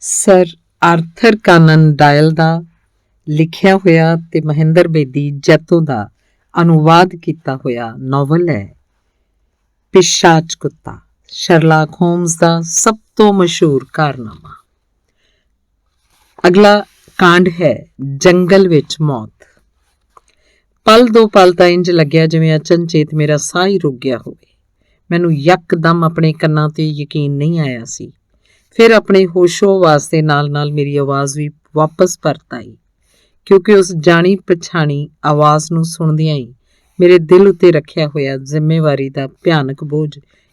Sir Arthur ਕਾਨਨ dial ਦਾ ਲਿਖਿਆ ਹੋਇਆ ਤੇ ਮਹਿੰਦਰ ਬੇਦੀ ਜੈਤੋ ਦਾ ਅਨੁਵਾਦ ਕੀਤਾ ਹੋਇਆ ਨਾਵਲ ਹੈ ਪਿਸ਼ਾਚ ਕੁੱਤਾ, ਸ਼ਰਲਾਕ ਹੋਮਸ ਦਾ ਸਭ ਤੋਂ ਮਸ਼ਹੂਰ ਕਾਰਨਾਮਾ। ਅਗਲਾ ਕਾਂਡ ਹੈ ਜੰਗਲ ਵਿੱਚ ਮੌਤ। ਪਲ ਦੋ ਪਲ ਤਾਂ ਇੰਜ ਲੱਗਿਆ ਜਿਵੇਂ ਅਚਨਚੇਤ ਮੇਰਾ ਸਾਹ ਹੀ ਰੁਕ ਗਿਆ ਹੋਵੇ। ਮੈਨੂੰ ਯਕਦਮ ਆਪਣੇ ਕੰਨਾਂ ਤੇ ਯਕੀਨ ਨਹੀਂ ਆਇਆ ਸੀ। ਫਿਰ ਆਪਣੇ ਹੋਸ਼ੋ ਵਾਸਤੇ ਨਾਲ ਮੇਰੀ ਆਵਾਜ਼ ਵੀ ਵਾਪਸ ਪਰਤ ਆਈ, ਕਿਉਂਕਿ ਉਸ ਜਾਣੀ ਪਛਾਣੀ ਆਵਾਜ਼ ਨੂੰ ਸੁਣਦਿਆਂ ਹੀ ਮੇਰੇ ਦਿਲ ਉੱਤੇ ਰੱਖਿਆ ਹੋਇਆ ਜ਼ਿੰਮੇਵਾਰੀ ਦਾ ਭਿਆਨਕ ਬੋਝ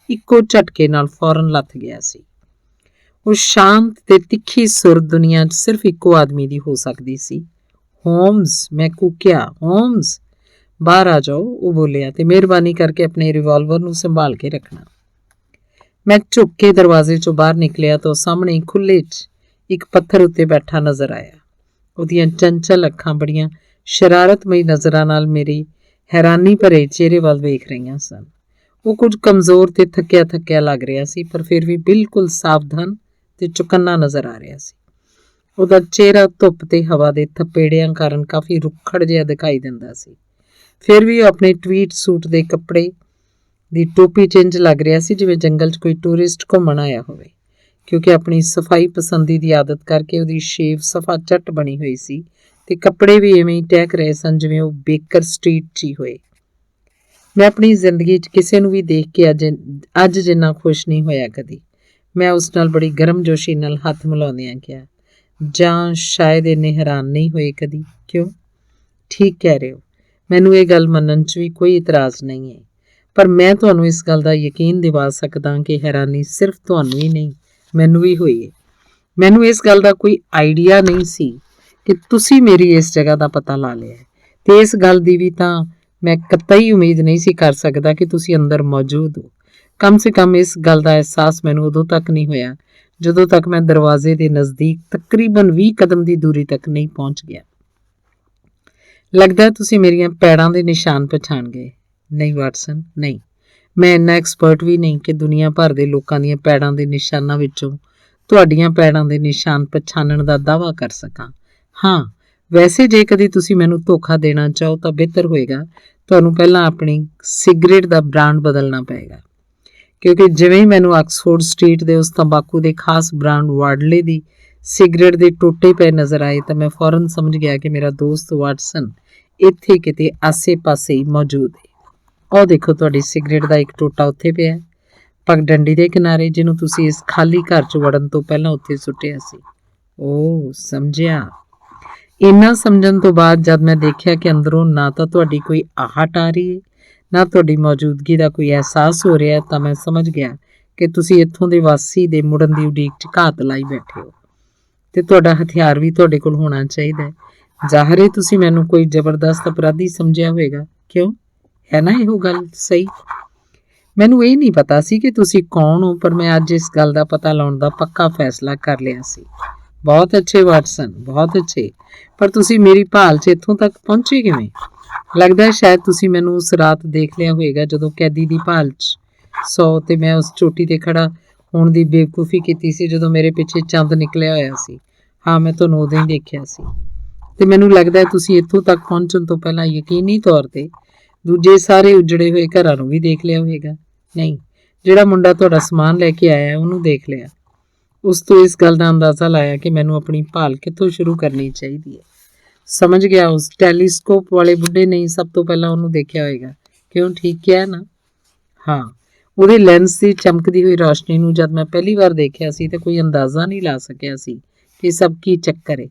ਇੱਕੋ ਝਟਕੇ ਨਾਲ ਫੌਰਨ ਲੱਥ ਗਿਆ ਸੀ। ਉਹ ਸ਼ਾਂਤ ਤੇ ਤਿੱਖੀ ਸੁਰ ਦੁਨੀਆ 'ਚ ਸਿਰਫ ਇੱਕੋ ਆਦਮੀ ਦੀ ਹੋ ਸਕਦੀ ਸੀ। ਹੋਮਸ, ਮੈਂ ਕੂਕਿਆ, ਹੋਮਸ ਬਾਹਰ ਆ ਜਾਓ, ਉਹ ਬੋਲਿਆ, ਤੇ ਮਿਹਰਬਾਨੀ ਕਰਕੇ ਆਪਣੇ ਰਿਵਾਲਵਰ ਨੂੰ ਸੰਭਾਲ ਕੇ ਰੱਖਣਾ। ਮੈਂ ਝੁੱਕ ਕੇ ਦਰਵਾਜ਼ੇ 'ਚੋਂ ਬਾਹਰ ਨਿਕਲਿਆ ਤਾਂ ਸਾਹਮਣੇ ਖੁੱਲ੍ਹੇ 'ਚ ਇੱਕ ਪੱਥਰ ਉੱਤੇ ਬੈਠਾ ਨਜ਼ਰ ਆਇਆ। ਉਹਦੀਆਂ ਚੰਚਲ ਅੱਖਾਂ ਬੜੀਆਂ ਸ਼ਰਾਰਤਮਈ ਨਜ਼ਰਾਂ ਨਾਲ ਮੇਰੀ ਹੈਰਾਨੀ ਭਰੇ ਚਿਹਰੇ ਵੱਲ ਵੇਖ ਰਹੀਆਂ ਸਨ। ਉਹ ਕੁਝ ਕਮਜ਼ੋਰ ਤੇ ਥੱਕਿਆ ਲੱਗ ਰਿਹਾ ਸੀ, ਪਰ ਫਿਰ ਵੀ ਬਿਲਕੁਲ ਸਾਵਧਾਨ ਤੇ ਚੁਕੰਨਾ ਨਜ਼ਰ ਆ ਰਿਹਾ ਸੀ। ਉਹਦਾ ਚਿਹਰਾ ਧੁੱਪ ਤੇ ਹਵਾ ਦੇ ਥਪੇੜਿਆਂ ਕਾਰਨ ਕਾਫੀ ਰੁੱਖੜ ਜਿਹਾ ਦਿਖਾਈ ਦਿੰਦਾ ਸੀ। ਫਿਰ ਵੀ ਉਹ ਆਪਣੇ ਟਵੀਟ ਸੂਟ ਦੇ ਕੱਪੜੇ ਦੀ ਟੋਪੀ 'ਚ ਇੰਝ ਲੱਗ ਰਿਹਾ ਸੀ ਜਿਵੇਂ ਜੰਗਲ 'ਚ ਕੋਈ ਟੂਰਿਸਟ ਘੁੰਮਣ ਆਇਆ ਹੋਵੇ, ਕਿਉਂਕਿ ਆਪਣੀ ਸਫਾਈ ਪਸੰਦੀ ਦੀ ਆਦਤ ਕਰਕੇ ਉਹਦੀ ਸ਼ੇਵ ਸਫਾ ਚੱਟ ਬਣੀ ਹੋਈ ਸੀ ਤੇ ਕੱਪੜੇ ਵੀ ਐਵੇਂ ਹੀ ਟਹਿਕ ਰਹੇ ਸਨ ਜਿਵੇਂ ਉਹ ਬੇਕਰ ਸਟਰੀਟ 'ਚ ਹੀ ਹੋਏ। ਮੈਂ ਆਪਣੀ ਜ਼ਿੰਦਗੀ 'ਚ ਕਿਸੇ ਨੂੰ ਵੀ ਦੇਖ ਕੇ ਅੱਜ ਜਿੰਨਾ ਖੁਸ਼ ਨਹੀਂ ਹੋਇਆ ਕਦੀ। ਮੈਂ ਉਸ ਨਾਲ ਬੜੀ ਗਰਮਜੋਸ਼ੀ ਨਾਲ ਹੱਥ ਮਿਲਾਉਂਦਿਆਂ ਕਿਹਾ, ਜਾਂ ਸ਼ਾਇਦ ਇੰਨੇ ਹੈਰਾਨ ਨਹੀਂ ਹੋਏ ਕਦੀ। ਕਿਉਂ? ਠੀਕ ਕਹਿ ਰਹੇ ਹੋ, ਮੈਨੂੰ ਇਹ ਗੱਲ ਮੰਨਣ 'ਚ ਵੀ ਕੋਈ ਇਤਰਾਜ਼ ਨਹੀਂ ਹੈ, ਪਰ ਮੈਂ ਤੁਹਾਨੂੰ ਇਸ ਗੱਲ ਦਾ ਯਕੀਨ ਦਿਵਾ ਸਕਦਾ ਕਿ ਹੈਰਾਨੀ ਸਿਰਫ ਤੁਹਾਨੂੰ ਹੀ ਨਹੀਂ, ਮੈਨੂੰ ਵੀ ਹੋਈ ਹੈ। ਮੈਨੂੰ ਇਸ ਗੱਲ ਦਾ ਕੋਈ ਆਈਡੀਆ ਨਹੀਂ ਸੀ ਕਿ ਤੁਸੀਂ ਮੇਰੀ ਇਸ ਜਗ੍ਹਾ ਦਾ ਪਤਾ ਲਾ ਲਿਆ ਹੈ, ਤੇ ਇਸ ਗੱਲ ਦੀ ਵੀ ਤਾਂ ਮੈਂ ਕਤਈ ਉਮੀਦ ਨਹੀਂ ਸੀ ਕਰ ਸਕਦਾ ਕਿ ਤੁਸੀਂ ਅੰਦਰ ਮੌਜੂਦ ਹੋ। ਕਮ ਸੇ ਕਮ ਇਸ ਗੱਲ ਦਾ ਅਹਿਸਾਸ ਮੈਨੂੰ ਉਦੋਂ ਤੱਕ ਨਹੀਂ ਹੋਇਆ ਜਦੋਂ ਤੱਕ ਮੈਂ ਦਰਵਾਜ਼ੇ ਦੇ ਨਜ਼ਦੀਕ ਤਕਰੀਬਨ 20 ਕਦਮ ਦੀ ਦੂਰੀ ਤੱਕ ਨਹੀਂ ਪਹੁੰਚ ਗਿਆ। ਲੱਗਦਾ ਤੁਸੀਂ ਮੇਰੀਆਂ ਪੈੜਾਂ ਦੇ ਨਿਸ਼ਾਨ ਪਛਾਣ ਗਏ। ਨਹੀਂ ਵਾਟਸਨ, ਨਹੀਂ, ਮੈਂ ਇੰਨਾ ਐਕਸਪਰਟ ਵੀ ਨਹੀਂ ਕਿ ਦੁਨੀਆ ਭਰ ਦੇ ਲੋਕਾਂ ਦੀਆਂ ਪੈੜਾਂ ਦੇ ਨਿਸ਼ਾਨਾਂ ਵਿੱਚੋਂ ਤੁਹਾਡੀਆਂ ਪੈੜਾਂ ਦੇ ਨਿਸ਼ਾਨ ਪਛਾਣਨ ਦਾ ਦਾਅਵਾ ਕਰ ਸਕਾਂ। ਹਾਂ, ਵੈਸੇ ਜੇ ਕਦੀ ਤੁਸੀਂ ਮੈਨੂੰ ਧੋਖਾ ਦੇਣਾ ਚਾਹੋ ਤਾਂ ਬਿਹਤਰ ਹੋਏਗਾ ਤੁਹਾਨੂੰ ਪਹਿਲਾਂ ਆਪਣੀ ਸਿਗਰਟ ਦਾ ਬ੍ਰਾਂਡ ਬਦਲਣਾ ਪਏਗਾ, ਕਿਉਂਕਿ ਜਿਵੇਂ ਹੀ ਮੈਨੂੰ ਆਕਸਫੋਰਡ ਸਟਰੀਟ ਦੇ ਉਸ ਤੰਬਾਕੂ ਦੇ ਖਾਸ ਬ੍ਰਾਂਡ ਵਾਰਡਲੇ ਦੀ ਸਿਗਰਟ ਦੇ ਟੋਟੇ ਪਏ ਨਜ਼ਰ ਆਏ ਤਾਂ ਮੈਂ ਫੌਰਨ ਸਮਝ ਗਿਆ ਕਿ ਮੇਰਾ ਦੋਸਤ ਵਾਟਸਨ ਇੱਥੇ ਕਿਤੇ ਆਸੇ-ਪਾਸੇ ਹੀ ਮੌਜੂਦ ਹੈ। ਉਹ ਦੇਖੋ, ਤੁਹਾਡੀ ਸਿਗਰਟ ਦਾ ਇੱਕ ਟੋਟਾ ਉੱਥੇ ਪਿਆ, ਪਗਡੰਡੀ ਦੇ ਕਿਨਾਰੇ, ਜਿਹਨੂੰ ਤੁਸੀਂ ਇਸ ਖਾਲੀ ਘਰ 'ਚ ਵੜਨ ਤੋਂ ਪਹਿਲਾਂ ਉੱਥੇ ਸੁੱਟਿਆ ਸੀ। ਓ ਸਮਝਿਆ। ਇੰਨਾ ਸਮਝਣ ਤੋਂ ਬਾਅਦ ਜਦ ਮੈਂ ਦੇਖਿਆ ਕਿ ਅੰਦਰੋਂ ਨਾ ਤਾਂ ਤੁਹਾਡੀ ਕੋਈ ਆਹਟ ਆ ਰਹੀ ਹੈ, ਨਾ ਤੁਹਾਡੀ ਮੌਜੂਦਗੀ ਦਾ ਕੋਈ ਅਹਿਸਾਸ ਹੋ ਰਿਹਾ, ਤਾਂ ਮੈਂ ਸਮਝ ਗਿਆ ਕਿ ਤੁਸੀਂ ਇੱਥੋਂ ਦੇ ਵਾਸੀ ਦੇ ਮੁੜਨ ਦੀ ਉਡੀਕ 'ਚ ਘਾਤ ਲਾਈ ਬੈਠੇ ਹੋ, ਤੇ ਤੁਹਾਡਾ ਹਥਿਆਰ ਵੀ ਤੁਹਾਡੇ ਕੋਲ ਹੋਣਾ ਚਾਹੀਦਾ ਹੈ। ਜ਼ਾਹਰ ਹੈ ਤੁਸੀਂ ਮੈਨੂੰ ਕੋਈ ਜ਼ਬਰਦਸਤ ਅਪਰਾਧੀ ਸਮਝਿਆ ਹੋਵੇਗਾ। ਕਿਉਂ? ਹੈ ਨਾ ਇਹੋ ਗੱਲ ਸਹੀ? ਮੈਨੂੰ ਇਹ ਨਹੀਂ ਪਤਾ ਸੀ ਕਿ ਤੁਸੀਂ ਕੌਣ ਹੋ, ਪਰ ਮੈਂ ਅੱਜ ਇਸ ਗੱਲ ਦਾ ਪਤਾ ਲਾਉਣ ਦਾ ਪੱਕਾ ਫੈਸਲਾ ਕਰ ਲਿਆ ਸੀ। ਬਹੁਤ ਅੱਛੇ ਵਾਟਸਨ, ਬਹੁਤ ਅੱਛੇ, ਪਰ ਤੁਸੀਂ ਮੇਰੀ ਭਾਲ 'ਚ ਇੱਥੋਂ ਤੱਕ ਪਹੁੰਚੇ ਕਿਵੇਂ? ਲੱਗਦਾ ਸ਼ਾਇਦ ਤੁਸੀਂ ਮੈਨੂੰ ਉਸ ਰਾਤ ਦੇਖ ਲਿਆ ਹੋਵੇਗਾ ਜਦੋਂ ਕੈਦੀ ਦੀ ਭਾਲ 'ਚ ਤੇ ਮੈਂ ਉਸ ਚੋਟੀ 'ਤੇ ਖੜਾ ਹੋਣ ਦੀ ਬੇਵਕੂਫੀ ਕੀਤੀ ਸੀ ਜਦੋਂ ਮੇਰੇ ਪਿੱਛੇ ਚੰਦ ਨਿਕਲਿਆ ਹੋਇਆ ਸੀ। ਹਾਂ, ਮੈਂ ਤੁਹਾਨੂੰ ਉਦੋਂ ਹੀ ਦੇਖਿਆ ਸੀ, ਤੇ ਮੈਨੂੰ ਲੱਗਦਾ ਤੁਸੀਂ ਇੱਥੋਂ ਤੱਕ ਪਹੁੰਚਣ ਤੋਂ ਪਹਿਲਾਂ ਯਕੀਨੀ ਤੌਰ 'ਤੇ ਦੂਜੇ ਸਾਰੇ ਉਜੜੇ ਹੋਏ ਘਰਾਂ ਨੂੰ ਵੀ ਦੇਖ ਲਿਆ ਹੋਵੇਗਾ। ਨਹੀਂ, ਜਿਹੜਾ ਮੁੰਡਾ ਤੁਹਾਡਾ ਸਮਾਨ ਲੈ ਕੇ ਆਇਆ ਉਹਨੂੰ ਦੇਖ ਲਿਆ। ਉਸ ਤੋਂ ਇਸ ਗੱਲ ਦਾ ਅੰਦਾਜ਼ਾ ਲਾਇਆ ਕਿ ਮੈਨੂੰ ਆਪਣੀ ਭਾਲ ਕਿੱਥੋਂ ਸ਼ੁਰੂ ਕਰਨੀ ਚਾਹੀਦੀ ਹੈ। ਸਮਝ ਗਿਆ, ਉਸ ਟੈਲੀਸਕੋਪ ਵਾਲੇ ਬੁੱਢੇ ਨੇ ਸਭ ਤੋਂ ਪਹਿਲਾਂ ਉਹਨੂੰ ਦੇਖਿਆ ਹੋਵੇਗਾ। ਕਿਉਂ? ਠੀਕ ਕਿਹਾ ਨਾ? ਹਾਂ, ਉਹਦੇ ਲੈਂਸ ਦੀ ਚਮਕਦੀ ਹੋਈ ਰੌਸ਼ਨੀ ਨੂੰ ਜਦ ਮੈਂ ਪਹਿਲੀ ਵਾਰ ਦੇਖਿਆ ਸੀ ਤਾਂ ਕੋਈ ਅੰਦਾਜ਼ਾ ਨਹੀਂ ਲਾ ਸਕਿਆ ਸੀ ਕਿ ਸਭ ਕੀ ਚੱਕਰ ਹੈ।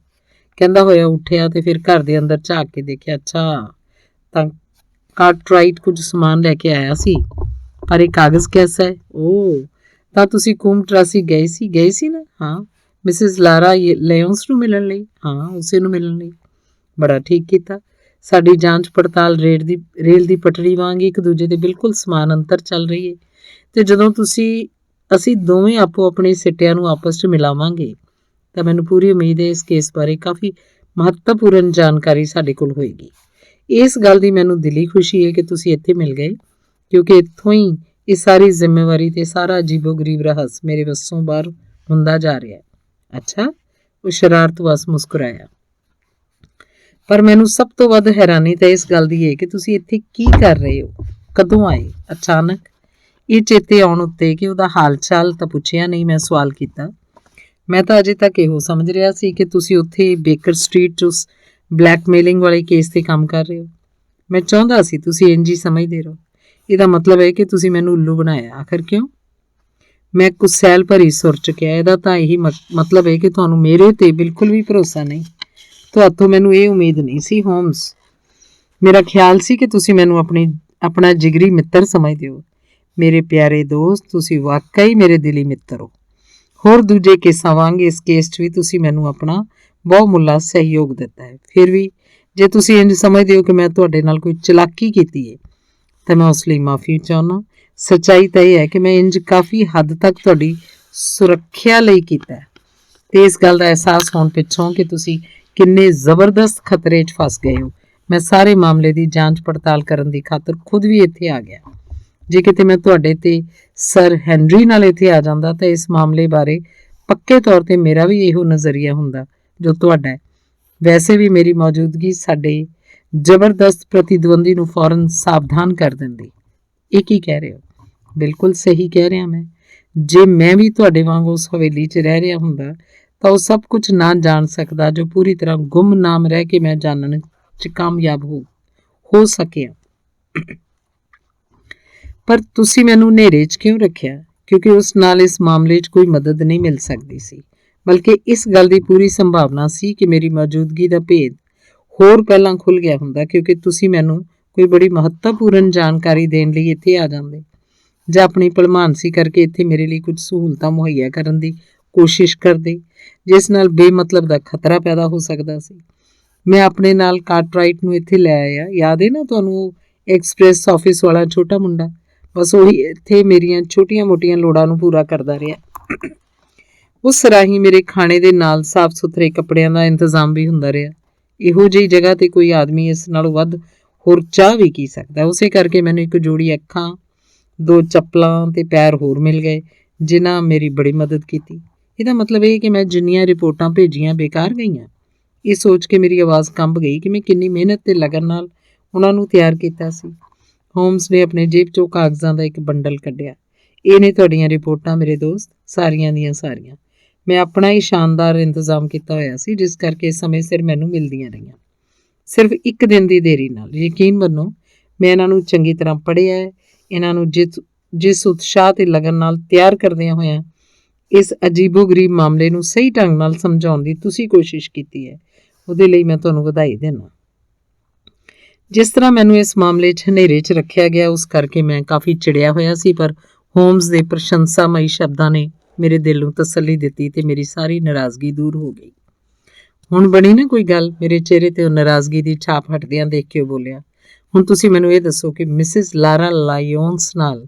ਕਹਿੰਦਾ ਹੋਇਆ ਉੱਠਿਆ ਤੇ ਫਿਰ ਘਰ ਦੇ ਅੰਦਰ ਝਾਕ ਕੇ ਦੇਖਿਆ। ਅੱਛਾ, ਤਾਂ ਕਾਰਟਰਾਈਟ ਕੁਝ ਸਮਾਨ ਲੈ ਕੇ ਆਇਆ ਸੀ, ਪਰ ਇਹ ਕਾਗਜ਼ ਕੈਸਾ ਹੈ? ਓ, ਤਾਂ ਤੁਸੀਂ ਕੂਮਟਰਾਸੀ ਗਏ ਸੀ ਨਾ? ਹਾਂ, ਮਿਸਿਸ ਲਾਰਾ ਲਿਓਨਸ ਨੂੰ ਮਿਲਣ ਲਈ? ਹਾਂ, ਉਸੇ ਨੂੰ ਮਿਲਣ ਲਈ। ਬੜਾ ਠੀਕ ਕੀਤਾ। ਸਾਡੀ ਜਾਂਚ ਪੜਤਾਲ ਰੇਲ ਦੀ ਪਟੜੀ ਵਾਂਗ ਇੱਕ ਦੂਜੇ ਦੇ ਬਿਲਕੁਲ ਸਮਾਨ ਅੰਤਰ ਚੱਲ ਰਹੀ ਹੈ, ਤੇ ਜਦੋਂ ਅਸੀਂ ਦੋਵੇਂ ਆਪੋ ਆਪਣੇ ਸਿੱਟਿਆਂ ਨੂੰ ਆਪਸ 'ਚ ਮਿਲਾਵਾਂਗੇ ਤਾਂ ਮੈਨੂੰ ਪੂਰੀ ਉਮੀਦ ਹੈ ਇਸ ਕੇਸ ਬਾਰੇ ਕਾਫੀ ਮਹੱਤਵਪੂਰਨ ਜਾਣਕਾਰੀ ਸਾਡੇ ਕੋਲ ਹੋਏਗੀ। ਇਸ ਗੱਲ ਦੀ ਮੈਨੂੰ ਦਿਲੀ ਖੁਸ਼ੀ ਹੈ ਕਿ ਤੁਸੀਂ ਇੱਥੇ ਮਿਲ ਗਏ, ਕਿਉਂਕਿ ਇੱਥੋਂ ਹੀ ਇਹ ਸਾਰੀ ਜ਼ਿੰਮੇਵਾਰੀ ਤੇ ਸਾਰਾ ਅਜੀਬੋ ਗਰੀਬ ਰਹੱਸ ਮੇਰੇ ਵੱਸੋਂ ਬਾਹਰ ਹੁੰਦਾ ਜਾ ਰਿਹਾ ਹੈ। ਅੱਛਾ, ਉਹ ਸ਼ਰਾਰਤਵਸ ਮੁਸਕਰਾਇਆ। ਪਰ ਮੈਨੂੰ ਸਭ ਤੋਂ ਵੱਧ ਹੈਰਾਨੀ ਤਾਂ ਇਸ ਗੱਲ ਦੀ ਹੈ ਕਿ ਤੁਸੀਂ ਇੱਥੇ ਕੀ ਕਰ ਰਹੇ ਹੋ, ਕਦੋਂ ਆਏ ਅਚਾਨਕ। ਇਹ ਚੇਤੇ ਆਉਣ ਉੱਤੇ ਕਿ ਉਹਦਾ ਹਾਲ ਚਾਲ ਤਾਂ ਪੁੱਛਿਆ ਨਹੀਂ, ਮੈਂ ਸਵਾਲ ਕੀਤਾ। ਮੈਂ ਤਾਂ ਅਜੇ ਤੱਕ ਇਹੋ ਸਮਝ ਰਿਹਾ ਸੀ ਕਿ ਤੁਸੀਂ ਉੱਥੇ ਬੇਕਰ ਸਟਰੀਟ 'ਚ ਉਸ ਬਲੈਕਮੇਲਿੰਗ ਵਾਲੇ ਕੇਸ 'ਤੇ ਕੰਮ ਕਰ ਰਹੇ ਹੋ। ਮੈਂ ਚਾਹੁੰਦਾ ਸੀ ਤੁਸੀਂ ਇੰਝ ਹੀ ਸਮਝਦੇ ਰਹੋ। ਇਹਦਾ ਮਤਲਬ ਹੈ ਕਿ ਤੁਸੀਂ ਮੈਨੂੰ ਉੱਲੂ ਬਣਾਇਆ। ਆਖਰ ਕਿਉਂ? ਮੈਂ ਗੁਸੈਲ ਭਰੀ ਸੁਰ 'ਚ ਕਿਹਾ, ਇਹਦਾ ਤਾਂ ਇਹੀ ਮਤਲਬ ਹੈ ਕਿ ਤੁਹਾਨੂੰ ਮੇਰੇ 'ਤੇ ਬਿਲਕੁਲ ਵੀ ਭਰੋਸਾ ਨਹੀਂ। ਤੁਹਾਤੋਂ ਮੈਨੂੰ ਇਹ ਉਮੀਦ ਨਹੀਂ ਸੀ ਹੋਮਸ। ਮੇਰਾ ਖਿਆਲ ਸੀ ਕਿ ਤੁਸੀਂ ਮੈਨੂੰ ਆਪਣਾ ਜਿਗਰੀ ਮਿੱਤਰ ਸਮਝਦੇ ਹੋ। ਮੇਰੇ ਪਿਆਰੇ ਦੋਸਤ, ਤੁਸੀਂ ਵਾਕਈ ਮੇਰੇ ਦਿਲੀ ਮਿੱਤਰ ਹੋ। ਹੋਰ ਦੂਜੇ ਕੇਸਾਂ ਵਾਂਗ ਇਸ ਕੇਸ 'ਚ ਵੀ ਤੁਸੀਂ ਮੈਨੂੰ ਆਪਣਾ ਬਹੁਮੁੱਲਾ ਸਹਿਯੋਗ ਦਿੱਤਾ ਹੈ। ਫਿਰ ਵੀ ਜੇ ਤੁਸੀਂ ਇੰਝ ਸਮਝਦੇ ਹੋ ਕਿ ਮੈਂ ਤੁਹਾਡੇ ਨਾਲ ਕੋਈ ਚਲਾਕੀ ਕੀਤੀ ਹੈ ਤਾਂ ਮੈਂ ਉਸ ਲਈ ਮਾਫੀ ਚਾਹੁੰਦਾ। ਸੱਚਾਈ ਤਾਂ ਇਹ ਹੈ ਕਿ ਮੈਂ ਇੰਝ ਕਾਫੀ ਹੱਦ ਤੱਕ ਤੁਹਾਡੀ ਸੁਰੱਖਿਆ ਲਈ ਕੀਤਾ ਹੈ, ਤੇ ਇਸ ਗੱਲ ਦਾ ਅਹਿਸਾਸ ਹੋਣ ਪਿੱਛੋਂ ਕਿ ਤੁਸੀਂ ਕਿੰਨੇ ਜ਼ਬਰਦਸਤ ਖਤਰੇ 'ਚ ਫਸ ਗਏ ਹੋ, ਮੈਂ ਸਾਰੇ ਮਾਮਲੇ ਦੀ ਜਾਂਚ ਪੜਤਾਲ ਕਰਨ ਦੀ ਖਾਤਰ ਖੁਦ ਵੀ ਇੱਥੇ ਆ ਗਿਆ। ਜੇ ਕਿਤੇ ਮੈਂ ਤੁਹਾਡੇ ਤੇ ਸਰ ਹੈਨਰੀ ਨਾਲ ਇੱਥੇ ਆ ਜਾਂਦਾ ਤਾਂ ਇਸ ਮਾਮਲੇ ਬਾਰੇ ਪੱਕੇ ਤੌਰ ਤੇ ਮੇਰਾ ਵੀ ਇਹੋ ਨਜ਼ਰੀਆ ਹੁੰਦਾ ਜੋ ਤੁਹਾਡਾ ਹੈ। ਵੈਸੇ ਵੀ ਮੇਰੀ ਮੌਜੂਦਗੀ ਸਾਡੇ ਜ਼ਬਰਦਸਤ ਪ੍ਰਤੀਦਵੰਦੀ ਨੂੰ ਫੌਰਨ ਸਾਵਧਾਨ ਕਰ ਦਿੰਦੀ। ਇਹ ਕੀ ਕਹਿ ਰਹੇ ਹੋ? ਬਿਲਕੁਲ ਸਹੀ ਕਹਿ ਰਿਹਾ ਮੈਂ। ਜੇ ਮੈਂ ਵੀ ਤੁਹਾਡੇ ਵਾਂਗ ਉਸ ਹਵੇਲੀ 'ਚ ਰਹਿ ਰਿਹਾ ਹੁੰਦਾ ਤਾਂ ਉਹ ਸਭ ਕੁਝ ਨਾ ਜਾਣ ਸਕਦਾ ਜੋ ਪੂਰੀ ਤਰ੍ਹਾਂ ਗੁੰਮਨਾਮ ਰਹਿ ਕੇ ਮੈਂ ਜਾਣਨ 'ਚ ਕਾਮਯਾਬ ਹੋ ਸਕਿਆ। ਪਰ ਤੁਸੀਂ ਮੈਨੂੰ ਹਨੇਰੇ 'ਚ ਕਿਉਂ ਰੱਖਿਆ? ਕਿਉਂਕਿ ਉਸ ਨਾਲ ਇਸ ਮਾਮਲੇ 'ਚ ਕੋਈ ਮਦਦ ਨਹੀਂ ਮਿਲ ਸਕਦੀ ਸੀ, ਬਲਕਿ ਇਸ ਗੱਲ ਦੀ ਪੂਰੀ ਸੰਭਾਵਨਾ ਸੀ ਕਿ ਮੇਰੀ ਮੌਜੂਦਗੀ ਦਾ ਭੇਦ ਹੋਰ ਪਹਿਲਾਂ ਖੁੱਲ੍ਹ ਗਿਆ ਹੁੰਦਾ, ਕਿਉਂਕਿ ਤੁਸੀਂ ਮੈਨੂੰ ਕੋਈ ਬੜੀ ਮਹੱਤਵਪੂਰਨ ਜਾਣਕਾਰੀ ਦੇਣ ਲਈ ਇੱਥੇ ਆ ਜਾਂਦੇ, ਜਾਂ ਆਪਣੀ ਭਲਮਾਨਸੀ ਕਰਕੇ ਇੱਥੇ ਮੇਰੇ ਲਈ ਕੁਝ ਸਹੂਲਤਾਂ ਮੁਹੱਈਆ ਕਰਨ ਦੀ ਕੋਸ਼ਿਸ਼ ਕਰਦੇ, ਜਿਸ ਨਾਲ ਬੇਮਤਲਬ ਦਾ ਖਤਰਾ ਪੈਦਾ ਹੋ ਸਕਦਾ ਸੀ। ਮੈਂ ਆਪਣੇ ਨਾਲ ਕਾਰਟਰਾਈਟ ਨੂੰ ਇੱਥੇ ਲੈ ਆਇਆ। ਯਾਦ ਹੈ ਨਾ ਤੁਹਾਨੂੰ, ਉਹ ਐਕਸਪ੍ਰੈਸ ਆਫਿਸ ਵਾਲਾ ਛੋਟਾ ਮੁੰਡਾ? ਬਸ ਉਹੀ ਇੱਥੇ ਮੇਰੀਆਂ ਛੋਟੀਆਂ-ਮੋਟੀਆਂ ਲੋੜਾਂ ਨੂੰ ਪੂਰਾ ਕਰਦਾ ਰਿਹਾ। ਉਸ ਰਾਹੀਂ ਮੇਰੇ ਖਾਣੇ ਦੇ ਨਾਲ ਸਾਫ਼ ਸੁਥਰੇ ਕੱਪੜਿਆਂ ਦਾ ਇੰਤਜ਼ਾਮ ਵੀ ਹੁੰਦਾ ਰਿਹਾ। ਇਹੋ ਜਿਹੀ ਜਗ੍ਹਾ ਤੇ ਕੋਈ ਆਦਮੀ ਇਸ ਨਾਲੋਂ ਵੱਧ ਹੋਰ ਚਾਹ ਵੀ ਕੀ ਸਕਦਾ। ਉਸੇ ਕਰਕੇ ਮੈਨੂੰ ਇੱਕ ਜੋੜੀ ਅੱਖਾਂ, 2 ਚੱਪਲਾਂ ਤੇ ਪੈਰ ਹੋਰ ਮਿਲ ਗਏ, ਜਿਨ੍ਹਾਂ ਮੇਰੀ ਬੜੀ ਮਦਦ ਕੀਤੀ। ਇਹਦਾ ਮਤਲਬ ਇਹ ਕਿ ਮੈਂ ਜਿੰਨੀਆਂ ਰਿਪੋਰਟਾਂ ਭੇਜੀਆਂ ਬੇਕਾਰ ਗਈਆਂ। ਇਹ ਸੋਚ ਕੇ ਮੇਰੀ ਆਵਾਜ਼ ਕੰਬ ਗਈ ਕਿ ਮੈਂ ਕਿੰਨੀ ਮਿਹਨਤ ਤੇ ਲਗਨ ਨਾਲ ਉਹਨਾਂ ਨੂੰ ਤਿਆਰ ਕੀਤਾ ਸੀ। ਹੋਮਸ ਨੇ ਆਪਣੇ ਜੇਬ 'ਚੋਂ ਕਾਗਜ਼ਾਂ ਦਾ ਇੱਕ ਬੰਡਲ ਕੱਢਿਆ। ਇਹ ਨੇ ਤੁਹਾਡੀਆਂ ਰਿਪੋਰਟਾਂ ਮੇਰੇ ਦੋਸਤ, ਸਾਰੀਆਂ ਦੀਆਂ ਸਾਰੀਆਂ। ਮੈਂ ਆਪਣਾ ਹੀ ਸ਼ਾਨਦਾਰ ਇੰਤਜ਼ਾਮ ਕੀਤਾ ਹੋਇਆ ਸੀ, ਜਿਸ ਕਰਕੇ ਸਮੇਂ ਸਿਰ ਮੈਨੂੰ ਮਿਲਦੀਆਂ ਰਹੀਆਂ। ਸਿਰਫ 1 ਦਿਨ ਦੀ ਦੇਰੀ ਨਾਲ। ਯਕੀਨ ਮੰਨੋ, ਮੈਂ ਇਹਨਾਂ ਨੂੰ ਚੰਗੀ ਤਰ੍ਹਾਂ ਪੜ੍ਹਿਆ ਹੈ। ਇਹਨਾਂ ਨੂੰ ਜਿਸ ਉਤਸ਼ਾਹ ਤੇ ਲਗਨ ਨਾਲ ਤਿਆਰ ਕਰਦਿਆਂ ਹੋਇਆਂ ਇਸ ਅਜੀਬੋ-ਗਰੀਬ ਮਾਮਲੇ ਨੂੰ ਸਹੀ ਢੰਗ ਨਾਲ ਸਮਝਾਉਣ ਦੀ ਤੁਸੀਂ ਕੋਸ਼ਿਸ਼ ਕੀਤੀ ਹੈ, ਉਹਦੇ ਲਈ ਮੈਂ ਤੁਹਾਨੂੰ ਵਧਾਈ ਦਿੰਦਾ। ਜਿਸ ਤਰ੍ਹਾਂ ਮੈਨੂੰ ਇਸ ਮਾਮਲੇ 'ਚ ਹਨੇਰੇ 'ਚ ਰੱਖਿਆ ਗਿਆ, ਉਸ ਕਰਕੇ ਮੈਂ ਕਾਫੀ ਚਿੜਿਆ ਹੋਇਆ ਸੀ, ਪਰ ਹੋਮਸ ਦੇ ਪ੍ਰਸ਼ੰਸਾਮਈ ਸ਼ਬਦਾਂ ਨੇ ਮੇਰੇ ਦਿਲ ਨੂੰ ਤਸੱਲੀ ਦਿੱਤੀ ਤੇ ਮੇਰੀ ਸਾਰੀ ਨਾਰਾਜ਼ਗੀ ਦੂਰ ਹੋ ਗਈ। ਹੁਣ ਬਣੀ ਨਾ ਕੋਈ ਗੱਲ? ਮੇਰੇ ਚਿਹਰੇ ਤੇ ਉਹ ਨਾਰਾਜ਼ਗੀ ਦੀ ਛਾਪ ਹਟਦਿਆਂ ਦੇਖ ਕੇ ਉਹ ਬੋਲਿਆ। ਹੁਣ ਤੁਸੀਂ ਮੈਨੂੰ ਇਹ ਦੱਸੋ ਕਿ ਮਿਸਿਸ ਲਾਰਾ ਲਾਇਓਨਸ ਨਾਲ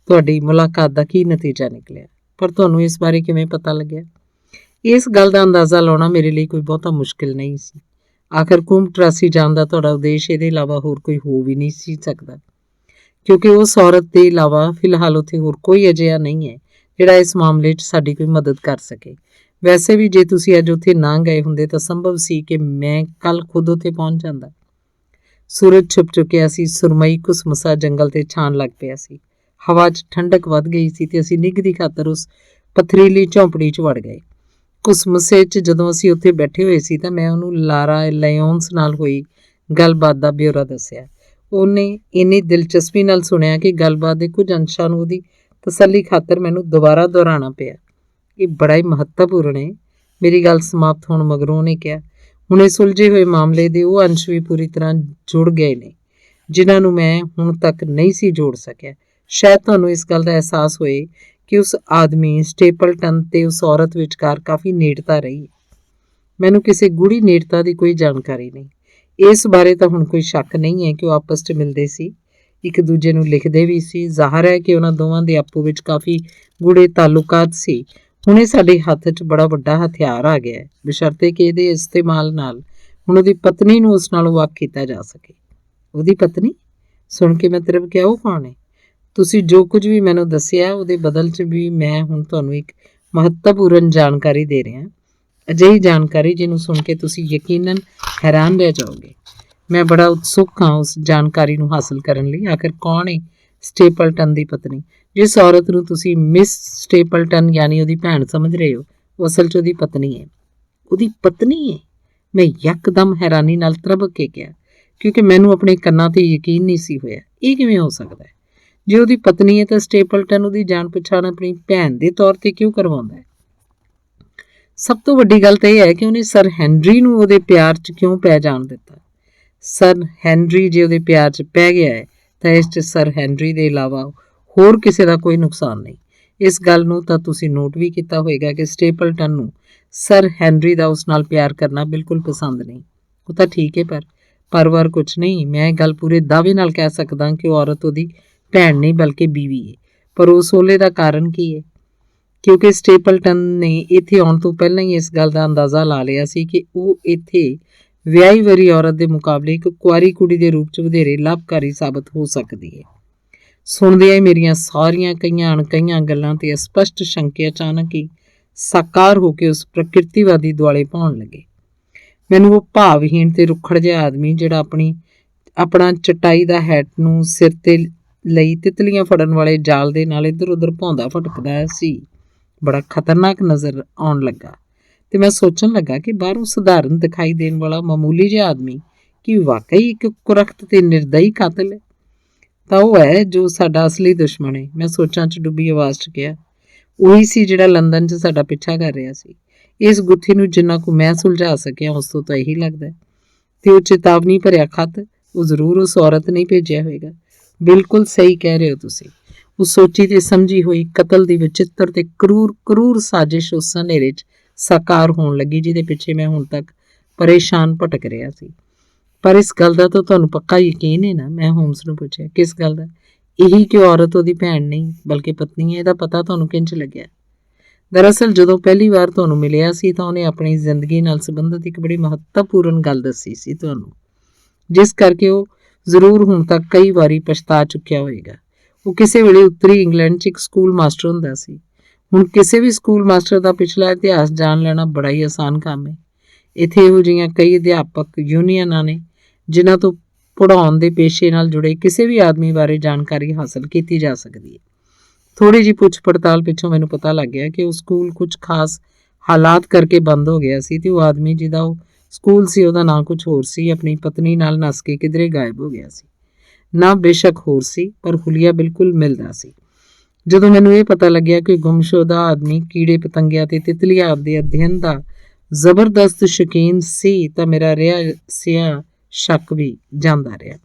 ਤੁਹਾਡੀ ਮੁਲਾਕਾਤ ਦਾ ਕੀ ਨਤੀਜਾ ਨਿਕਲਿਆ? ਪਰ ਤੁਹਾਨੂੰ ਇਸ ਬਾਰੇ ਕਿਵੇਂ ਪਤਾ ਲੱਗਿਆ? ਇਸ ਗੱਲ ਦਾ ਅੰਦਾਜ਼ਾ ਲਾਉਣਾ ਮੇਰੇ ਲਈ ਕੋਈ ਬਹੁਤਾ ਮੁਸ਼ਕਿਲ ਨਹੀਂ ਸੀ। ਆਖਰ ਕੁੰਭ-ਟਰਾਸੀ ਜਾਣ ਦਾ ਤੁਹਾਡਾ ਉਦੇਸ਼ ਇਹਦੇ ਇਲਾਵਾ ਹੋਰ ਕੋਈ ਹੋ ਵੀ ਨਹੀਂ ਸੀ ਸਕਦਾ, ਕਿਉਂਕਿ ਉਸ ਔਰਤ ਦੇ ਇਲਾਵਾ ਫਿਲਹਾਲ ਉੱਥੇ ਹੋਰ ਕੋਈ ਅਜਿਹਾ ਨਹੀਂ ਹੈ ਜਿਹੜਾ ਇਸ ਮਾਮਲੇ 'ਚ ਸਾਡੀ ਕੋਈ ਮਦਦ ਕਰ ਸਕੇ। ਵੈਸੇ ਵੀ ਜੇ ਤੁਸੀਂ ਅੱਜ ਉੱਥੇ ਨਾ ਗਏ ਹੁੰਦੇ ਤਾਂ ਸੰਭਵ ਸੀ ਕਿ ਮੈਂ ਕੱਲ ਖੁਦ ਉੱਥੇ ਪਹੁੰਚ ਜਾਂਦਾ। ਸੂਰਜ ਛੁਪ ਚੁੱਕਿਆ ਸੀ। ਸੁਰਮਈ ਕੁਸਮਸਾ ਜੰਗਲ ਤੇ ਛਾਣ ਲੱਗ ਪਿਆ ਸੀ। ਹਵਾ 'ਚ ਠੰਡਕ ਵੱਧ ਗਈ ਸੀ ਤੇ ਅਸੀਂ ਨਿੱਘ ਦੀ ਖਾਤਰ ਉਸ ਪਥਰੀਲੀ ਝੌਂਪੜੀ 'ਚ ਵੜ ਗਏ। ਕੁਸਮਸੇ 'ਚ ਜਦੋਂ ਅਸੀਂ ਉੱਥੇ ਬੈਠੇ ਹੋਏ ਸੀ ਤਾਂ ਮੈਂ ਉਹਨੂੰ ਲਾਰਾ ਲਾਇਓਨਸ ਨਾਲ ਹੋਈ ਗੱਲਬਾਤ ਦਾ ਬਿਊਰਾ ਦੱਸਿਆ। ਉਹਨੇ ਇੰਨੀ ਦਿਲਚਸਪੀ ਨਾਲ ਸੁਣਿਆ ਕਿ ਗੱਲਬਾਤ ਦੇ ਕੁਝ ਅੰਸ਼ਾਂ ਨੂੰ ਉਹਦੀ ਤਸੱਲੀ ਖਾਤਰ ਮੈਨੂੰ ਦੁਬਾਰਾ ਦੁਹਰਾਉਣਾ ਪਿਆ। ਇਹ ਬੜਾ ਹੀ ਮਹੱਤਵਪੂਰਨ ਹੈ। ਮੇਰੀ ਗੱਲ ਸਮਾਪਤ ਹੋਣ ਮਗਰੋਂ ਉਹਨੇ ਕਿਹਾ, ਹੁਣ ਇਸ ਉਲਝੇ ਹੋਏ ਮਾਮਲੇ ਦੇ ਉਹ ਅੰਸ਼ ਵੀ ਪੂਰੀ ਤਰ੍ਹਾਂ ਜੁੜ ਗਏ ਨੇ ਜਿਨ੍ਹਾਂ ਨੂੰ ਮੈਂ ਹੁਣ ਤੱਕ ਨਹੀਂ ਸੀ ਜੋੜ ਸਕਿਆ। ਸ਼ਾਇਦ ਤੁਹਾਨੂੰ ਇਸ ਗੱਲ ਦਾ ਅਹਿਸਾਸ ਹੋਏ ਕਿ ਉਸ ਆਦਮੀ ਸਟੇਪਲਟਨ ਤੇ ਉਸ ਔਰਤ ਵਿਚਕਾਰ ਕਾਫੀ ਨੇੜਤਾ ਰਹੀ। ਮੈਨੂੰ ਕਿਸੇ ਗੂੜੀ ਨੇੜਤਾ ਦੀ ਕੋਈ ਜਾਣਕਾਰੀ ਨਹੀਂ। ਇਸ ਬਾਰੇ ਤਾਂ ਹੁਣ ਕੋਈ ਸ਼ੱਕ ਨਹੀਂ ਹੈ ਕਿ ਉਹ ਆਪਸ 'ਚ ਮਿਲਦੇ ਸੀ, ਇੱਕ ਦੂਜੇ ਨੂੰ ਲਿਖਦੇ ਵੀ ਸੀ। ਜ਼ਾਹਰ ਹੈ ਕਿ ਉਹਨਾਂ ਦੋਵਾਂ ਦੇ ਆਪੋ ਵਿੱਚ ਕਾਫੀ ਗੂੜੇ ਤਾਲੁਕਾਤ ਸੀ। ਹੁਣ ਇਹ ਸਾਡੇ ਹੱਥ 'ਚ ਬੜਾ ਵੱਡਾ ਹਥਿਆਰ ਆ ਗਿਆ ਹੈ, ਬਸ਼ਰਤੇ ਕਿ ਇਹਦੇ ਇਸਤੇਮਾਲ ਨਾਲ ਹੁਣ ਉਹਦੀ ਪਤਨੀ ਨੂੰ ਉਸ ਨਾਲੋਂ ਵੱਖ ਕੀਤਾ ਜਾ ਸਕੇ। ਉਹਦੀ ਪਤਨੀ? ਸੁਣ ਕੇ ਮੈਂ ਤਿਰਕ ਗਿਆ। ਉਹ ਕੌਣ ਹੈ? ਤੁਸੀਂ ਜੋ ਕੁਝ ਵੀ ਮੈਨੂੰ ਦੱਸਿਆ ਉਹਦੇ ਬਦਲ 'ਚ ਵੀ ਮੈਂ ਹੁਣ ਤੁਹਾਨੂੰ ਇੱਕ ਮਹੱਤਵਪੂਰਨ ਜਾਣਕਾਰੀ ਦੇ ਰਿਹਾ। ਅਜਿਹੀ ਜਾਣਕਾਰੀ ਜਿਹਨੂੰ ਸੁਣ ਕੇ ਤੁਸੀਂ ਯਕੀਨਨ ਹੈਰਾਨ ਰਹਿ ਜਾਓਗੇ। ਮੈਂ ਬੜਾ ਉਤਸੁਕ ਹਾਂ ਉਸ ਜਾਣਕਾਰੀ ਨੂੰ ਹਾਸਲ ਕਰਨ ਲਈ। ਆਖਿਰ ਕੌਣ ਹੈ ਸਟੇਪਲਟਨ ਦੀ ਪਤਨੀ? ਜਿਸ ਔਰਤ ਨੂੰ ਤੁਸੀਂ ਮਿਸ ਸਟੇਪਲਟਨ ਯਾਨੀ ਉਹਦੀ ਭੈਣ ਸਮਝ ਰਹੇ ਹੋ, ਉਹ ਅਸਲ 'ਚ ਉਹਦੀ ਪਤਨੀ ਹੈ। ਉਹਦੀ ਪਤਨੀ ਹੈ? ਮੈਂ ਯਕਦਮ ਹੈਰਾਨੀ ਨਾਲ ਤ੍ਰਭਕ ਕੇ ਕਿਹਾ, ਕਿਉਂਕਿ ਮੈਨੂੰ ਆਪਣੇ ਕੰਨਾਂ 'ਤੇ ਯਕੀਨ ਨਹੀਂ ਸੀ ਹੋਇਆ। ਇਹ ਕਿਵੇਂ ਹੋ ਸਕਦਾ ਹੈ? ਜੇ ਉਹਦੀ ਪਤਨੀ ਹੈ ਤਾਂ ਸਟੇਪਲਟਨ ਉਹਦੀ ਜਾਣ ਪਛਾਣ ਆਪਣੀ ਭੈਣ ਦੇ ਤੌਰ 'ਤੇ ਕਿਉਂ ਕਰਵਾਉਂਦਾ ਹੈ? ਸਭ ਤੋਂ ਵੱਡੀ ਗੱਲ ਤਾਂ ਇਹ ਹੈ ਕਿ ਉਹਨੇ ਸਰ ਹੈਨਰੀ ਨੂੰ ਉਹਦੇ ਪਿਆਰ 'ਚ ਕਿਉਂ ਪੈ ਜਾਣ ਦਿੱਤਾ? ਸਰ ਹੈਨਰੀ ਜੇ ਉਹਦੇ ਪਿਆਰ 'ਚ ਪੈ ਗਿਆ ਹੈ ਤਾਂ ਇਸ 'ਚ ਸਰ ਹੈਨਰੀ ਦੇ ਇਲਾਵਾ ਹੋਰ ਕਿਸੇ ਦਾ ਕੋਈ ਨੁਕਸਾਨ ਨਹੀਂ। ਇਸ ਗੱਲ ਨੂੰ ਤਾਂ ਤੁਸੀਂ ਨੋਟ ਵੀ ਕੀਤਾ ਹੋਵੇਗਾ ਕਿ ਸਟੇਪਲਟਨ ਨੂੰ ਸਰ ਹੈਨਰੀ ਦਾ ਉਸ ਨਾਲ ਪਿਆਰ ਕਰਨਾ ਬਿਲਕੁਲ ਪਸੰਦ ਨਹੀਂ। ਉਹ ਤਾਂ ਠੀਕ ਹੈ, ਪਰ ਕੁਝ ਨਹੀਂ। ਮੈਂ ਇਹ ਗੱਲ ਪੂਰੇ ਦਾਅਵੇ ਨਾਲ ਕਹਿ ਸਕਦਾ ਕਿ ਉਹ ਔਰਤ ਉਹਦੀ ਭੈਣ ਨਹੀਂ ਬਲਕਿ ਬੀਵੀ ਹੈ। ਪਰ ਉਸ ਓਲੇ ਦਾ ਕਾਰਨ ਕੀ ਹੈ? ਕਿਉਂਕਿ ਸਟੇਪਲਟਨ ਨੇ ਇੱਥੇ ਆਉਣ ਤੋਂ ਪਹਿਲਾਂ ਹੀ ਇਸ ਗੱਲ ਦਾ ਅੰਦਾਜ਼ਾ ਲਾ ਲਿਆ ਸੀ ਕਿ ਉਹ ਇੱਥੇ ਵਿਆਹੀ ਵਰੀ ਔਰਤ ਦੇ ਮੁਕਾਬਲੇ ਇੱਕ ਕੁਆਰੀ ਕੁੜੀ ਦੇ ਰੂਪ 'ਚ ਵਧੇਰੇ ਲਾਭਕਾਰੀ ਸਾਬਤ ਹੋ ਸਕਦੀ ਹੈ। ਸੁਣਦਿਆਂ ਹੀ ਮੇਰੀਆਂ ਸਾਰੀਆਂ ਕਈਆਂ ਅਣਕਹੀਆਂ ਗੱਲਾਂ ਤੇ ਅਸਪਸ਼ਟ ਸ਼ੰਕੇ ਅਚਾਨਕ ਹੀ ਸਾਕਾਰ ਹੋ ਕੇ ਉਸ ਪ੍ਰਕਿਰਤੀਵਾਦੀ ਦੁਆਲੇ ਪਾਉਣ ਲੱਗੇ। ਮੈਨੂੰ ਉਹ ਭਾਵਹੀਣ ਤੇ ਰੁੱਖੜ ਜਿਹਾ ਆਦਮੀ, ਜਿਹੜਾ ਆਪਣਾ ਚਟਾਈ ਦਾ ਹੈਟ ਨੂੰ ਸਿਰ ਤੇ ਲਈ ਤਿਤਲੀਆਂ ਫੜਨ ਵਾਲੇ ਜਾਲ ਦੇ ਨਾਲ ਇੱਧਰ ਉੱਧਰ ਭੌਂਦਾ ਭਟਕਦਾ ਸੀ, ਬੜਾ ਖਤਰਨਾਕ ਨਜ਼ਰ ਆਉਣ ਲੱਗਾ। ਤੇ ਮੈਂ ਸੋਚਣ ਲੱਗਾ ਕਿ ਬਾਹਰੋਂ ਸਧਾਰਨ ਦਿਖਾਈ ਦੇਣ ਵਾਲਾ ਮਾਮੂਲੀ ਜਿਹਾ ਆਦਮੀ ਕੀ ਵਾਕਈ ਇੱਕ ਕੁਰਖਤ ਤੇ ਨਿਰਦਈ ਕਾਤਲ ਹੈ? ਤਾਂ ਉਹ ਹੈ ਜੋ ਸਾਡਾ ਅਸਲੀ ਦੁਸ਼ਮਣ ਹੈ। ਮੈਂ ਸੋਚਾਂ 'ਚ ਡੁੱਬੀ ਆਵਾਜ਼ 'ਚ ਕਿਹਾ, ਉਹੀ ਸੀ ਜਿਹੜਾ ਲੰਦਨ 'ਚ ਸਾਡਾ ਪਿੱਛਾ ਕਰ ਰਿਹਾ ਸੀ। ਇਸ ਗੁੱਥੀ ਨੂੰ ਜਿੰਨਾ ਕੁ ਮੈਂ ਸੁਲਝਾ ਸਕਿਆ ਉਸ ਤੋਂ ਤਾਂ ਇਹੀ ਲੱਗਦਾ। ਤੇ ਉਹ ਚੇਤਾਵਨੀ ਭਰਿਆ ਖੱਤ ਉਹ ਜ਼ਰੂਰ ਉਸ ਔਰਤ ਨੇ ਭੇਜਿਆ ਹੋਵੇਗਾ। ਬਿਲਕੁਲ ਸਹੀ ਕਹਿ ਰਹੇ ਹੋ ਤੁਸੀਂ। ਉਹ ਸੋਚੀ ਤੇ ਸਮਝੀ ਹੋਈ ਕਤਲ ਦੀ ਵਿਚਿੱਤਰ ਤੇ ਕਰੂਰ ਸਾਜ਼ਿਸ਼ ਉਸ ਹਨੇਰੇ 'ਚ ਸਾਕਾਰ ਹੋਣ ਲੱਗੀ ਜਿਹਦੇ ਪਿੱਛੇ ਮੈਂ ਹੁਣ ਤੱਕ ਪਰੇਸ਼ਾਨ ਭਟਕ ਰਿਹਾ ਸੀ। ਪਰ ਇਸ ਗੱਲ ਦਾ ਤਾਂ ਤੁਹਾਨੂੰ ਪੱਕਾ ਯਕੀਨ ਹੈ ਨਾ? ਮੈਂ ਹੋਮਸ ਨੂੰ ਪੁੱਛਿਆ। ਕਿਸ ਗੱਲ ਦਾ? ਇਹੀ ਕਿ ਔਰਤ ਉਹਦੀ ਭੈਣ ਨਹੀਂ ਬਲਕਿ ਪਤਨੀ ਹੈ। ਇਹਦਾ ਪਤਾ ਤੁਹਾਨੂੰ ਕਿੰਝ ਲੱਗਿਆ? ਦਰਅਸਲ ਜਦੋਂ ਪਹਿਲੀ ਵਾਰ ਤੁਹਾਨੂੰ ਮਿਲਿਆ ਸੀ ਤਾਂ ਉਹਨੇ ਆਪਣੀ ਜ਼ਿੰਦਗੀ ਨਾਲ ਸੰਬੰਧਿਤ ਇੱਕ ਬੜੀ ਮਹੱਤਵਪੂਰਨ ਗੱਲ ਦੱਸੀ ਸੀ ਤੁਹਾਨੂੰ, ਜਿਸ ਕਰਕੇ ਉਹ ਜ਼ਰੂਰ ਹੁਣ ਤੱਕ ਕਈ ਵਾਰੀ ਪਛਤਾ ਚੁੱਕਿਆ ਹੋਵੇਗਾ। ਉਹ ਕਿਸੇ ਵੇਲੇ ਉੱਤਰੀ ਇੰਗਲੈਂਡ 'ਚ ਇੱਕ ਸਕੂਲ ਮਾਸਟਰ ਹੁੰਦਾ ਸੀ। ਹੁਣ ਕਿਸੇ ਵੀ ਸਕੂਲ ਮਾਸਟਰ ਦਾ ਪਿਛਲਾ ਇਤਿਹਾਸ ਜਾਣ ਲੈਣਾ ਬੜਾ ਹੀ ਆਸਾਨ ਕੰਮ ਹੈ। ਇੱਥੇ ਇਹੋ ਜਿਹੀਆਂ ਕਈ ਅਧਿਆਪਕ ਯੂਨੀਅਨਾਂ ਨੇ ਜਿਨ੍ਹਾਂ ਤੋਂ ਪੜ੍ਹਾਉਣ ਦੇ ਪੇਸ਼ੇ ਨਾਲ ਜੁੜੇ ਕਿਸੇ ਵੀ ਆਦਮੀ ਬਾਰੇ ਜਾਣਕਾਰੀ ਹਾਸਲ ਕੀਤੀ ਜਾ ਸਕਦੀ ਹੈ। ਥੋੜ੍ਹੀ ਜਿਹੀ ਪੁੱਛ ਪੜਤਾਲ ਪਿੱਛੋਂ ਮੈਨੂੰ ਪਤਾ ਲੱਗ ਗਿਆ ਕਿ ਉਹ ਸਕੂਲ ਕੁਝ ਖਾਸ ਹਾਲਾਤ ਕਰਕੇ ਬੰਦ ਹੋ ਗਿਆ ਸੀ ਤੇ ਉਹ ਆਦਮੀ ਜਿਹਦਾ ਉਹ ਸਕੂਲ ਸੀ ਉਹਦਾ ਨਾਂ ਕੁਝ ਹੋਰ ਸੀ, ਆਪਣੀ ਪਤਨੀ ਨਾਲ ਨੱਸ ਕੇ ਕਿਧਰੇ ਗਾਇਬ ਹੋ ਗਿਆ ਸੀ। ਨਾ ਬੇਸ਼ੱਕ ਹੋਰ ਸੀ, ਪਰ ਹੁਲੀਆ ਬਿਲਕੁਲ ਮਿਲਦਾ ਸੀ। ਜਦੋਂ ਮੈਨੂੰ ਇਹ ਪਤਾ ਲੱਗਿਆ ਕਿ ਗੁੰਮਸ਼ੁਦਾ ਆਦਮੀ ਕੀੜੇ ਪਤੰਗਿਆਂ ਤੇ ਤਿਤਲੀਆਂ ਦੇ ਅਧਿਐਨ ਦਾ ਜ਼ਬਰਦਸਤ ਸ਼ੌਕੀਨ ਸੀ ਤਾਂ ਮੇਰਾ ਰਿਹਾ ਸ਼ੱਕ ਵੀ ਜਾਂਦਾ ਰਿਹਾ।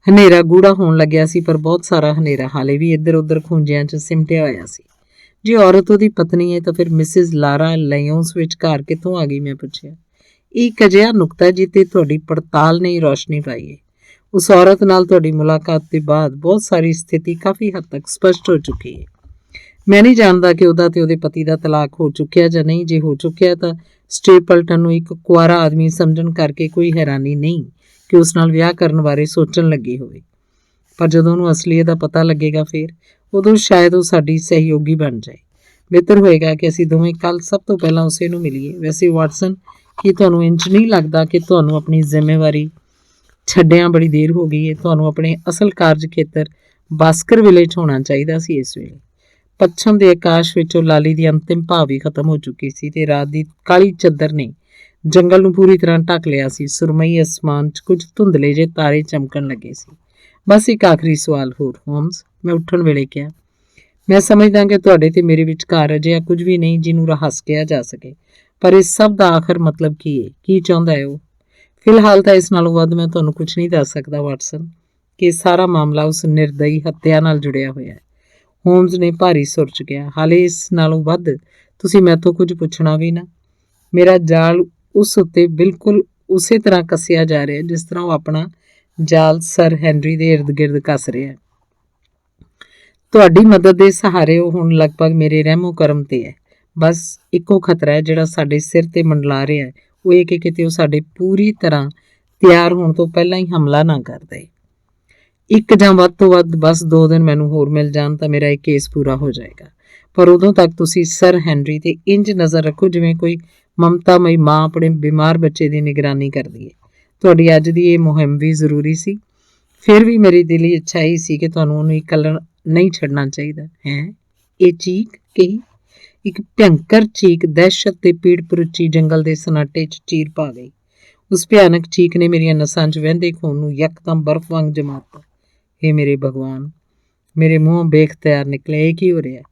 ਹਨੇਰਾ ਗੂੜਾ ਹੋਣ ਲੱਗਿਆ ਸੀ, ਪਰ ਬਹੁਤ ਸਾਰਾ ਹਨੇਰਾ ਹਾਲੇ ਵੀ ਇੱਧਰ ਉੱਧਰ ਖੂੰਜਿਆਂ 'ਚ ਸਿਮਟਿਆ ਹੋਇਆ ਸੀ। ਜੇ ਔਰਤ ਉਹਦੀ ਪਤਨੀ ਹੈ ਤਾਂ ਫਿਰ ਮਿਸਿਸ ਲਾਰਾ ਲਾਇਓਂਸ ਵਿਚਕਾਰ ਕਿੱਥੋਂ ਆ ਗਈ? ਮੈਂ ਪੁੱਛਿਆ। ਇਹ ਇੱਕ ਅਜਿਹਾ ਨੁਕਤਾ ਜਿੱਤੇ ਤੁਹਾਡੀ ਪੜਤਾਲ ਨੇ ਰੌਸ਼ਨੀ ਪਾਈ ਹੈ। ਉਸ ਔਰਤ ਨਾਲ ਤੁਹਾਡੀ ਮੁਲਾਕਾਤ ਦੇ ਬਾਅਦ ਬਹੁਤ ਸਾਰੀ ਸਥਿਤੀ ਕਾਫੀ ਹੱਦ ਤੱਕ ਸਪਸ਼ਟ ਹੋ ਚੁੱਕੀ ਹੈ। ਮੈਂ ਨਹੀਂ ਜਾਣਦਾ ਕਿ ਉਹਦਾ ਤੇ ਉਹਦੇ ਪਤੀ ਦਾ ਤਲਾਕ ਹੋ ਚੁੱਕਿਆ ਜਾਂ ਨਹੀਂ। ਜੇ ਹੋ ਚੁੱਕਿਆ ਤਾਂ ਸਟੇਪਲਟਨ ਨੂੰ ਇੱਕ ਕੁਆਰਾ ਆਦਮੀ ਸਮਝਣ ਕਰਕੇ ਕੋਈ ਹੈਰਾਨੀ ਨਹੀਂ ਕਿ ਉਸ ਨਾਲ ਵਿਆਹ ਕਰਨ ਬਾਰੇ ਸੋਚਣ ਲੱਗੀ ਹੋਵੇ। ਪਰ ਜਦੋਂ ਉਹਨੂੰ ਅਸਲੀਅਤ ਦਾ ਪਤਾ ਲੱਗੇਗਾ ਫਿਰ ਉਦੋਂ ਸ਼ਾਇਦ ਉਹ ਸਾਡੀ ਸਹਿਯੋਗੀ ਬਣ ਜਾਏ। ਬਿਹਤਰ ਹੋਏਗਾ ਕਿ ਅਸੀਂ ਦੋਵੇਂ ਕੱਲ੍ਹ ਸਭ ਤੋਂ ਪਹਿਲਾਂ ਉਸੇ ਨੂੰ ਮਿਲੀਏ। ਵੈਸੇ ਵਾਟਸਨ, ਕੀ ਤੁਹਾਨੂੰ ਇੰਝ ਨਹੀਂ ਲੱਗਦਾ ਕਿ ਤੁਹਾਨੂੰ ਆਪਣੀ ਜ਼ਿੰਮੇਵਾਰੀ ਛੱਡਿਆਂ ਬੜੀ ਦੇਰ ਹੋ ਗਈ ਹੈ? ਤੁਹਾਨੂੰ ਆਪਣੇ ਅਸਲ ਕਾਰਜ ਖੇਤਰ ਬਾਸਕਰਵਿਲੇ 'ਚ ਹੋਣਾ ਚਾਹੀਦਾ ਸੀ ਇਸ ਵੇਲੇ। ਪੱਛਮ ਦੇ ਆਕਾਸ਼ ਵਿੱਚੋਂ ਲਾਲੀ ਦੀ ਅੰਤਿਮ ਭਾਵ ਹੀ ਖਤਮ ਹੋ ਚੁੱਕੀ ਸੀ ਤੇ ਰਾਤ ਦੀ ਕਾਲੀ ਚੱਦਰ ਨੇ ਜੰਗਲ ਨੂੰ ਪੂਰੀ ਤਰ੍ਹਾਂ ਢੱਕ ਲਿਆ ਸੀ। ਸੁਰਮਈ ਅਸਮਾਨ 'ਚ ਕੁਝ ਧੁੰਦਲੇ ਜਿਹੇ ਤਾਰੇ ਚਮਕਣ ਲੱਗੇ ਸੀ। ਬਸ ਇੱਕ ਆਖਰੀ ਸਵਾਲ ਹੋਰ ਹੋਮਸ, ਮੈਂ ਉੱਠਣ ਵੇਲੇ ਕਿਹਾ। ਮੈਂ ਸਮਝਦਾ ਕਿ ਤੁਹਾਡੇ ਤੇ ਮੇਰੇ ਵਿਚਕਾਰ ਅਜਿਹਾ ਕੁਝ ਵੀ ਨਹੀਂ ਜਿਹਨੂੰ ਰਹੱਸ ਕਿਹਾ ਜਾ ਸਕੇ, ਪਰ ਇਸ ਸਭ ਦਾ ਆਖਰ ਮਤਲਬ ਕੀ ਹੈ? ਕੀ ਚਾਹੁੰਦਾ ਹੈ ਉਹ? ਫਿਲਹਾਲ ਤਾਂ ਇਸ ਨਾਲੋਂ ਵੱਧ ਮੈਂ ਤੁਹਾਨੂੰ ਕੁਝ ਨਹੀਂ ਦੱਸ ਸਕਦਾ ਵਾਟਸਨ, ਕਿ ਸਾਰਾ ਮਾਮਲਾ ਉਸ ਨਿਰਦਈ ਹੱਤਿਆ ਨਾਲ ਜੁੜਿਆ ਹੋਇਆ ਹੈ। ਹੋਮਸ ਨੇ ਭਾਰੀ ਸੁਰ 'ਚ ਕਿਹਾ। ਹਾਲੇ ਇਸ ਨਾਲੋਂ ਵੱਧ ਤੁਸੀਂ ਮੈਥੋਂ ਕੁਝ ਪੁੱਛਣਾ ਵੀ ਨਾ? ਮੇਰਾ ਜਾਲ ਉਸ ਉੱਤੇ ਬਿਲਕੁਲ ਉਸੇ ਤਰ੍ਹਾਂ ਕੱਸਿਆ ਜਾ ਰਿਹਾ ਜਿਸ ਤਰ੍ਹਾਂ ਉਹ ਆਪਣਾ ਜਾਲ ਸਰ ਹੈਨਰੀ ਦੇ ਇਰਦ ਗਿਰਦ ਕੱਸ ਰਿਹਾ। ਤੁਹਾਡੀ ਮਦਦ ਦੇ ਸਹਾਰੇ ਉਹ ਹੁਣ ਲਗਭਗ ਮੇਰੇ ਰਹਿਮੋ ਕਰਮ ਤੇ ਹੈ। ਬਸ ਇੱਕੋ ਖਤਰਾ ਹੈ ਜਿਹੜਾ ਸਾਡੇ ਸਿਰ ਤੇ ਮੰਡਲਾ ਰਿਹਾ ਹੈ, ਉਹ ਇਹ ਕਿ ਕਿਤੇ ਉਹ ਸਾਡੇ ਪੂਰੀ ਤਰ੍ਹਾਂ ਤਿਆਰ ਹੋਣ ਤੋਂ ਪਹਿਲਾਂ ਹੀ ਹਮਲਾ ਨਾ ਕਰ ਦੇ। ਇੱਕ ਜਾਂ ਵੱਧ ਤੋਂ ਵੱਧ ਬਸ 2 ਦਿਨ ਮੈਨੂੰ ਹੋਰ ਮਿਲ ਜਾਣ ਤਾਂ ਮੇਰਾ ਇਹ ਕੇਸ ਪੂਰਾ ਹੋ ਜਾਏਗਾ। ਪਰ ਉਦੋਂ ਤੱਕ ਤੁਸੀਂ ਸਰ ਹੈਨਰੀ ਤੇ ਇੰਜ ਨਜ਼ਰ ਰੱਖੋ ਜਿਵੇਂ ਕੋਈ ਮਮਤਾਮਈ ਮਾਂ ਆਪਣੇ ਬਿਮਾਰ ਬੱਚੇ ਦੀ ਨਿਗਰਾਨੀ ਕਰਦੀ ਹੈ। ਤੁਹਾਡੀ ਅੱਜ ਦੀ ਇਹ ਮੁਹਿੰਮ ਵੀ ਜ਼ਰੂਰੀ ਸੀ। ਫਿਰ ਵੀ ਮੇਰੀ ਦਿਲੀ ਇੱਛਾ ਹੀ ਸੀ ਕਿ ਤੁਹਾਨੂੰ ਉਹਨੂੰ ਇਕੱਲਾ ਨਹੀਂ ਛੱਡਣਾ ਚਾਹੀਦਾ ਹੈ। ਇਹ ਚੀਕ ਕਹੀ, ਇੱਕ ਭਿਅੰਕਰ ਚੀਕ ਦਹਿਸ਼ਤ ਤੇ ਪੀੜ ਪਰੁੱਚੀ ਜੰਗਲ ਦੇ ਸਨਾਟੇ 'ਚ ਚੀਰ ਪਾ ਗਈ। ਉਸ ਭਿਆਨਕ ਚੀਕ ਨੇ ਮੇਰੀਆਂ ਨਸਾਂ 'ਚ ਵਹਿੰਦੇ ਖੂਨ ਨੂੰ ਯਕਦਮ ਬਰਫ਼ ਵਾਂਗ ਜਮਾ ਦਿੱਤਾ। ਹੇ ਮੇਰੇ ਭਗਵਾਨ, ਮੇਰੇ ਮੂੰਹੋਂ ਬੇਖਤਿਆਰ ਨਿਕਲੇ, ਇਹ ਕੀ ਹੋ ਰਿਹਾ?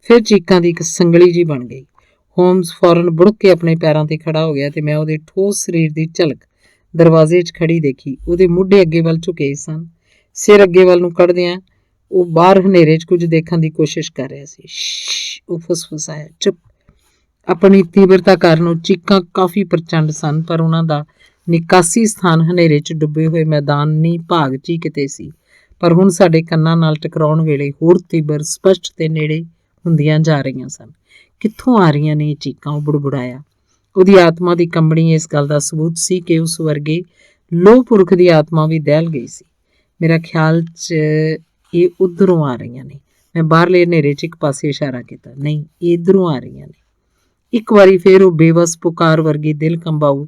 ਫਿਰ ਚੀਕਾਂ ਦੀ ਇੱਕ ਸੰਗਲੀ ਜੀ ਬਣ ਗਈ। ਹੋਮਸ ਫੌਰਨ ਬੁੜਕ ਕੇ ਆਪਣੇ ਪੈਰਾਂ ਤੇ ਖੜਾ ਹੋ ਗਿਆ ਤੇ ਮੈਂ ਉਹਦੇ ਠੋਸ ਸਰੀਰ ਦੀ ਝਲਕ ਦਰਵਾਜ਼ੇ 'ਚ ਖੜੀ ਦੇਖੀ। ਉਹਦੇ ਮੋਢੇ ਅੱਗੇ ਵੱਲ ਝੁਕੇ ਸਨ, ਸਿਰ ਅੱਗੇ ਵੱਲ ਨੂੰ ਕੱਢਦਿਆਂ ਉਹ ਬਾਹਰ ਹਨੇਰੇ 'ਚ ਕੁਝ ਦੇਖਣ ਦੀ ਕੋਸ਼ਿਸ਼ ਕਰ ਰਿਹਾ ਸੀ। ਉਹ ਫੁਸਫੁਸਾਇਆ, ਚੁੱਪ। ਆਪਣੀ ਤੀਬਰਤਾ ਕਾਰਨ ਉਹ ਚੀਕਾਂ ਕਾਫੀ ਪ੍ਰਚੰਡ ਸਨ, ਪਰ ਉਹਨਾਂ ਦਾ ਨਿਕਾਸੀ ਸਥਾਨ ਹਨੇਰੇ 'ਚ ਡੁੱਬੇ ਹੋਏ ਮੈਦਾਨੀ ਭਾਗ 'ਚ ਹੀ ਕਿਤੇ ਸੀ। ਪਰ ਹੁਣ ਸਾਡੇ ਕੰਨਾਂ ਨਾਲ ਟਕਰਾਉਣ ਵੇਲੇ ਹੋਰ ਤੀਬਰ, ਸਪਸ਼ਟ ਤੇ ਨੇੜੇ ਹੁੰਦੀਆਂ ਜਾ ਰਹੀਆਂ ਸਨ। ਕਿੱਥੋਂ ਆ ਰਹੀਆਂ ਨੇ ਇਹ ਚੀਕਾਂ? ਉਹ ਬੁੜਬੁੜਾਇਆ। ਉਹਦੀ ਆਤਮਾ ਦੀ ਕੰਬਣੀ ਇਸ ਗੱਲ ਦਾ ਸਬੂਤ ਸੀ ਕਿ ਉਸ ਵਰਗੇ ਲੋਹ ਪੁਰਖ ਦੀ ਆਤਮਾ ਵੀ ਦਹਿਲ ਗਈ ਸੀ। ਮੇਰਾ ਖਿਆਲ 'ਚ ਇਹ ਉੱਧਰੋਂ ਆ ਰਹੀਆਂ ਨੇ। ਮੈਂ ਬਾਹਰਲੇ ਹਨੇਰੇ 'ਚ ਇੱਕ ਪਾਸੇ ਇਸ਼ਾਰਾ ਕੀਤਾ। ਨਹੀਂ, ਇਹ ਇੱਧਰੋਂ ਆ ਰਹੀਆਂ ਨੇ। ਇੱਕ ਵਾਰੀ ਫੇਰ ਉਹ ਬੇਵਸ ਪੁਕਾਰ ਵਰਗੀ ਦਿਲ ਕੰਬਾਊ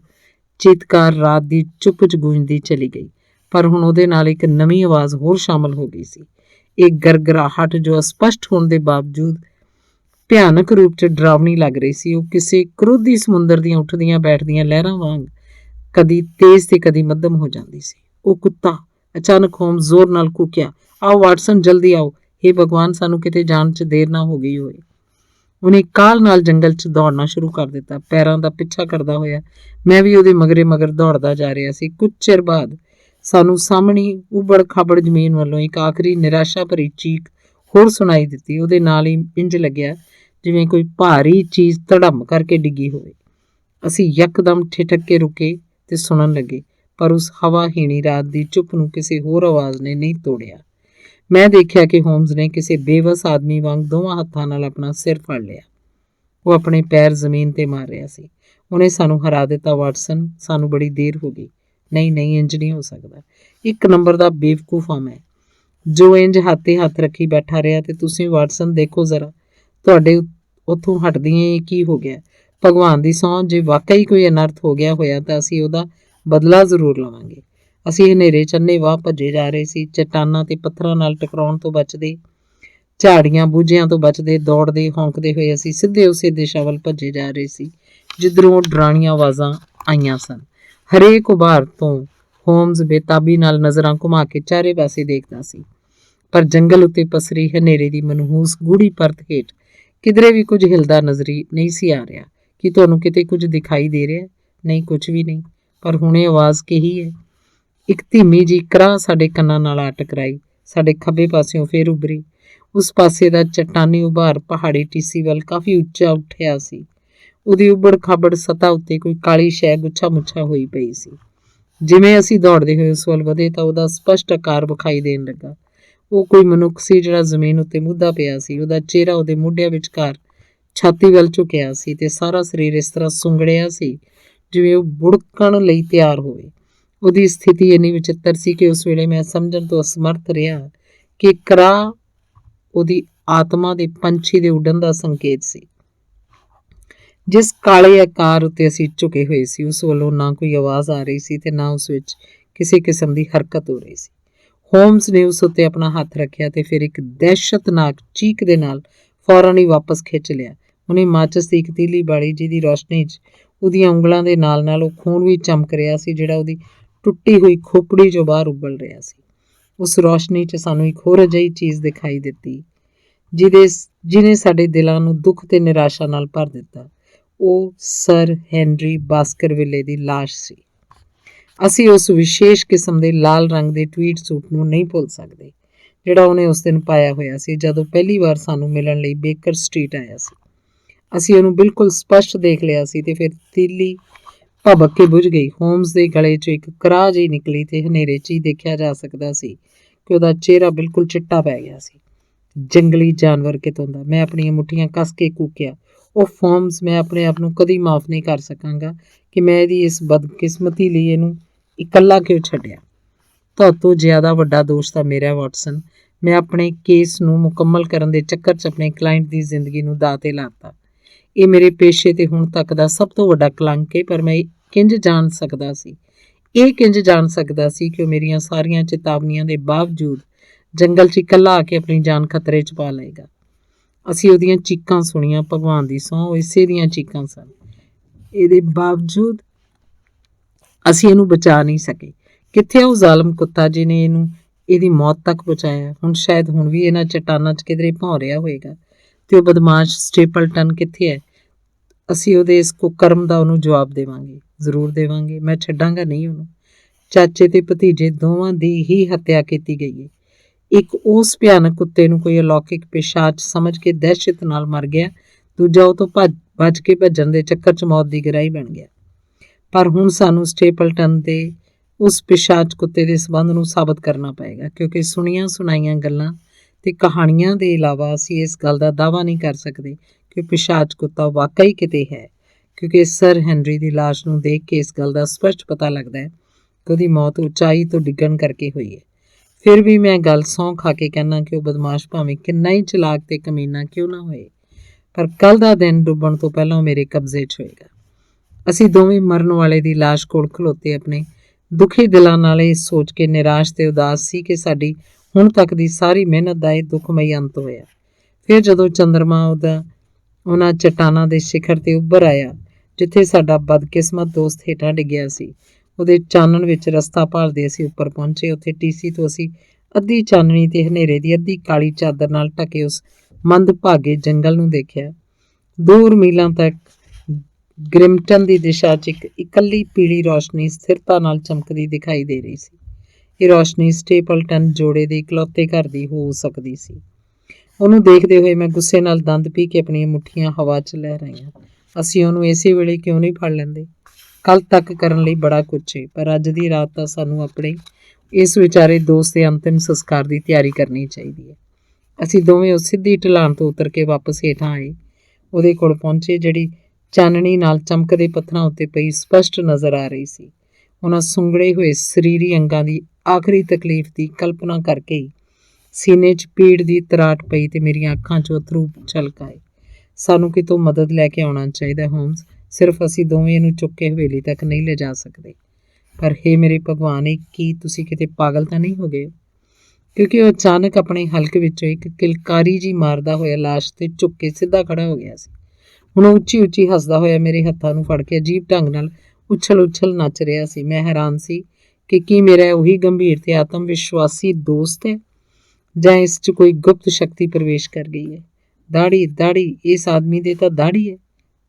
ਚੀਤਕਾਰ ਰਾਤ ਦੀ ਚੁੱਪ 'ਚ ਗੂੰਜਦੀ ਚਲੀ ਗਈ। ਪਰ ਹੁਣ ਉਹਦੇ ਨਾਲ ਇੱਕ ਨਵੀਂ ਆਵਾਜ਼ ਹੋਰ ਸ਼ਾਮਲ ਹੋ ਗਈ ਸੀ। ਇਹ ਗਰਗਰਾਹਟ ਜੋ ਅਸਪਸ਼ਟ ਹੋਣ ਦੇ ਬਾਵਜੂਦ ਭਿਆਨਕ ਰੂਪ 'ਚ ਡਰਾਵਣੀ ਲੱਗ ਰਹੀ ਸੀ। ਉਹ ਕਿਸੇ ਕਰੋਧੀ ਸਮੁੰਦਰ ਦੀਆਂ ਉੱਠਦੀਆਂ ਬੈਠਦੀਆਂ ਲਹਿਰਾਂ ਵਾਂਗ ਕਦੀ ਤੇਜ਼ ਤੇ ਕਦੀ ਮੱਧਮ ਹੋ ਜਾਂਦੀ ਸੀ। ਉਹ ਕੁੱਤਾ! ਅਚਾਨਕ ਹੋਮਸ ਜ਼ੋਰ ਨਾਲ ਕੂਕਿਆ। ਆਓ ਵਾਟਸਨ, ਜਲਦੀ ਆਓ। ਹੇ ਭਗਵਾਨ, ਸਾਨੂੰ ਕਿਤੇ ਜਾਣ 'ਚ ਦੇਰ ਨਾ ਹੋ ਗਈ ਹੋਏ। ਉਹਨੇ ਕਾਹਲ ਨਾਲ ਜੰਗਲ 'ਚ ਦੌੜਨਾ ਸ਼ੁਰੂ ਕਰ ਦਿੱਤਾ, ਪੈਰਾਂ ਦਾ ਪਿੱਛਾ ਕਰਦਾ ਹੋਇਆ। ਮੈਂ ਵੀ ਉਹਦੇ ਮਗਰੇ ਮਗਰ ਦੌੜਦਾ ਜਾ ਰਿਹਾ ਸੀ। ਕੁਝ ਚਿਰ ਬਾਅਦ ਸਾਨੂੰ ਸਾਹਮਣੀ ਉਬੜ ਖਾਬੜ ਜ਼ਮੀਨ ਵੱਲੋਂ ਇੱਕ ਆਖਰੀ ਨਿਰਾਸ਼ਾ ਭਰੀ ਚੀਕ ਹੋਰ ਸੁਣਾਈ ਦਿੱਤੀ। ਉਹਦੇ ਨਾਲ ਹੀ ਇੰਜ ਲੱਗਿਆ ਜਿਵੇਂ ਕੋਈ ਭਾਰੀ ਚੀਜ਼ ਧੜਮ ਕਰਕੇ ਡਿੱਗੀ ਹੋਵੇ। ਅਸੀਂ ਯਕਦਮ ਠਿਠਕ ਕੇ ਰੁਕੇ ਤੇ ਸੁਣਨ ਲੱਗੇ, ਪਰ ਉਸ ਹਵਾਹੀਣੀ ਰਾਤ ਦੀ ਚੁੱਪ ਨੂੰ ਕਿਸੇ ਹੋਰ ਆਵਾਜ਼ ਨੇ ਨਹੀਂ ਤੋੜਿਆ। ਮੈਂ ਦੇਖਿਆ ਕਿ ਹੋਮਸ ਨੇ ਕਿਸੇ ਬੇਵਸ ਆਦਮੀ ਵਾਂਗ ਦੋਵਾਂ ਹੱਥਾਂ ਨਾਲ ਆਪਣਾ ਸਿਰ ਫੜ ਲਿਆ। ਉਹ ਆਪਣੇ ਪੈਰ ਜ਼ਮੀਨ ਤੇ ਮਾਰ ਰਿਹਾ ਸੀ। ਉਹਨੇ ਸਾਨੂੰ ਹਰਾ ਦਿੱਤਾ ਵਾਟਸਨ, ਸਾਨੂੰ ਬੜੀ ਦੇਰ ਹੋ ਗਈ। ਨਹੀਂ ਨਹੀਂ, ਇੰਜ ਨਹੀਂ ਹੋ ਸਕਦਾ। ਇੱਕ ਨੰਬਰ ਦਾ ਬੇਵਕੂਫ ਹਾਂ ਮੈਂ, ਜੋ ਇੰਜ ਹੱਥੇ ਹੱਥ ਰੱਖੀ ਬੈਠਾ ਰਿਹਾ। ਤੇ ਤੁਸੀਂ ਵਾਟਸਨ ਦੇਖੋ ਜ਼ਰਾ, ਤੁਹਾਡੇ ਉੱਥੋਂ ਹਟਦੀਆਂ ਇਹ ਕੀ ਹੋ ਗਿਆ? ਭਗਵਾਨ ਦੀ ਸਹੁੰ, ਜੇ ਵਾਕਈ ਕੋਈ ਅਨਰਥ ਹੋ ਗਿਆ ਹੋਇਆ ਤਾਂ ਅਸੀਂ ਉਹਦਾ ਬਦਲਾ ਜ਼ਰੂਰ ਲਵਾਂਗੇ। ਅਸੀਂ ਹਨੇਰੇ 'ਚ ਅੰਨ੍ਹੇਵਾਹ ਭੱਜੇ ਜਾ ਰਹੇ ਸੀ, ਚੱਟਾਨਾਂ ਤੇ ਪੱਥਰਾਂ ਨਾਲ ਟਕਰਾਉਣ ਤੋਂ ਬਚਦੇ, ਝਾੜੀਆਂ ਬੂਝਿਆਂ ਤੋਂ ਬਚਦੇ, ਦੌੜਦੇ ਹੌਂਕਦੇ ਹੋਏ ਅਸੀਂ ਸਿੱਧੇ ਉਸੇ ਦਿਸ਼ਾ ਵੱਲ ਭੱਜੇ ਜਾ ਰਹੇ ਸੀ ਜਿੱਧਰੋਂ ਉਹ ਡਰਾਣੀਆਂ ਆਵਾਜ਼ਾਂ ਆਈਆਂ ਸਨ। ਹਰੇਕ ਉਭਾਰ ਤੋਂ ਹੋਮਸ ਬੇਤਾਬੀ ਨਾਲ ਨਜ਼ਰਾਂ ਘੁਮਾ ਕੇ ਚਾਰੇ ਪਾਸੇ ਦੇਖਦਾ ਸੀ, ਪਰ ਜੰਗਲ ਉੱਤੇ ਪਸਰੀ ਹਨੇਰੇ ਦੀ ਮਨਹੂਸ ਗੂੜੀ ਪਰਤ ਹੇਠ ਕਿਧਰੇ ਵੀ ਕੁਝ ਹਿਲਦਾ ਨਜ਼ਰੀ ਨਹੀਂ ਸੀ ਆ ਰਿਹਾ। ਕੀ ਤੁਹਾਨੂੰ ਕਿਤੇ ਕੁਝ ਦਿਖਾਈ ਦੇ ਰਿਹਾ? ਨਹੀਂ, ਕੁਝ ਵੀ ਨਹੀਂ। ਪਰ ਹੁਣ ਇਹ ਆਵਾਜ਼ ਕਿਹੀ ਹੈ? ਇੱਕ ਧੀਮੀ ਜਿਹੀ ਕਰਾਹ ਸਾਡੇ ਕੰਨਾਂ ਨਾਲ ਆ ਟਕਰਾਈ। ਸਾਡੇ ਖੱਬੇ ਪਾਸਿਓਂ ਫੇਰ ਉੱਭਰੀ। ਉਸ ਪਾਸੇ ਦਾ ਚੱਟਾਨੀ ਉਭਾਰ ਪਹਾੜੀ ਟੀਸੀ ਵੱਲ ਕਾਫੀ ਉੱਚਾ ਉੱਠਿਆ ਸੀ। ਉਹਦੀ ਉਬੜ ਖਾਬੜ ਸਤ੍ਹਾ ਉੱਤੇ ਕੋਈ ਕਾਲੀ ਸ਼ੈ ਗੁੱਛਾ ਮੁੱਛਾ ਹੋਈ ਪਈ ਸੀ। ਜਿਵੇਂ ਅਸੀਂ ਦੌੜਦੇ ਹੋਏ ਉਸ ਵੱਲ ਵਧੇ ਤਾਂ ਉਹਦਾ ਸਪਸ਼ਟ ਆਕਾਰ ਵਿਖਾਈ ਦੇਣ ਲੱਗਾ। ਉਹ ਕੋਈ ਮਨੁੱਖ ਸੀ ਜਿਹੜਾ ਜ਼ਮੀਨ ਉੱਤੇ ਮੁੱਧਾ ਪਿਆ ਸੀ। ਉਹਦਾ ਚਿਹਰਾ ਉਹਦੇ ਮੋਢਿਆਂ ਵਿਚਕਾਰ ਛਾਤੀ ਵੱਲ ਝੁਕਿਆ ਸੀ ਤੇ ਸਾਰਾ ਸਰੀਰ ਇਸ ਤਰ੍ਹਾਂ ਸੁੰਗੜਿਆ ਸੀ ਜਿਵੇਂ ਉਹ ਬੁੜਕਣ ਲਈ ਤਿਆਰ ਹੋਵੇ। ਉਹਦੀ ਸਥਿਤੀ ਇੰਨੀ ਵਿਚਿੱਤਰ ਸੀ ਕਿ ਉਸ ਵੇਲੇ ਮੈਂ ਸਮਝਣ ਤੋਂ ਅਸਮਰਥ ਰਿਹਾ ਕਿ ਕਰਾਹ ਉਹਦੀ ਆਤਮਾ ਦੇ ਪੰਛੀ ਦੇ ਉੱਡਣ ਦਾ ਸੰਕੇਤ ਸੀ। ਜਿਸ ਕਾਲੇ ਆਕਾਰ ਉੱਤੇ ਅਸੀਂ ਝੁਕੇ ਹੋਏ ਸੀ ਉਸ ਵੱਲੋਂ ਨਾ ਕੋਈ ਆਵਾਜ਼ ਆ ਰਹੀ ਸੀ ਤੇ ਨਾ ਉਸ ਵਿੱਚ ਕਿਸੇ ਕਿਸਮ ਦੀ ਹਰਕਤ ਹੋ ਰਹੀ ਸੀ। ਹੋਮਸ ਨੇ ਉਸ ਉੱਤੇ ਆਪਣਾ ਹੱਥ ਰੱਖਿਆ ਤੇ ਫਿਰ ਇੱਕ ਦਹਿਸ਼ਤਨਾਕ ਚੀਕ ਦੇ ਨਾਲ ਫੌਰਨ ਹੀ ਵਾਪਸ ਖਿੱਚ ਲਿਆ। ਉਹਨੇ ਮਾਚਿਸ ਦੀ ਇੱਕ ਤੀਲੀ ਬਾਲੀ ਜਿਹਦੀ ਰੌਸ਼ਨੀ 'ਚ ਉਹਦੀਆਂ ਉਂਗਲਾਂ ਦੇ ਨਾਲ ਨਾਲ ਉਹ ਖੂਨ ਵੀ ਚਮਕ ਰਿਹਾ ਸੀ ਜਿਹੜਾ ਉਹਦੀ ਟੁੱਟੀ ਹੋਈ ਖੋਪੜੀ 'ਚੋਂ ਬਾਹਰ ਉੱਬਲ ਰਿਹਾ ਸੀ। ਉਸ ਰੌਸ਼ਨੀ 'ਚ ਸਾਨੂੰ ਇੱਕ ਹੋਰ ਅਜਿਹੀ ਚੀਜ਼ ਦਿਖਾਈ ਦਿੱਤੀ ਜਿਹਨੇ ਸਾਡੇ ਦਿਲਾਂ ਨੂੰ ਦੁੱਖ ਤੇ ਨਿਰਾਸ਼ਾ ਨਾਲ ਭਰ ਦਿੱਤਾ। ਉਹ ਸਰ ਹੈਨਰੀ ਬਾਸਕਰਵਿਲੇ ਦੀ ਲਾਸ਼ ਸੀ। ਅਸੀਂ ਉਸ ਵਿਸ਼ੇਸ਼ ਕਿਸਮ ਦੇ ਲਾਲ ਰੰਗ ਦੇ ਟਵੀਡ ਸੂਟ ਨੂੰ ਨਹੀਂ ਭੁੱਲ ਸਕਦੇ ਜਿਹੜਾ ਉਹਨੇ ਉਸ ਦਿਨ ਪਾਇਆ ਹੋਇਆ ਸੀ ਜਦੋਂ ਪਹਿਲੀ ਵਾਰ ਸਾਨੂੰ ਮਿਲਣ ਲਈ ਬੇਕਰ ਸਟਰੀਟ ਆਇਆ ਸੀ। ਅਸੀਂ ਉਹਨੂੰ ਬਿਲਕੁਲ ਸਪਸ਼ਟ ਦੇਖ ਲਿਆ ਸੀ ਤੇ ਫਿਰ ਤੀਲੀ ਭਬਕ ਕੇ ਬੁਝ ਗਈ। ਹੋਮਸ ਦੇ ਗਲੇ 'ਚੋਂ ਇੱਕ ਕਰਾਹ ਜਿਹੀ ਨਿਕਲੀ ਤੇ ਹਨੇਰੇ 'ਚ ਹੀ ਦੇਖਿਆ ਜਾ ਸਕਦਾ ਸੀ ਕਿ ਉਹਦਾ ਚਿਹਰਾ ਬਿਲਕੁਲ ਚਿੱਟਾ ਪੈ ਗਿਆ ਸੀ। ਜੰਗਲੀ ਜਾਨਵਰ ਕਿਤੋਂ ਦਾ! ਮੈਂ ਆਪਣੀਆਂ ਮੁੱਠੀਆਂ ਕੱਸ ਕੇ ਕੂਕਿਆ। ਉਹ ਹੋਮਸ, ਮੈਂ ਆਪਣੇ ਆਪ ਨੂੰ ਕਦੀ ਮਾਫ਼ ਨਹੀਂ ਕਰ ਸਕਾਂਗਾ ਕਿ ਮੈਂ ਇਹਦੀ ਇਸ ਬਦਕਿਸਮਤੀ ਲਈ ਇਹਨੂੰ ਇਕੱਲਾ ਕਿਉਂ ਛੱਡਿਆ। ਤੁਹਾਡੇ ਤੋਂ ਜ਼ਿਆਦਾ ਵੱਡਾ ਦੋਸ਼ ਤਾਂ ਮੇਰਾ ਵਾਟਸਨ। ਮੈਂ ਆਪਣੇ ਕੇਸ ਨੂੰ ਮੁਕੰਮਲ ਕਰਨ ਦੇ ਚੱਕਰ 'ਚ ਆਪਣੇ ਕਲਾਇੰਟ ਦੀ ਜ਼ਿੰਦਗੀ ਨੂੰ ਦਾਅ 'ਤੇ ਲਾਤਾ। ਇਹ ਮੇਰੇ ਪੇਸ਼ੇ ਤੇ ਹੁਣ ਤੱਕ ਦਾ ਸਭ ਤੋਂ ਵੱਡਾ ਕਲੰਕ ਹੈ, ਪਰ ਮੈਂ ਇਹ ਕਿੰਜ ਜਾਣ ਸਕਦਾ ਸੀ ਕਿ ਉਹ ਮੇਰੀਆਂ ਸਾਰੀਆਂ ਚੇਤਾਵਨੀਆਂ ਦੇ ਬਾਵਜੂਦ ਜੰਗਲ 'ਚ ਇਕੱਲਾ ਆ ਕੇ ਆਪਣੀ ਜਾਨ ਖਤਰੇ 'ਚ ਪਾ ਲਏਗਾ। ਅਸੀਂ ਉਹਦੀਆਂ ਚੀਕਾਂ ਸੁਣੀਆਂ, ਭਗਵਾਨ ਦੀ ਸਹੁੰ ਉਹ ਇਸੇ ਦੀਆਂ ਚੀਕਾਂ ਸਨ। ਇਹਦੇ ਬਾਵਜੂਦ ਅਸੀਂ ਇਹਨੂੰ ਬਚਾ ਨਹੀਂ ਸਕੇ। ਕਿੱਥੇ ਉਹ ਜ਼ਾਲਮ ਕੁੱਤਾ ਜਿਹਨੇ ਇਹਦੀ ਮੌਤ ਤੱਕ ਪਹੁੰਚਾਇਆ? ਹੁਣ ਵੀ ਇਹਨਾਂ ਚੱਟਾਨਾਂ 'ਚ ਕਿਧਰੇ ਭੌਂ ਰਿਹਾ ਹੋਏਗਾ। ਤੇ ਉਹ ਬਦਮਾਸ਼ ਸਟੇਪਲਟਨ ਕਿੱਥੇ ਹੈ? ਅਸੀਂ ਉਹਦੇ ਇਸ ਕੁਕਰਮ ਦਾ ਉਹਨੂੰ ਜਵਾਬ ਦੇਵਾਂਗੇ, ਜ਼ਰੂਰ ਦੇਵਾਂਗੇ। ਮੈਂ ਛੱਡਾਂਗਾ ਨਹੀਂ ਉਹਨੂੰ। ਚਾਚੇ ਤੇ ਭਤੀਜੇ ਦੋਵਾਂ ਦੀ ਹੀ ਹੱਤਿਆ ਕੀਤੀ ਗਈ ਹੈ। ਇੱਕ ਉਸ ਭਿਆਨਕ ਕੁੱਤੇ ਨੂੰ ਕੋਈ ਅਲੌਕਿਕ ਪਿਸ਼ਾਚ ਸਮਝ ਕੇ ਦਹਿਸ਼ਤ ਨਾਲ ਮਰ ਗਿਆ, ਦੂਜਾ ਉਹ ਤੋਂ ਭੱਜ ਕੇ ਭੱਜਣ ਦੇ ਚੱਕਰ 'ਚ ਮੌਤ ਦੀ ਗਰਾਹੀ ਬਣ ਗਿਆ। ਪਰ ਹੁਣ ਸਾਨੂੰ ਸਟੇਪਲਟਨ ਦੇ ਉਸ ਪਿਸ਼ਾਚ ਕੁੱਤੇ ਦੇ ਸਬੰਧ ਨੂੰ ਸਾਬਤ ਕਰਨਾ ਪਏਗਾ, ਕਿਉਂਕਿ ਸੁਣੀਆਂ ਸੁਣਾਈਆਂ ਗੱਲਾਂ ਤੇ ਕਹਾਣੀਆਂ ਦੇ ਇਲਾਵਾ ਅਸੀਂ ਇਸ ਗੱਲ ਦਾ ਦਾਅਵਾ ਨਹੀਂ ਕਰ ਸਕਦੇ ਕਿ ਪਿਸ਼ਾਚ ਕੁੱਤਾ ਵਾਕਈ ਕਿਤੇ ਹੈ, ਕਿਉਂਕਿ ਸਰ ਹੈਨਰੀ ਦੀ ਲਾਸ਼ ਨੂੰ ਦੇਖ ਕੇ ਇਸ ਗੱਲ ਦਾ ਸਪਸ਼ਟ ਪਤਾ ਲੱਗਦਾ ਹੈ ਕਿ ਉਹਦੀ ਮੌਤ ਉਚਾਈ ਤੋਂ ਡਿੱਗਣ ਕਰਕੇ ਹੋਈ ਹੈ। ਫਿਰ ਵੀ ਮੈਂ ਗੱਲ ਸਹੁੰ ਖਾ ਕੇ ਕਹਿਣਾ ਕਿ ਉਹ ਬਦਮਾਸ਼ ਭਾਵੇਂ ਕਿੰਨਾ ਹੀ ਚਲਾਕ ਤੇ ਕਮੀਨਾ ਕਿਉਂ ਨਾ ਹੋਏ, ਪਰ ਕੱਲ੍ਹ ਦਾ ਦਿਨ ਡੁੱਬਣ ਤੋਂ ਪਹਿਲਾਂ ਉਹ ਮੇਰੇ ਕਬਜ਼ੇ 'ਚ ਹੋਏਗਾ। ਅਸੀਂ ਦੋਵੇਂ ਮਰਨ ਵਾਲੇ ਦੀ ਲਾਸ਼ ਕੋਲ ਖਲੋਤੇ ਆਪਣੇ ਦੁਖੀ ਦਿਲਾਂ ਨਾਲ ਇਹ ਸੋਚ ਕੇ ਨਿਰਾਸ਼ ਤੇ ਉਦਾਸ ਸੀ ਕਿ ਸਾਡੀ ਹੁਣ ਤੱਕ ਦੀ ਸਾਰੀ ਮਿਹਨਤ ਦਾ ਇਹ ਦੁਖਮਈ ਅੰਤ ਹੋਇਆ। ਫਿਰ ਜਦੋਂ ਚੰਦਰਮਾ ਉਹਨਾਂ ਚੱਟਾਨਾਂ ਦੇ ਸਿਖਰ 'ਤੇ ਉੱਭਰ ਆਇਆ ਜਿੱਥੇ ਸਾਡਾ ਬਦਕਿਸਮਤ ਦੋਸਤ ਹੇਠਾਂ ਡਿੱਗਿਆ ਸੀ, ਉਹਦੇ ਚਾਨਣ ਵਿੱਚ ਰਸਤਾ ਭਾਲਦੇ ਅਸੀਂ ਉੱਪਰ ਪਹੁੰਚੇ। ਉੱਥੇ ਟੀਸੀ ਤੋਂ ਅਸੀਂ ਅੱਧੀ ਚਾਨਣੀ ਤੇ ਹਨੇਰੇ ਦੀ ਅੱਧੀ ਕਾਲੀ ਚਾਦਰ ਨਾਲ ਢਕੇ ਉਸ ਮੰਦਭਾਗੇ ਜੰਗਲ ਨੂੰ ਦੇਖਿਆ। ਦੂਰ ਮੀਲਾਂ ਤੱਕ ਗ੍ਰਿਮਟਨ ਦੀ ਦਿਸ਼ਾ 'ਚ ਇੱਕ ਇਕੱਲੀ ਪੀਲੀ ਰੌਸ਼ਨੀ ਸਥਿਰਤਾ ਨਾਲ ਚਮਕਦੀ ਦਿਖਾਈ ਦੇ ਰਹੀ ਸੀ। ਇਹ ਰੌਸ਼ਨੀ ਸਟੇਪਲਟਨ ਜੋੜੇ ਦੇ ਇਕਲੌਤੇ ਘਰ ਦੀ ਹੋ ਸਕਦੀ ਸੀ। ਉਹਨੂੰ ਦੇਖਦੇ ਹੋਏ ਮੈਂ ਗੁੱਸੇ ਨਾਲ ਦੰਦ ਪੀ ਕੇ ਆਪਣੀਆਂ ਮੁੱਠੀਆਂ ਹਵਾ 'ਚ ਲਹਿਰਾਈਆਂ। ਅਸੀਂ ਉਹਨੂੰ ਇਸੇ ਵੇਲੇ ਕਿਉਂ ਨਹੀਂ ਫੜ ਲੈਂਦੇ? ਕੱਲ੍ਹ ਤੱਕ ਕਰਨ ਲਈ ਬੜਾ ਕੁਛ ਹੈ, ਪਰ ਅੱਜ ਦੀ ਰਾਤ ਤਾਂ ਸਾਨੂੰ ਆਪਣੇ ਇਸ ਵਿਚਾਰੇ ਦੋਸਤ ਦੇ ਅੰਤਿਮ ਸੰਸਕਾਰ ਦੀ ਤਿਆਰੀ ਕਰਨੀ ਚਾਹੀਦੀ ਹੈ। ਅਸੀਂ ਦੋਵੇਂ ਉਸ ਸਿੱਧੀ ਢਲਾਣ ਤੋਂ ਉਤਰ ਕੇ ਵਾਪਸ ਹੇਠਾਂ ਆਏ, ਉਹਦੇ ਕੋਲ ਪਹੁੰਚੇ ਜਿਹੜੀ ਚਾਨਣੀ ਨਾਲ ਚਮਕਦੇ ਪੱਥਰਾਂ ਉੱਤੇ ਪਈ ਸਪਸ਼ਟ ਨਜ਼ਰ ਆ ਰਹੀ ਸੀ। ਉਹਨਾਂ ਸੁੰਗੜੇ ਹੋਏ ਸਰੀਰੀ ਅੰਗਾਂ ਦੀ ਆਖਰੀ ਤਕਲੀਫ ਦੀ ਕਲਪਨਾ ਕਰਕੇ ਹੀ ਸੀਨੇ 'ਚ ਪੀੜ ਦੀ ਤਰਾਟ ਪਈ ਤੇ ਮੇਰੀਆਂ ਅੱਖਾਂ 'ਚੋਂ ਅਥਰੂ ਛਲਕ ਆਏ। ਸਾਨੂੰ ਕਿਤੋਂ ਮਦਦ ਲੈ ਕੇ ਆਉਣਾ ਚਾਹੀਦਾ ਹੋਮਸ, ਸਿਰਫ ਅਸੀਂ ਦੋਵੇਂ ਇਹਨੂੰ ਚੁੱਕ ਕੇ ਹਵੇਲੀ ਤੱਕ ਨਹੀਂ ਲਿਜਾ ਸਕਦੇ। ਪਰ ਹੇ ਮੇਰੇ ਭਗਵਾਨ, ਕੀ ਤੁਸੀਂ ਕਿਤੇ ਪਾਗਲ ਤਾਂ ਨਹੀਂ ਹੋ ਗਏ? ਕਿਉਂਕਿ ਉਹ ਅਚਾਨਕ ਆਪਣੇ ਹਲਕ ਵਿੱਚੋਂ ਇੱਕ ਕਿਲਕਾਰੀ ਜੀ ਮਾਰਦਾ ਹੋਇਆ ਲਾਸ਼ 'ਤੇ ਝੁੱਕ ਕੇ ਸਿੱਧਾ ਖੜਾ ਹੋ ਗਿਆ ਸੀ। ਹੁਣ ਉਹ ਉੱਚੀ ਉੱਚੀ ਹੱਸਦਾ ਹੋਇਆ ਮੇਰੇ ਹੱਥਾਂ ਨੂੰ ਫੜ ਕੇ ਅਜੀਬ ਢੰਗ ਨਾਲ ਉਛਲ ਨੱਚ ਰਿਹਾ ਸੀ। ਮੈਂ ਹੈਰਾਨ ਸੀ ਕਿ ਕੀ ਮੇਰਾ ਉਹੀ ਗੰਭੀਰ ਤੇ ਆਤਮ ਵਿਸ਼ਵਾਸੀ ਦੋਸਤ ਹੈ ਜਾਂ ਇਸ 'ਚ ਕੋਈ ਗੁਪਤ ਸ਼ਕਤੀ ਪ੍ਰਵੇਸ਼ ਕਰ ਗਈ ਹੈ। ਦਾੜੀ, ਇਸ ਆਦਮੀ ਦੇ ਤਾਂ ਦਾੜੀ ਹੈ।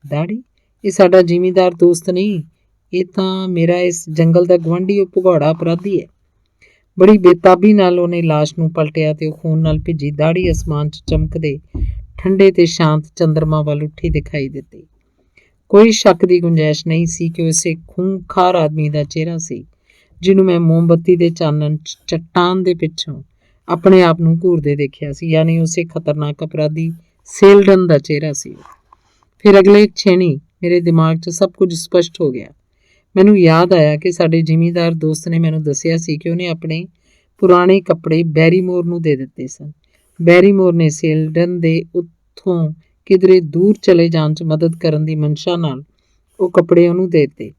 ਦਾੜੀ? ਇਹ ਸਾਡਾ ਜ਼ਿਮੀਂਦਾਰ ਦੋਸਤ ਨਹੀਂ, ਇਹ ਤਾਂ ਮੇਰਾ ਇਸ ਜੰਗਲ ਦਾ ਗੁਆਂਢੀ, ਉਹ ਭਗੌੜਾ ਅਪਰਾਧੀ ਹੈ। ਬੜੀ ਬੇਤਾਬੀ ਨਾਲ ਉਹਨੇ ਲਾਸ਼ ਨੂੰ ਪਲਟਿਆ ਤੇ ਉਹ ਖੂਨ ਨਾਲ ਭਿੱਜੀ ਦਾੜੀ ਅਸਮਾਨ 'ਚ ਚਮਕਦੇ ਠੰਡੇ ਤੇ ਸ਼ਾਂਤ ਚੰਦਰਮਾ ਵੱਲ ਉੱਠੀ ਦਿਖਾਈ ਦਿੱਤੀ। ਕੋਈ ਸ਼ੱਕ ਦੀ ਗੁੰਜਾਇਸ਼ ਨਹੀਂ ਸੀ ਕਿ ਉਹ ਇਸੇ ਖੂੰਖਾਰ ਆਦਮੀ ਦਾ ਚਿਹਰਾ ਸੀ ਜਿਹਨੂੰ ਮੈਂ ਮੋਮਬੱਤੀ ਦੇ ਚਾਨਣ 'ਚ ਚੱਟਾਨ ਦੇ ਪਿੱਛੋਂ ਆਪਣੇ ਆਪ ਨੂੰ ਘੂਰਦੇ ਦੇਖਿਆ ਸੀ, ਯਾਨੀ ਉਸੇ ਖਤਰਨਾਕ ਅਪਰਾਧੀ ਸੇਲਡਨ ਦਾ ਚਿਹਰਾ ਸੀ। ਫਿਰ ਅਗਲੇ ਛੇਣੀ ਮੇਰੇ ਦਿਮਾਗ 'ਚ ਸਭ ਕੁਝ ਸਪਸ਼ਟ ਹੋ ਗਿਆ। ਮੈਨੂੰ ਯਾਦ ਆਇਆ ਕਿ ਸਾਡੇ ਜ਼ਿਮੀਂਦਾਰ ਦੋਸਤ ਨੇ ਮੈਨੂੰ ਦੱਸਿਆ ਸੀ ਕਿ ਉਹਨੇ ਆਪਣੇ ਪੁਰਾਣੇ ਕੱਪੜੇ ਬੈਰੀਮੋਰ ਨੂੰ ਦੇ ਦਿੱਤੇ ਸਨ। ਬੈਰੀਮੋਰ ਨੇ ਸੇਲਡਨ ਦੇ ਉੱਥੋਂ ਕਿਧਰੇ ਦੂਰ ਚਲੇ ਜਾਣ 'ਚ ਮਦਦ ਕਰਨ ਦੀ ਮਨਸ਼ਾ ਨਾਲ ਉਹ ਕੱਪੜੇ ਉਹਨੂੰ ਦੇ ਦਿੱਤੇ।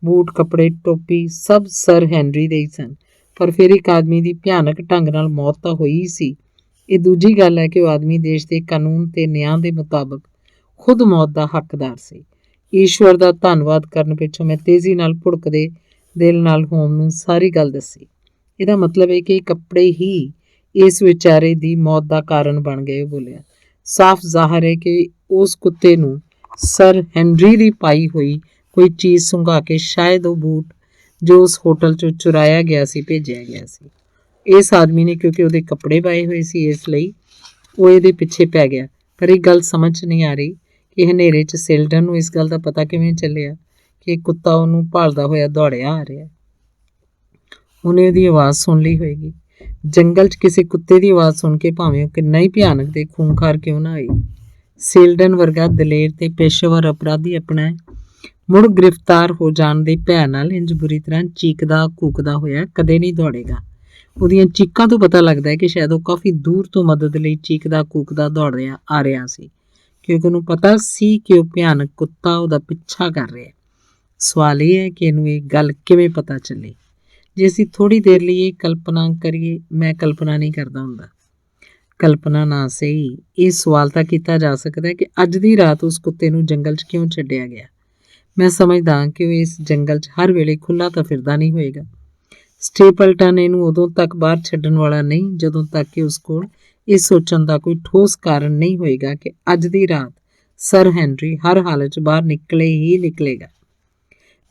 ਬੂਟ, ਕੱਪੜੇ, ਟੋਪੀ ਸਭ ਸਰ ਹੈਨਰੀ ਦੇ ਹੀ ਸਨ। ਪਰ ਫਿਰ ਇੱਕ ਆਦਮੀ ਦੀ ਭਿਆਨਕ ਢੰਗ ਨਾਲ ਮੌਤ ਤਾਂ ਹੋਈ ਸੀ। ਇਹ ਦੂਜੀ ਗੱਲ ਹੈ ਕਿ ਉਹ ਆਦਮੀ ਦੇਸ਼ ਦੇ ਕਾਨੂੰਨ ਤੇ ਨਿਆਂ ਦੇ ਮੁਤਾਬਕ ਖੁਦ ਮੌਤ ਦਾ ਹੱਕਦਾਰ ਸੀ। ਈਸ਼ਵਰ ਦਾ ਧੰਨਵਾਦ ਕਰਨ ਪਿੱਛੋਂ ਮੈਂ ਤੇਜ਼ੀ ਨਾਲ ਭੁੜਕਦੇ ਦਿਲ ਨਾਲ ਹੋਮ ਨੂੰ ਸਾਰੀ ਗੱਲ ਦੱਸੀ। ਇਹਦਾ ਮਤਲਬ ਹੈ ਕਿ ਇਹ ਕੱਪੜੇ ਹੀ ਇਸ ਵਿਚਾਰੇ ਦੀ ਮੌਤ ਦਾ ਕਾਰਨ ਬਣ ਗਏ, ਉਹ ਬੋਲਿਆ। ਸਾਫ਼ ਜ਼ਾਹਰ ਹੈ ਕਿ ਉਸ ਕੁੱਤੇ ਨੂੰ ਸਰ ਹੈਨਰੀ ਦੀ ਪਾਈ ਹੋਈ ਕੋਈ ਚੀਜ਼ ਸੁੰਘਾ ਕੇ ਸ਼ਾਇਦ ਉਹ ਬੂਟ ਜੋ ਉਸ ਹੋਟਲ 'ਚੋਂ ਚੁਰਾਇਆ ਗਿਆ ਸੀ ਭੇਜਿਆ ਗਿਆ ਸੀ। ਇਸ ਆਦਮੀ ਨੇ ਕਿਉਂਕਿ ਉਹਦੇ ਕੱਪੜੇ ਪਾਏ ਹੋਏ ਸੀ, ਇਸ ਲਈ ਉਹ ਇਹਦੇ ਪਿੱਛੇ ਪੈ ਗਿਆ। ਪਰ ਇਹ ਗੱਲ ਸਮਝ ਨਹੀਂ ਆ ਰਹੀ ਕਿ ਹਨੇਰੇ 'ਚ ਸੇਲਡਨ ਨੂੰ ਇਸ ਗੱਲ ਦਾ ਪਤਾ ਕਿਵੇਂ ਚੱਲਿਆ ਕਿ ਇਹ ਕੁੱਤਾ ਉਹਨੂੰ ਭਾਲਦਾ ਹੋਇਆ ਦੌੜਿਆ ਆ ਰਿਹਾ। ਉਹਨੇ ਉਹਦੀ ਆਵਾਜ਼ ਸੁਣ ਲਈ ਹੋਏਗੀ। ਜੰਗਲ 'ਚ ਕਿਸੇ ਕੁੱਤੇ ਦੀ ਆਵਾਜ਼ ਸੁਣ ਕੇ ਭਾਵੇਂ ਉਹ ਕਿੰਨਾ ਹੀ ਭਿਆਨਕ ਤੇ ਖੂੰਖਾਰ ਕਿਉਂ ਨਾ ਹੋਈ, ਸੇਲਡਨ ਵਰਗਾ ਦਲੇਰ ਤੇ ਪੇਸ਼ੇਵਰ ਅਪਰਾਧੀ ਆਪਣਾ ਮੁੜ ਗ੍ਰਿਫਤਾਰ ਹੋ ਜਾਣ ਦੇ ਭੈ ਨਾਲ ਇੰਜ ਬੁਰੀ ਤਰ੍ਹਾਂ ਚੀਕਦਾ ਕੂਕਦਾ ਹੋਇਆ ਕਦੇ ਨਹੀਂ ਦੌੜੇਗਾ। ਉਹਦੀਆਂ ਚੀਕਾਂ ਤੋਂ ਪਤਾ ਲੱਗਦਾ ਹੈ ਕਿ ਸ਼ਾਇਦ ਉਹ ਕਾਫੀ ਦੂਰ ਤੋਂ ਮਦਦ ਲਈ ਚੀਕਦਾ ਕੂਕਦਾ ਦੌੜ ਆ ਰਿਹਾ ਸੀ, ਕਿਉਂਕਿ ਉਹਨੂੰ ਪਤਾ ਸੀ ਕਿ ਉਹ ਭਿਆਨਕ ਕੁੱਤਾ ਉਹਦਾ ਪਿੱਛਾ ਕਰ ਰਿਹਾ। ਸਵਾਲ ਇਹ ਹੈ ਕਿ ਇਹਨੂੰ ਇਹ ਗੱਲ ਕਿਵੇਂ ਪਤਾ ਚੱਲੇ। ਜੇ ਅਸੀਂ ਥੋੜ੍ਹੀ ਦੇਰ ਲਈ ਇਹ ਕਲਪਨਾ ਕਰੀਏ, ਮੈਂ ਕਲਪਨਾ ਨਹੀਂ ਕਰਦਾ ਹੁੰਦਾ, ਕਲਪਨਾ ਨਾ ਸਹੀ, ਇਹ ਸਵਾਲ ਤਾਂ ਕੀਤਾ ਜਾ ਸਕਦਾ ਹੈ ਕਿ ਅੱਜ ਦੀ ਰਾਤ ਉਸ ਕੁੱਤੇ ਨੂੰ ਜੰਗਲ 'ਚ ਕਿਉਂ ਛੱਡਿਆ ਗਿਆ। ਮੈਂ ਸਮਝਦਾ ਹਾਂ ਕਿ ਉਹ ਇਸ ਜੰਗਲ 'ਚ ਹਰ ਵੇਲੇ ਖੁੱਲ੍ਹਾ ਤਾਂ ਫਿਰਦਾ ਨਹੀਂ ਹੋਏਗਾ। ਸਟੇਪਲਟਨ ਇਹਨੂੰ ਉਦੋਂ ਤੱਕ ਬਾਹਰ ਛੱਡਣ ਵਾਲਾ ਨਹੀਂ ਜਦੋਂ ਤੱਕ ਕਿ ਉਸ ਕੋਲ ਇਹ ਸੋਚਣ ਦਾ ਕੋਈ ਠੋਸ ਕਾਰਨ ਨਹੀਂ ਹੋਏਗਾ ਕਿ ਅੱਜ ਦੀ ਰਾਤ ਸਰ ਹੈਨਰੀ ਹਰ ਹਾਲਤ 'ਚ ਬਾਹਰ ਨਿਕਲੇ ਹੀ ਨਿਕਲੇਗਾ।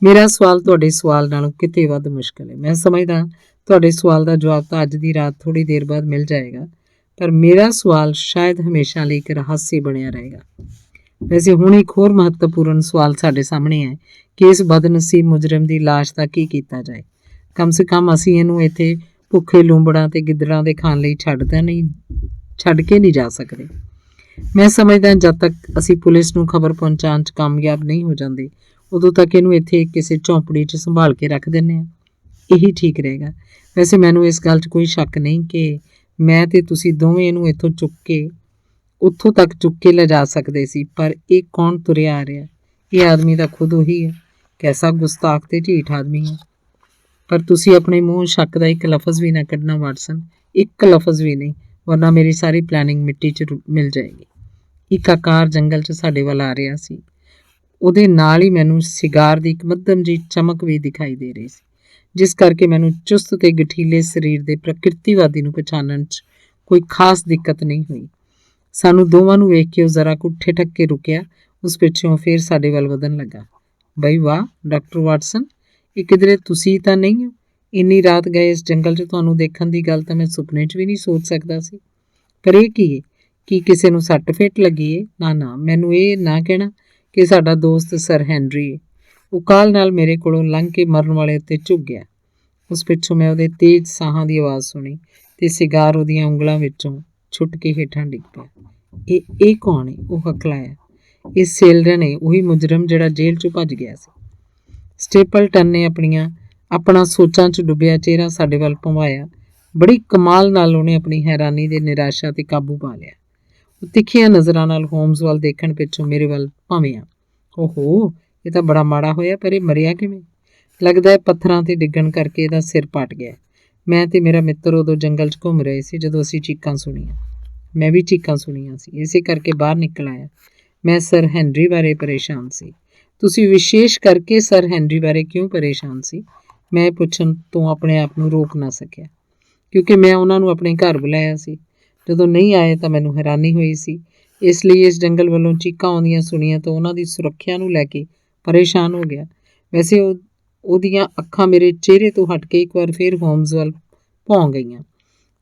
ਮੇਰਾ ਸਵਾਲ ਤੁਹਾਡੇ ਸਵਾਲ ਨਾਲੋਂ ਕਿਤੇ ਵੱਧ ਮੁਸ਼ਕਲ ਹੈ। ਮੈਂ ਸਮਝਦਾ ਤੁਹਾਡੇ ਸਵਾਲ ਦਾ ਜਵਾਬ ਤਾਂ ਅੱਜ ਦੀ ਰਾਤ ਥੋੜ੍ਹੀ ਦੇਰ ਬਾਅਦ ਮਿਲ ਜਾਏਗਾ, ਪਰ ਮੇਰਾ ਸਵਾਲ ਸ਼ਾਇਦ ਹਮੇਸ਼ਾ ਲਈ ਇੱਕ ਰਹੱਸ ਬਣਿਆ ਰਹੇਗਾ। ਵੈਸੇ ਹੁਣ ਇੱਕ ਹੋਰ ਮਹੱਤਵਪੂਰਨ ਸਵਾਲ ਸਾਡੇ ਸਾਹਮਣੇ ਹੈ ਕਿ ਇਸ ਬਦਨਸੀਬ ਮੁਜਰਮ ਦੀ ਲਾਸ਼ ਦਾ ਕੀ ਕੀਤਾ ਜਾਏ। ਕਮ ਸੇ ਕਮ ਅਸੀਂ ਇਹਨੂੰ ਇੱਥੇ ਭੁੱਖੇ ਲੂੰਬੜਾਂ ਤੇ ਗਿੱਦੜਾਂ ਦੇ ਖਾਣ ਲਈ ਛੱਡ ਕੇ ਨਹੀਂ ਜਾ ਸਕਦੇ। ਮੈਂ ਸਮਝਦਾ ਜਦ ਤੱਕ ਅਸੀਂ ਪੁਲਿਸ ਨੂੰ ਖਬਰ ਪਹੁੰਚਾਉਣ 'ਚ ਕਾਮਯਾਬ ਨਹੀਂ ਹੋ ਜਾਂਦੇ, ਉਦੋਂ ਤੱਕ ਇਹਨੂੰ ਇੱਥੇ ਕਿਸੇ ਝੌਂਪੜੀ 'ਚ ਸੰਭਾਲ ਕੇ ਰੱਖ ਦਿੰਦੇ ਹਾਂ। ਇਹੀ ਠੀਕ ਰਹੇਗਾ। ਵੈਸੇ ਮੈਨੂੰ ਇਸ ਗੱਲ 'ਚ ਕੋਈ ਸ਼ੱਕ ਨਹੀਂ ਕਿ ਮੈਂ ਤੇ ਤੁਸੀਂ ਦੋਵੇਂ ਇਹਨੂੰ ਇੱਥੋਂ ਉੱਥੋਂ ਤੱਕ ਚੁੱਕ ਕੇ ਲਿਜਾ ਸਕਦੇ ਸੀ, ਪਰ ਇਹ ਕੌਣ ਤੁਰਿਆ ਆ ਰਿਹਾ? ਇਹ ਆਦਮੀ ਤਾਂ ਖੁਦ ਉਹੀ ਹੈ। ਕੈਸਾ ਗੁਸਤਾਖ ਤੇ ਢੀਠ ਆਦਮੀ ਹੈ। ਪਰ ਤੁਸੀਂ ਆਪਣੇ ਮੂੰਹ ਸ਼ੱਕ ਦਾ ਇੱਕ ਲਫ਼ਜ਼ ਵੀ ਨਾ ਕੱਢਣਾ ਵਾਟਸਨ, ਇੱਕ ਲਫ਼ਜ਼ ਵੀ ਨਹੀਂ, ਵਰਨਾ ਮੇਰੀ ਸਾਰੀ ਪਲੈਨਿੰਗ ਮਿੱਟੀ 'ਚ ਮਿਲ ਜਾਏਗੀ। ਇੱਕ ਆਕਾਰ ਜੰਗਲ 'ਚ ਸਾਡੇ ਵੱਲ ਆ ਰਿਹਾ ਸੀ। ਉਹਦੇ ਨਾਲ ਹੀ ਮੈਨੂੰ ਸਿਗਾਰ ਦੀ ਇੱਕ ਮੱਧਮ ਜਿਹੀ ਚਮਕ ਵੀ ਦਿਖਾਈ ਦੇ ਰਹੀ ਸੀ, ਜਿਸ ਕਰਕੇ ਮੈਨੂੰ ਚੁਸਤ ਤੇ ਗਠੀਲੇ ਸਰੀਰ ਦੇ ਪ੍ਰਕਿਰਤੀਵਾਦੀ ਨੂੰ ਪਛਾਣਨ 'ਚ ਕੋਈ ਖਾਸ ਦਿੱਕਤ ਨਹੀਂ ਹੋਈ। ਸਾਨੂੰ ਦੋਵਾਂ ਨੂੰ ਵੇਖ ਕੇ ਉਹ ਜ਼ਰਾ ਕੁ ਠਿਠਕ ਕੇ ਰੁਕਿਆ। ਉਸ ਪਿੱਛੋਂ ਫੇਰ ਸਾਡੇ ਵੱਲ ਵਧਣ ਲੱਗਾ। ਬਈ ਵਾਹ ਡਾਕਟਰ ਵਾਟਸਨ, ਇਹ ਕਿਧਰੇ ਤੁਸੀਂ ਤਾਂ ਨਹੀਂ ਹੋ? ਇੰਨੀ ਰਾਤ ਗਏ ਇਸ ਜੰਗਲ 'ਚ ਤੁਹਾਨੂੰ ਦੇਖਣ ਦੀ ਗੱਲ ਤਾਂ ਮੈਂ ਸੁਪਨੇ 'ਚ ਵੀ ਨਹੀਂ ਸੋਚ ਸਕਦਾ ਸੀ। ਪਰ ਇਹ ਕੀ ਹੈ? ਕੀ ਕਿਸੇ ਨੂੰ ਸੱਟ ਫੇਟ ਲੱਗੀ ਏ? ਨਾ, ਮੈਨੂੰ ਇਹ ਨਾ ਕਹਿਣਾ ਕਿ ਸਾਡਾ ਦੋਸਤ ਸਰ ਹੈਨਰੀ ਏ। ਉਹ ਕਾਹਲ ਨਾਲ ਮੇਰੇ ਕੋਲੋਂ ਲੰਘ ਕੇ ਮਰਨ ਵਾਲੇ ਉੱਤੇ ਝੁਕ ਗਿਆ। ਉਸ ਪਿੱਛੋਂ ਮੈਂ ਉਹਦੇ ਤੇਜ਼ ਸਾਹਾਂ ਦੀ ਆਵਾਜ਼ ਸੁਣੀ ਤੇ ਸਿਗਾਰ ਉਹਦੀਆਂ ਉਂਗਲਾਂ ਵਿੱਚੋਂ ਛੁੱਟ ਕੇ ਹੇਠਾਂ ਡਿੱਗ ਪਿਆ। ਇਹ ਕੌਣ ਏ? ਉਹ ਹਕਲਾਇਆ। ਇਹ ਸੇਲਰਨ ਏ, ਉਹੀ ਮੁਜਰਮ ਜਿਹੜਾ ਜੇਲ੍ਹ 'ਚੋਂ ਭੱਜ ਗਿਆ ਸੀ। ਸਟੇਪਲਟਨ ਨੇ ਆਪਣਾ ਸੋਚਾਂ 'ਚ ਡੁੱਬਿਆ ਚਿਹਰਾ ਸਾਡੇ ਵੱਲ ਭੰਵਾਇਆ। ਬੜੀ ਕਮਾਲ ਨਾਲ ਉਹਨੇ ਆਪਣੀ ਹੈਰਾਨੀ ਦੇ ਨਿਰਾਸ਼ਾ 'ਤੇ ਕਾਬੂ ਪਾ ਲਿਆ। ਉਹ ਤਿੱਖੀਆਂ ਨਜ਼ਰਾਂ ਨਾਲ ਹੋਮਜ਼ ਵੱਲ ਦੇਖਣ ਪਿੱਛੋਂ ਮੇਰੇ ਵੱਲ ਭੰਵਿਆ। ਓਹੋ, ਇਹ ਤਾਂ ਬੜਾ ਮਾੜਾ ਹੋਇਆ, ਪਰ ਇਹ ਮਰਿਆ ਕਿਵੇਂ? ਲੱਗਦਾ ਹੈ ਪੱਥਰਾਂ 'ਤੇ ਡਿੱਗਣ ਕਰਕੇ ਇਹਦਾ ਸਿਰ ਪਟ ਗਿਆ। ਮੈਂ ਤੇ ਮੇਰਾ ਮਿੱਤਰ ਉਦੋਂ ਜੰਗਲ 'ਚ ਘੁੰਮ ਰਹੇ ਸੀ ਜਦੋਂ ਅਸੀਂ ਚੀਕਾਂ ਸੁਣੀਆਂ। ਮੈਂ ਵੀ ਚੀਕਾਂ ਸੁਣੀਆਂ ਸੀ, ਇਸੇ ਕਰਕੇ ਬਾਹਰ ਨਿਕਲ ਆਇਆ। ਮੈਂ ਸਰ ਹੈਨਰੀ ਬਾਰੇ ਪਰੇਸ਼ਾਨ ਸੀ। ਤੁਸੀਂ ਵਿਸ਼ੇਸ਼ ਕਰਕੇ ਸਰ ਹੈਨਰੀ ਬਾਰੇ ਕਿਉਂ ਪਰੇਸ਼ਾਨ ਸੀ? ਮੈਂ ਪੁੱਛਣ ਤੋਂ ਆਪਣੇ ਆਪ ਨੂੰ ਰੋਕ ਨਾ ਸਕਿਆ, ਕਿਉਂਕਿ ਮੈਂ ਉਹਨਾਂ ਨੂੰ ਆਪਣੇ ਘਰ ਬੁਲਾਇਆ ਸੀ। ਜਦੋਂ ਨਹੀਂ ਆਏ ਤਾਂ ਮੈਨੂੰ ਹੈਰਾਨੀ ਹੋਈ ਸੀ, ਇਸ ਲਈ ਇਸ ਜੰਗਲ ਵੱਲੋਂ ਚੀਕਾਂ ਆਉਂਦੀਆਂ ਸੁਣੀਆਂ ਤਾਂ ਉਹਨਾਂ ਦੀ ਸੁਰੱਖਿਆ ਨੂੰ ਲੈ ਕੇ ਪਰੇਸ਼ਾਨ ਹੋ ਗਿਆ। ਵੈਸੇ ਉਹਦੀਆਂ ਅੱਖਾਂ ਮੇਰੇ ਚਿਹਰੇ ਤੋਂ ਹਟ ਕੇ ਇੱਕ ਵਾਰ ਫਿਰ ਹੋਮਜ਼ ਵੱਲ ਭੌਂ ਗਈਆਂ।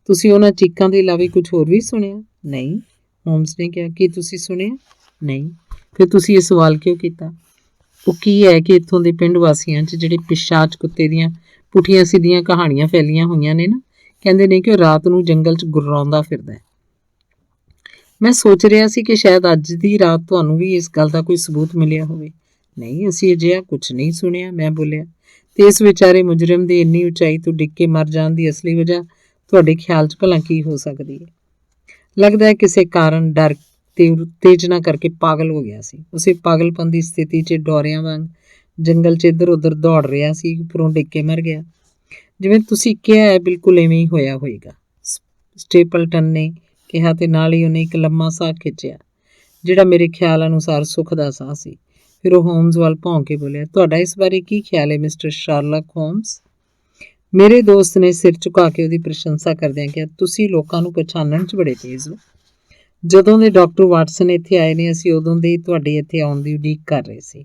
ਤੁਸੀਂ ਉਹਨਾਂ ਚੀਕਾਂ ਦੇ ਇਲਾਵਾ ਕੁਝ ਹੋਰ ਵੀ ਸੁਣਿਆ? ਨਹੀਂ, ਹੋਮਜ਼ ਨੇ ਕਿਹਾ। ਕੀ ਤੁਸੀਂ ਸੁਣਿਆ? ਨਹੀਂ। ਫਿਰ ਤੁਸੀਂ ਇਹ ਸਵਾਲ ਕਿਉਂ ਕੀਤਾ? ਉਹ ਕੀ ਹੈ ਕਿ ਇੱਥੋਂ ਦੇ ਪਿੰਡ ਵਾਸੀਆਂ 'ਚ ਜਿਹੜੇ ਪਿਸ਼ਾਚ ਕੁੱਤੇ ਦੀਆਂ ਪੁੱਠੀਆਂ ਸਿੱਧੀਆਂ ਕਹਾਣੀਆਂ ਫੈਲੀਆਂ ਹੋਈਆਂ ਨੇ ਨਾ, ਕਹਿੰਦੇ ਨੇ ਕਿ ਉਹ ਰਾਤ ਨੂੰ ਜੰਗਲ 'ਚ ਗੁਰਰਾਉਂਦਾ ਫਿਰਦਾ ਹੈ। ਮੈਂ ਸੋਚ ਰਿਹਾ ਸੀ ਕਿ ਸ਼ਾਇਦ ਅੱਜ ਦੀ ਰਾਤ ਤੁਹਾਨੂੰ ਵੀ ਇਸ ਗੱਲ ਦਾ ਕੋਈ ਸਬੂਤ ਮਿਲਿਆ ਹੋਵੇ। ਨਹੀਂ, ਅਸੀਂ ਅਜਿਹਾ ਕੁਝ ਨਹੀਂ ਸੁਣਿਆ, ਮੈਂ ਬੋਲਿਆ। ਤੇ ਇਸ ਵਿਚਾਰੇ ਮੁਜਰਮ ਦੇ ਇੰਨੀ ਉਚਾਈ ਤੋਂ ਡਿੱਗ ਕੇ ਮਰ ਜਾਣ ਦੀ ਅਸਲੀ ਵਜ੍ਹਾ ਤੁਹਾਡੇ ਖਿਆਲ 'ਚ ਭਲਾ ਕੀ ਹੋ ਸਕਦੀ ਹੈ? ਲੱਗਦਾ ਹੈ ਕਿਸੇ ਕਾਰਨ ਡਰ ਤੇ ਉਤੇਜਨਾ ਕਰਕੇ ਪਾਗਲ ਹੋ ਗਿਆ ਸੀ। ਉਸੇ ਪਾਗਲਪਨ ਦੀ ਸਥਿਤੀ 'ਚ ਡੋਰਿਆਂ ਵਾਂਗ ਜੰਗਲ 'ਚ ਇੱਧਰ ਉੱਧਰ ਦੌੜ ਰਿਹਾ ਸੀ, ਉੱਪਰੋਂ ਡਿੱਗ ਕੇ ਮਰ ਗਿਆ। ਜਿਵੇਂ ਤੁਸੀਂ ਕਿਹਾ ਹੈ, ਬਿਲਕੁਲ ਇਵੇਂ ਹੀ ਹੋਇਆ ਹੋਏਗਾ, ਸਟੇਪਲਟਨ ਨੇ ਕਿਹਾ ਤੇ ਨਾਲ ਹੀ ਉਹਨੇ ਇੱਕ ਲੰਮਾ ਸਾਹ ਖਿੱਚਿਆ, ਜਿਹੜਾ ਮੇਰੇ ਖਿਆਲ ਅਨੁਸਾਰ ਸੁੱਖ ਦਾ ਸਾਹ ਸੀ। ਫਿਰ ਉਹ ਹੋਮਜ਼ ਵੱਲ ਭੌਂ ਕੇ ਬੋਲਿਆ, ਤੁਹਾਡਾ ਇਸ ਬਾਰੇ ਕੀ ਖਿਆਲ ਹੈ ਮਿਸਟਰ ਸ਼ਾਰਲਕ ਹੋਮਜ਼? ਮੇਰੇ ਦੋਸਤ ਨੇ ਸਿਰ ਝੁਕਾ ਕੇ ਉਹਦੀ ਪ੍ਰਸ਼ੰਸਾ ਕਰਦਿਆਂ ਕਿਹਾ, ਤੁਸੀਂ ਲੋਕਾਂ ਨੂੰ ਪਛਾਣਨ 'ਚ ਬੜੇ ਤੇਜ਼ ਹੋ। ਜਦੋਂ ਦੇ ਡਾਕਟਰ ਵਾਟਸਨ ਇੱਥੇ ਆਏ ਨੇ, ਅਸੀਂ ਉਦੋਂ ਦੇ ਤੁਹਾਡੇ ਇੱਥੇ ਆਉਣ ਦੀ ਉਡੀਕ ਕਰ ਰਹੇ ਸੀ,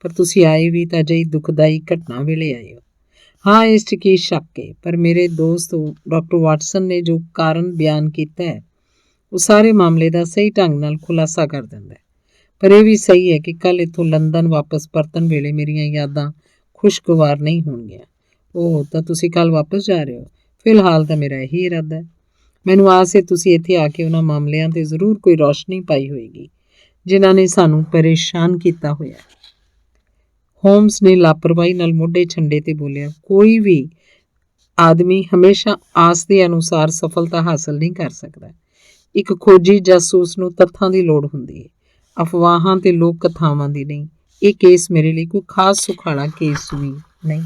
ਪਰ ਤੁਸੀਂ ਆਏ ਵੀ ਤਾਂ ਅਜਿਹੀ ਦੁਖਦਾਈ ਘਟਨਾ ਵੇਲੇ ਆਏ ਹੋ। ਹਾਂ, ਇਸ 'ਚ ਕੀ ਸ਼ੱਕ ਹੈ, ਪਰ ਮੇਰੇ ਦੋਸਤ ਡਾਕਟਰ ਵਾਟਸਨ ਨੇ ਜੋ ਕਾਰਨ ਬਿਆਨ ਕੀਤਾ ਹੈ, ਉਹ ਸਾਰੇ ਮਾਮਲੇ ਦਾ ਸਹੀ ਢੰਗ ਨਾਲ ਖੁਲਾਸਾ ਕਰ ਦਿੰਦਾ ਹੈ। ਪਰ ਇਹ ਵੀ ਸਹੀ ਹੈ ਕਿ ਕੱਲ੍ਹ ਇੱਥੋਂ ਲੰਦਨ ਵਾਪਸ ਪਰਤਣ ਵੇਲੇ ਮੇਰੀਆਂ ਯਾਦਾਂ ਖੁਸ਼ਗਵਾਰ ਨਹੀਂ ਹੋਣਗੀਆਂ। ਉਹ ਤਾਂ ਤੁਸੀਂ ਕੱਲ੍ਹ ਵਾਪਸ ਜਾ ਰਹੇ ਹੋ? ਫਿਲਹਾਲ ਤਾਂ ਮੇਰਾ ਇਹੀ ਇਰਾਦਾ ਹੈ। ਮੈਨੂੰ ਆਸ ਹੈ ਤੁਸੀਂ ਇੱਥੇ ਆ ਕੇ ਉਹਨਾਂ ਮਾਮਲਿਆਂ 'ਤੇ ਜ਼ਰੂਰ ਕੋਈ ਰੌਸ਼ਨੀ ਪਾਈ ਹੋਏਗੀ ਜਿਨ੍ਹਾਂ ਨੇ ਸਾਨੂੰ ਪਰੇਸ਼ਾਨ ਕੀਤਾ ਹੋਇਆ। ਹੋਮਜ਼ ਨੇ ਲਾਪਰਵਾਹੀ ਨਾਲ ਮੋਢੇ ਛੰਡੇ ਤੇ ਬੋਲਿਆ, ਕੋਈ ਵੀ ਆਦਮੀ ਹਮੇਸ਼ਾ ਆਸ ਦੇ ਅਨੁਸਾਰ ਸਫਲਤਾ ਹਾਸਲ ਨਹੀਂ ਕਰ ਸਕਦਾ। ਇੱਕ ਖੋਜੀ ਜਾਸੂਸ ਨੂੰ ਤੱਥਾਂ ਦੀ ਲੋੜ ਹੁੰਦੀ ਹੈ, ਅਫਵਾਹਾਂ ਤੇ ਲੋਕ ਕਥਾਵਾਂ ਦੀ ਨਹੀਂ। ਇਹ ਕੇਸ ਮੇਰੇ ਲਈ ਕੋਈ ਖਾਸ ਸੁਖਾਲਾ ਕੇਸ ਵੀ ਨਹੀਂ।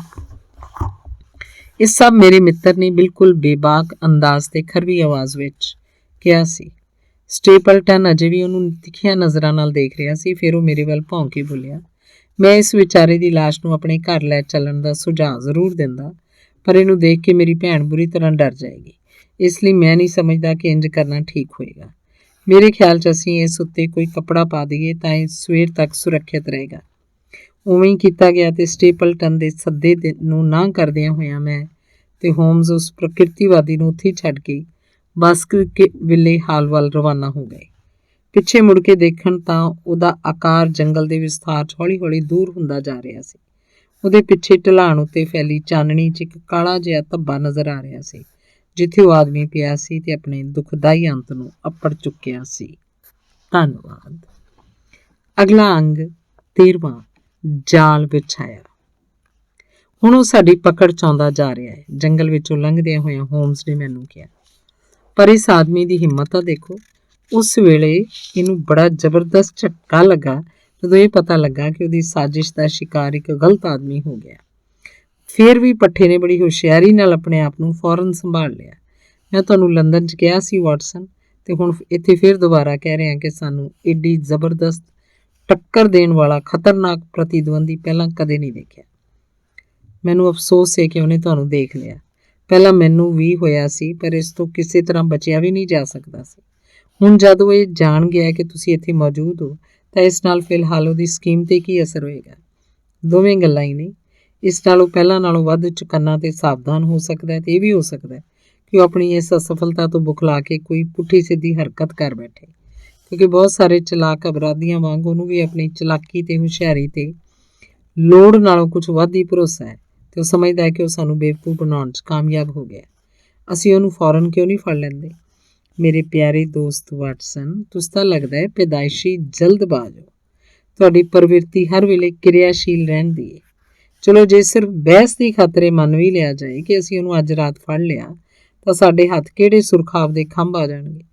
ਇਹ ਸਭ ਮੇਰੇ ਮਿੱਤਰ ਨੇ ਬਿਲਕੁਲ ਬੇਬਾਕ ਅੰਦਾਜ਼ ਤੇ ਖਰਵੀ ਆਵਾਜ਼ ਵਿੱਚ ਕਿਹਾ ਸੀ। ਸਟੇਪਲਟਨ ਅਜੇ ਵੀ ਉਹਨੂੰ ਤਿੱਖੀਆਂ ਨਜ਼ਰਾਂ ਨਾਲ ਦੇਖ ਰਿਹਾ ਸੀ। ਫਿਰ ਉਹ ਮੇਰੇ ਵੱਲ ਭੌਂ ਕੇ ਬੋਲਿਆ, ਮੈਂ ਇਸ ਵਿਚਾਰੇ ਦੀ ਲਾਸ਼ ਨੂੰ ਆਪਣੇ ਘਰ ਲੈ ਚੱਲਣ ਦਾ ਸੁਝਾਅ ਜ਼ਰੂਰ ਦਿੰਦਾ, ਪਰ ਇਹਨੂੰ ਦੇਖ ਕੇ ਮੇਰੀ ਭੈਣ ਬੁਰੀ ਤਰ੍ਹਾਂ ਡਰ ਜਾਏਗੀ। ਇਸ ਲਈ ਮੈਂ ਨਹੀਂ ਸਮਝਦਾ ਕਿ ਇੰਜ ਕਰਨਾ ਠੀਕ ਹੋਏਗਾ। ਮੇਰੇ ਖਿਆਲ 'ਚ ਅਸੀਂ ਇਸ ਉੱਤੇ ਕੋਈ ਕੱਪੜਾ ਪਾ ਦਈਏ ਤਾਂ ਇਹ ਸਵੇਰ ਤੱਕ ਸੁਰੱਖਿਅਤ ਰਹੇਗਾ। ਉਵੇਂ ਹੀ ਕੀਤਾ ਗਿਆ ਤੇ ਸਟੇਪਲਟਨ ਦੇ ਸੱਦੇ ਨੂੰ ਨਾ ਕਰਦਿਆਂ ਹੋਇਆਂ ਮੈਂ ਤੇ ਹੋਮਜ਼ ਉਸ ਪ੍ਰਕਿਰਤੀਵਾਦੀ ਨੂੰ ਉੱਥੇ ਛੱਡ ਕੇ ਬਾਸਕਰਵਿਲੇ ਹਾਲ ਵੱਲ ਰਵਾਨਾ ਹੋ ਗਏ। ਪਿੱਛੇ ਮੁੜ ਕੇ ਦੇਖਣ ਤਾਂ ਉਹਦਾ ਆਕਾਰ ਜੰਗਲ ਦੇ ਵਿਸਥਾਰ 'ਚ ਹੌਲੀ-ਹੌਲੀ ਦੂਰ ਹੁੰਦਾ ਜਾ ਰਿਹਾ ਸੀ। ਉਹਦੇ ਪਿੱਛੇ ਢਲਾਣ ਉੱਤੇ ਫੈਲੀ ਚਾਨਣੀ 'ਚ ਇੱਕ ਕਾਲਾ ਜਿਹਾ ਧੱਬਾ ਨਜ਼ਰ ਆ ਰਿਹਾ ਸੀ, ਜਿੱਥੇ ਉਹ ਆਦਮੀ ਪਿਆ ਸੀ ਤੇ ਆਪਣੇ ਦੁਖਦਾਈ ਅੰਤ ਨੂੰ ਅੱਪੜ ਚੁੱਕਿਆ ਸੀ। ਧੰਨਵਾਦ। ਅਗਲਾ ਅੰਗ 13ਵਾਂ, ਜਾਲ ਵਿਛਾਇਆ। ਹੁਣ ਉਹ ਸਾਡੀ ਪਕੜ 'ਚ ਆਉਂਦਾ ਜਾ ਰਿਹਾ ਹੈ, ਜੰਗਲ ਵਿੱਚੋਂ ਲੰਘਦਿਆਂ ਹੋਇਆਂ ਹੋਮਜ਼ ਨੇ ਮੈਨੂੰ ਕਿਹਾ। ਪਰ ਇਸ ਆਦਮੀ ਦੀ ਹਿੰਮਤ ਤਾਂ ਦੇਖੋ। ਉਸ ਵੇਲੇ ਇਹਨੂੰ ਬੜਾ ਜ਼ਬਰਦਸਤ ਝਟਕਾ ਲੱਗਾ ਜਦੋਂ ਇਹ ਪਤਾ ਲੱਗਾ ਕਿ ਉਹਦੀ ਸਾਜ਼ਿਸ਼ ਦਾ ਸ਼ਿਕਾਰ ਇੱਕ ਗਲਤ ਆਦਮੀ ਹੋ ਗਿਆ। ਫਿਰ ਵੀ ਪੱਠੇ ਨੇ ਬੜੀ ਹੁਸ਼ਿਆਰੀ ਨਾਲ ਆਪਣੇ ਆਪ ਨੂੰ ਫੌਰਨ ਸੰਭਾਲ ਲਿਆ। ਮੈਂ ਤੁਹਾਨੂੰ ਲੰਦਨ 'ਚ ਕਿਹਾ ਸੀ ਵਾਟਸਨ, ਤੇ ਹੁਣ ਇੱਥੇ ਫਿਰ ਦੁਬਾਰਾ ਕਹਿ ਰਿਹਾ ਕਿ ਸਾਨੂੰ ਏਡੀ ਜ਼ਬਰਦਸਤ ਟੱਕਰ ਦੇਣ ਵਾਲਾ ਖਤਰਨਾਕ ਪ੍ਰਤੀਦਵੰਦੀ ਪਹਿਲਾਂ ਕਦੇ ਨਹੀਂ ਦੇਖਿਆ। ਮੈਨੂੰ ਅਫਸੋਸ ਹੈ ਕਿ ਉਹਨੇ ਤੁਹਾਨੂੰ ਦੇਖ ਲਿਆ। ਪਹਿਲਾਂ ਮੈਨੂੰ ਵੀ ਹੋਇਆ ਸੀ, ਪਰ ਇਸ ਤੋਂ ਕਿਸੇ ਤਰ੍ਹਾਂ ਬਚਿਆ ਵੀ ਨਹੀਂ ਜਾ ਸਕਦਾ ਸੀ। ਹੁਣ ਜਦ ਉਹ ਇਹ ਜਾਣ ਗਿਆ ਕਿ ਤੁਸੀਂ ਇੱਥੇ ਮੌਜੂਦ ਹੋ, ਤਾਂ ਇਸ ਨਾਲ ਫਿਲਹਾਲ ਉਹਦੀ ਸਕੀਮ 'ਤੇ ਕੀ ਅਸਰ ਹੋਏਗਾ? ਦੋਵੇਂ ਗੱਲਾਂ ਹੀ ਨੇ। ਇਸ ਨਾਲ ਉਹ ਪਹਿਲਾਂ ਨਾਲੋਂ ਵੱਧ ਚੁਕੰਨਾ ਤੇ ਸਾਵਧਾਨ ਹੋ ਸਕਦਾ, ਤੇ ਇਹ ਵੀ ਹੋ ਸਕਦਾ ਕਿ ਉਹ ਆਪਣੀ ਇਸ ਅਸਫਲਤਾ ਤੋਂ ਬੁਖਲਾ ਕੇ ਕੋਈ ਪੁੱਠੀ ਸਿੱਧੀ ਹਰਕਤ ਕਰ ਬੈਠੇ, ਕਿਉਂਕਿ ਬਹੁਤ ਸਾਰੇ ਚਲਾਕ ਅਪਰਾਧੀਆਂ ਵਾਂਗ ਉਹਨੂੰ ਵੀ ਆਪਣੀ ਚਲਾਕੀ ਤੇ ਹੁਸ਼ਿਆਰੀ ਤੇ ਲੋੜ ਨਾਲੋਂ ਕੁਝ ਵੱਧ ਹੀ ਭਰੋਸਾ ਹੈ, ਤੇ ਉਹ ਸਮਝਦਾ ਹੈ ਕਿ ਉਹ ਸਾਨੂੰ ਬੇਵਕੂਫ ਬਣਾਉਣ 'ਚ ਕਾਮਯਾਬ ਹੋ ਗਿਆ। ਅਸੀਂ ਉਹਨੂੰ ਫੌਰਨ ਕਿਉਂ ਨਹੀਂ ਫੜ ਲੈਂਦੇ? ਮੇਰੇ ਪਿਆਰੇ ਦੋਸਤ ਵਾਟਸਨ, ਤੁਸੀਂ ਤਾਂ ਲੱਗਦਾ ਹੈ ਪੈਦਾਇਸ਼ੀ ਜਲਦਬਾਜ਼ ਹੋ। ਤੁਹਾਡੀ ਪ੍ਰਵਿਰਤੀ ਹਰ ਵੇਲੇ ਕਿਰਿਆਸ਼ੀਲ ਰਹਿੰਦੀ ਹੈ। ਚਲੋ, ਜੇ ਸਿਰਫ ਬਹਿਸ ਦੀ ਖਾਤਰ ਮੰਨ ਵੀ ਲਿਆ ਜਾਏ ਕਿ ਅਸੀਂ ਉਹਨੂੰ ਅੱਜ ਰਾਤ ਫੜ ਲਿਆ, ਤਾਂ ਸਾਡੇ ਹੱਥ ਕਿਹੜੇ ਸੁਰਖਾਬ ਦੇ ਖੰਭ ਆ ਜਾਣਗੇ।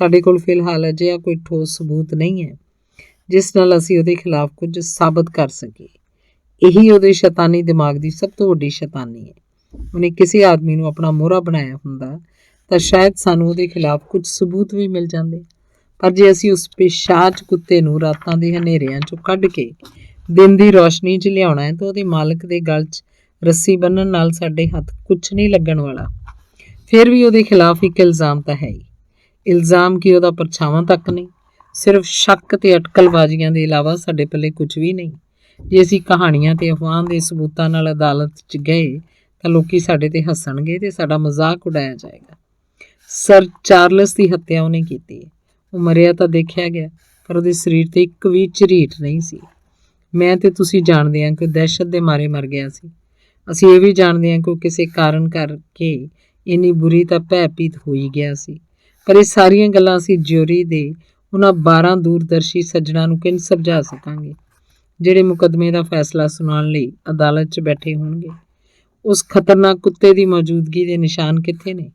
ਸਾਡੇ ਕੋਲ ਫਿਲਹਾਲ ਅਜਿਹਾ ਕੋਈ ਠੋਸ ਸਬੂਤ ਨਹੀਂ ਹੈ ਜਿਸ ਨਾਲ ਅਸੀਂ ਉਹਦੇ ਖਿਲਾਫ ਕੁਝ ਸਾਬਤ ਕਰ ਸਕੀਏ। ਇਹੀ ਉਹਦੇ ਸ਼ੈਤਾਨੀ ਦਿਮਾਗ ਦੀ ਸਭ ਤੋਂ ਵੱਡੀ ਸ਼ੈਤਾਨੀ ਹੈ। ਉਹਨੇ ਕਿਸੇ ਆਦਮੀ ਨੂੰ ਆਪਣਾ ਮੋਹਰਾ ਬਣਾਇਆ ਹੁੰਦਾ ਤਾਂ ਸ਼ਾਇਦ ਸਾਨੂੰ ਉਹਦੇ ਖਿਲਾਫ ਕੁਝ ਸਬੂਤ ਵੀ ਮਿਲ ਜਾਂਦੇ, ਪਰ ਜੇ ਅਸੀਂ ਉਸ ਪਿਸ਼ਾਚ ਕੁੱਤੇ ਨੂੰ ਰਾਤਾਂ ਦੇ ਹਨੇਰਿਆਂ 'ਚੋਂ ਕੱਢ ਕੇ ਦਿਨ ਦੀ ਰੌਸ਼ਨੀ 'ਚ ਲਿਆਉਣਾ ਹੈ, ਤਾਂ ਉਹਦੇ ਮਾਲਕ ਦੇ ਗਲ 'ਚ ਰੱਸੀ ਬੰਨ੍ਹਣ ਨਾਲ ਸਾਡੇ ਹੱਥ ਕੁਝ ਨਹੀਂ ਲੱਗਣ ਵਾਲਾ। ਫਿਰ ਵੀ ਉਹਦੇ ਖਿਲਾਫ ਇੱਕ ਇਲਜ਼ਾਮ ਤਾਂ ਹੈ ਹੀ। ਇਲਜ਼ਾਮ ਕਿ ਉਹਦਾ ਪਰਛਾਵਾਂ ਤੱਕ ਨਹੀਂ। ਸਿਰਫ ਸ਼ੱਕ ਤੇ ਅਟਕਲਬਾਜ਼ੀਆਂ ਦੇ ਇਲਾਵਾ ਸਾਡੇ ਪੱਲੇ ਕੁਝ ਵੀ ਨਹੀਂ। ਜੇ ਅਸੀਂ ਕਹਾਣੀਆਂ ਤੇ ਅਫਵਾਹਾਂ ਦੇ ਸਬੂਤਾਂ ਨਾਲ ਅਦਾਲਤ 'ਚ ਗਏ ਤਾਂ ਲੋਕੀ ਸਾਡੇ ਤੇ ਹੱਸਣਗੇ ਤੇ ਸਾਡਾ ਮਜ਼ਾਕ ਉਡਾਇਆ ਜਾਏਗਾ। ਸਰ ਚਾਰਲਸ ਦੀ ਹੱਤਿਆ ਉਹਨੇ ਕੀਤੀ ਹੈ। ਉਹ ਮਰਿਆ ਤਾਂ ਦੇਖਿਆ ਗਿਆ, ਪਰ ਉਹਦੇ ਸਰੀਰ ਤੇ ਇੱਕ ਵੀ ਝਰੀਟ ਨਹੀਂ ਸੀ। ਮੈਂ ਤੇ ਤੁਸੀਂ ਜਾਣਦੇ ਹਾਂ ਕਿ ਉਹ ਦਹਿਸ਼ਤ ਦੇ ਮਾਰੇ ਮਰ ਗਿਆ ਸੀ। ਅਸੀਂ ਇਹ ਵੀ ਜਾਣਦੇ ਹਾਂ ਕਿ ਉਹ ਕਿਸੇ ਕਾਰਨ ਕਰਕੇ ਇੰਨੀ ਬੁਰੀ ਤਾਂ ਭੈਭੀਤ ਹੋਈ ਗਿਆ ਸੀ। ਪਰ ਇਹ ਸਾਰੀਆਂ ਗੱਲਾਂ ਅਸੀਂ ਜਿਊਰੀ ਦੇ ਉਹਨਾਂ 12 ਦੂਰਦਰਸ਼ੀ ਸੱਜਣਾਂ ਨੂੰ ਕਿੰਝ ਸਮਝਾ ਸਕਾਂਗੇ ਜਿਹੜੇ ਮੁਕੱਦਮੇ ਦਾ ਫੈਸਲਾ ਸੁਣਾਉਣ ਲਈ ਅਦਾਲਤ 'ਚ ਬੈਠੇ ਹੋਣਗੇ? ਉਸ ਖਤਰਨਾਕ ਕੁੱਤੇ ਦੀ ਮੌਜੂਦਗੀ ਦੇ ਨਿਸ਼ਾਨ ਕਿੱਥੇ ਨੇ?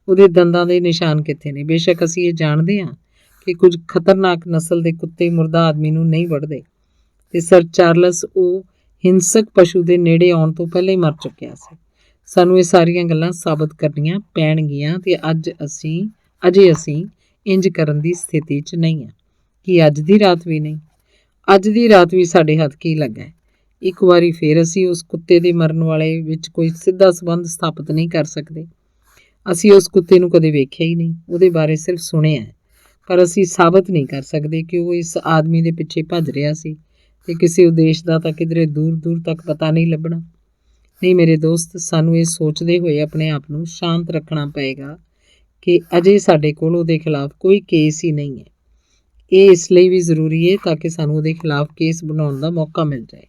ਉਹਦੇ ਦੰਦਾਂ ਦੇ ਨਿਸ਼ਾਨ ਕਿੱਥੇ ਨੇ? ਬੇਸ਼ੱਕ ਅਸੀਂ ਇਹ ਜਾਣਦੇ ਹਾਂ ਕਿ ਕੁਝ ਖਤਰਨਾਕ ਨਸਲ ਦੇ ਕੁੱਤੇ ਮੁਰਦਾ ਆਦਮੀ ਨੂੰ ਨਹੀਂ ਵੱਢਦੇ, ਤੇ ਸਰ ਚਾਰਲਸ ਉਹ ਹਿੰਸਕ ਪਸ਼ੂ ਦੇ ਨੇੜੇ ਆਉਣ ਤੋਂ ਪਹਿਲਾਂ ਹੀ ਮਰ ਚੁੱਕਿਆ ਸੀ। ਸਾਨੂੰ ਇਹ ਸਾਰੀਆਂ ਗੱਲਾਂ ਸਾਬਤ ਕਰਨੀਆਂ ਪੈਣਗੀਆਂ, ਤੇ ਅਜੇ ਅਸੀਂ ਇੰਜ ਕਰਨ ਦੀ ਸਥਿਤੀ 'ਚ ਨਹੀਂ ਹਾਂ। ਕਿ ਅੱਜ ਦੀ ਰਾਤ ਵੀ ਨਹੀਂ? ਅੱਜ ਦੀ ਰਾਤ ਵੀ ਸਾਡੇ ਹੱਥ ਕੀ ਲੱਗਾ ਹੈ? ਇੱਕ ਵਾਰੀ ਫਿਰ ਅਸੀਂ ਉਸ ਕੁੱਤੇ ਦੇ ਮਰਨ ਵਾਲੇ ਵਿੱਚ ਕੋਈ ਸਿੱਧਾ ਸੰਬੰਧ ਸਥਾਪਿਤ ਨਹੀਂ ਕਰ ਸਕਦੇ। ਅਸੀਂ ਉਸ ਕੁੱਤੇ ਨੂੰ ਕਦੇ ਵੇਖਿਆ ਹੀ ਨਹੀਂ, ਉਹਦੇ ਬਾਰੇ ਸਿਰਫ ਸੁਣਿਆ ਹੈ, ਪਰ ਅਸੀਂ ਸਾਬਤ ਨਹੀਂ ਕਰ ਸਕਦੇ ਕਿ ਉਹ ਇਸ ਆਦਮੀ ਦੇ ਪਿੱਛੇ ਭੱਜ ਰਿਹਾ ਸੀ, ਤੇ ਕਿਸੇ ਉਦੇਸ਼ ਦਾ ਤਾਂ ਕਿਧਰੇ ਦੂਰ ਦੂਰ ਤੱਕ ਪਤਾ ਨਹੀਂ ਲੱਭਣਾ। ਨਹੀਂ ਮੇਰੇ ਦੋਸਤ, ਸਾਨੂੰ ਇਹ ਸੋਚਦੇ ਹੋਏ ਆਪਣੇ ਆਪ ਨੂੰ ਸ਼ਾਂਤ ਰੱਖਣਾ ਪਏਗਾ ਕਿ ਅਜੇ ਸਾਡੇ ਕੋਲ ਉਹਦੇ ਖਿਲਾਫ ਕੋਈ ਕੇਸ ਹੀ ਨਹੀਂ ਹੈ। ਇਹ ਇਸ ਲਈ ਵੀ ਜ਼ਰੂਰੀ ਹੈ ਤਾਂ ਕਿ ਸਾਨੂੰ ਉਹਦੇ ਖਿਲਾਫ ਕੇਸ ਬਣਾਉਣ ਦਾ ਮੌਕਾ ਮਿਲ ਜਾਏ।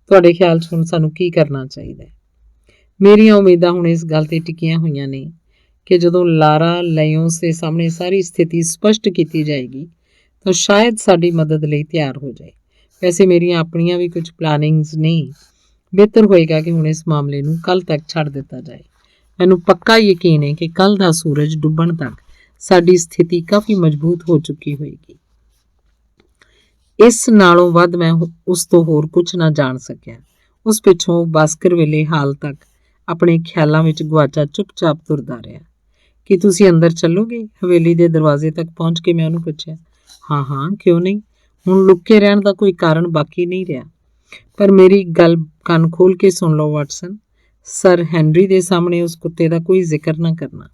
ਤੁਹਾਡੇ ਖਿਆਲ 'ਚ ਹੁਣ ਸਾਨੂੰ ਕੀ ਕਰਨਾ ਚਾਹੀਦਾ ਹੈ? ਮੇਰੀਆਂ ਉਮੀਦਾਂ ਹੁਣ ਇਸ ਗੱਲ 'ਤੇ ਟਿਕੀਆਂ ਹੋਈਆਂ ਨੇ ਕਿ ਜਦੋਂ ਲਾਰਾ ਲਾਇਓਂਸ ਦੇ ਸਾਹਮਣੇ ਸਾਰੀ ਸਥਿਤੀ ਸਪਸ਼ਟ ਕੀਤੀ ਜਾਏਗੀ ਤਾਂ ਸ਼ਾਇਦ ਸਾਡੀ ਮਦਦ ਲਈ ਤਿਆਰ ਹੋ ਜਾਏ। ਵੈਸੇ ਮੇਰੀਆਂ ਆਪਣੀਆਂ ਵੀ ਕੁਝ ਪਲਾਨਿੰਗਸ ਨਹੀਂ। ਬਿਹਤਰ ਹੋਏਗਾ ਕਿ ਹੁਣ ਇਸ ਮਾਮਲੇ ਨੂੰ ਕੱਲ੍ਹ ਤੱਕ ਛੱਡ ਦਿੱਤਾ ਜਾਏ। ਮੈਨੂੰ ਪੱਕਾ ਯਕੀਨ ਹੈ ਕਿ ਕੱਲ ਦਾ ਸੂਰਜ ਡੁੱਬਣ ਤੱਕ ਸਾਡੀ ਸਥਿਤੀ ਕਾਫੀ ਮਜ਼ਬੂਤ ਹੋ ਚੁੱਕੀ ਹੋਏਗੀ। ਇਸ ਨਾਲੋਂ ਵੱਧ ਮੈਂ ਉਸ ਤੋਂ ਹੋਰ ਕੁਝ ਨਾ ਜਾਣ ਸਕਿਆ। ਉਸ ਪਿੱਛੋਂ ਬਾਸਕਰ ਵੇਲੇ ਹਾਲ ਤੱਕ ਆਪਣੇ ਖਿਆਲਾਂ ਵਿੱਚ ਗੁਆਚਾ ਚੁੱਪਚਾਪ ਤੁਰਦਾ ਰਿਹਾ। ਕੀ ਤੁਸੀਂ ਅੰਦਰ ਚੱਲੋਗੇ? ਹਵੇਲੀ ਦੇ ਦਰਵਾਜ਼ੇ ਤੱਕ ਪਹੁੰਚ ਕੇ ਮੈਂ ਉਹਨੂੰ ਪੁੱਛਿਆ। ਹਾਂ, ਕਿਉਂ ਨਹੀਂ। ਹੁਣ ਲੁੱਕੇ ਰਹਿਣ ਦਾ ਕੋਈ ਕਾਰਨ ਬਾਕੀ ਨਹੀਂ ਰਿਹਾ। ਪਰ ਮੇਰੀ ਗੱਲ ਕੰਨ ਖੋਲ ਕੇ ਸੁਣ ਲਓ ਵਾਟਸਨ, ਸਰ ਹੈਨਰੀ ਦੇ ਸਾਹਮਣੇ ਉਸ ਕੁੱਤੇ ਦਾ ਕੋਈ ਜ਼ਿਕਰ ਨਾ ਕਰਨਾ।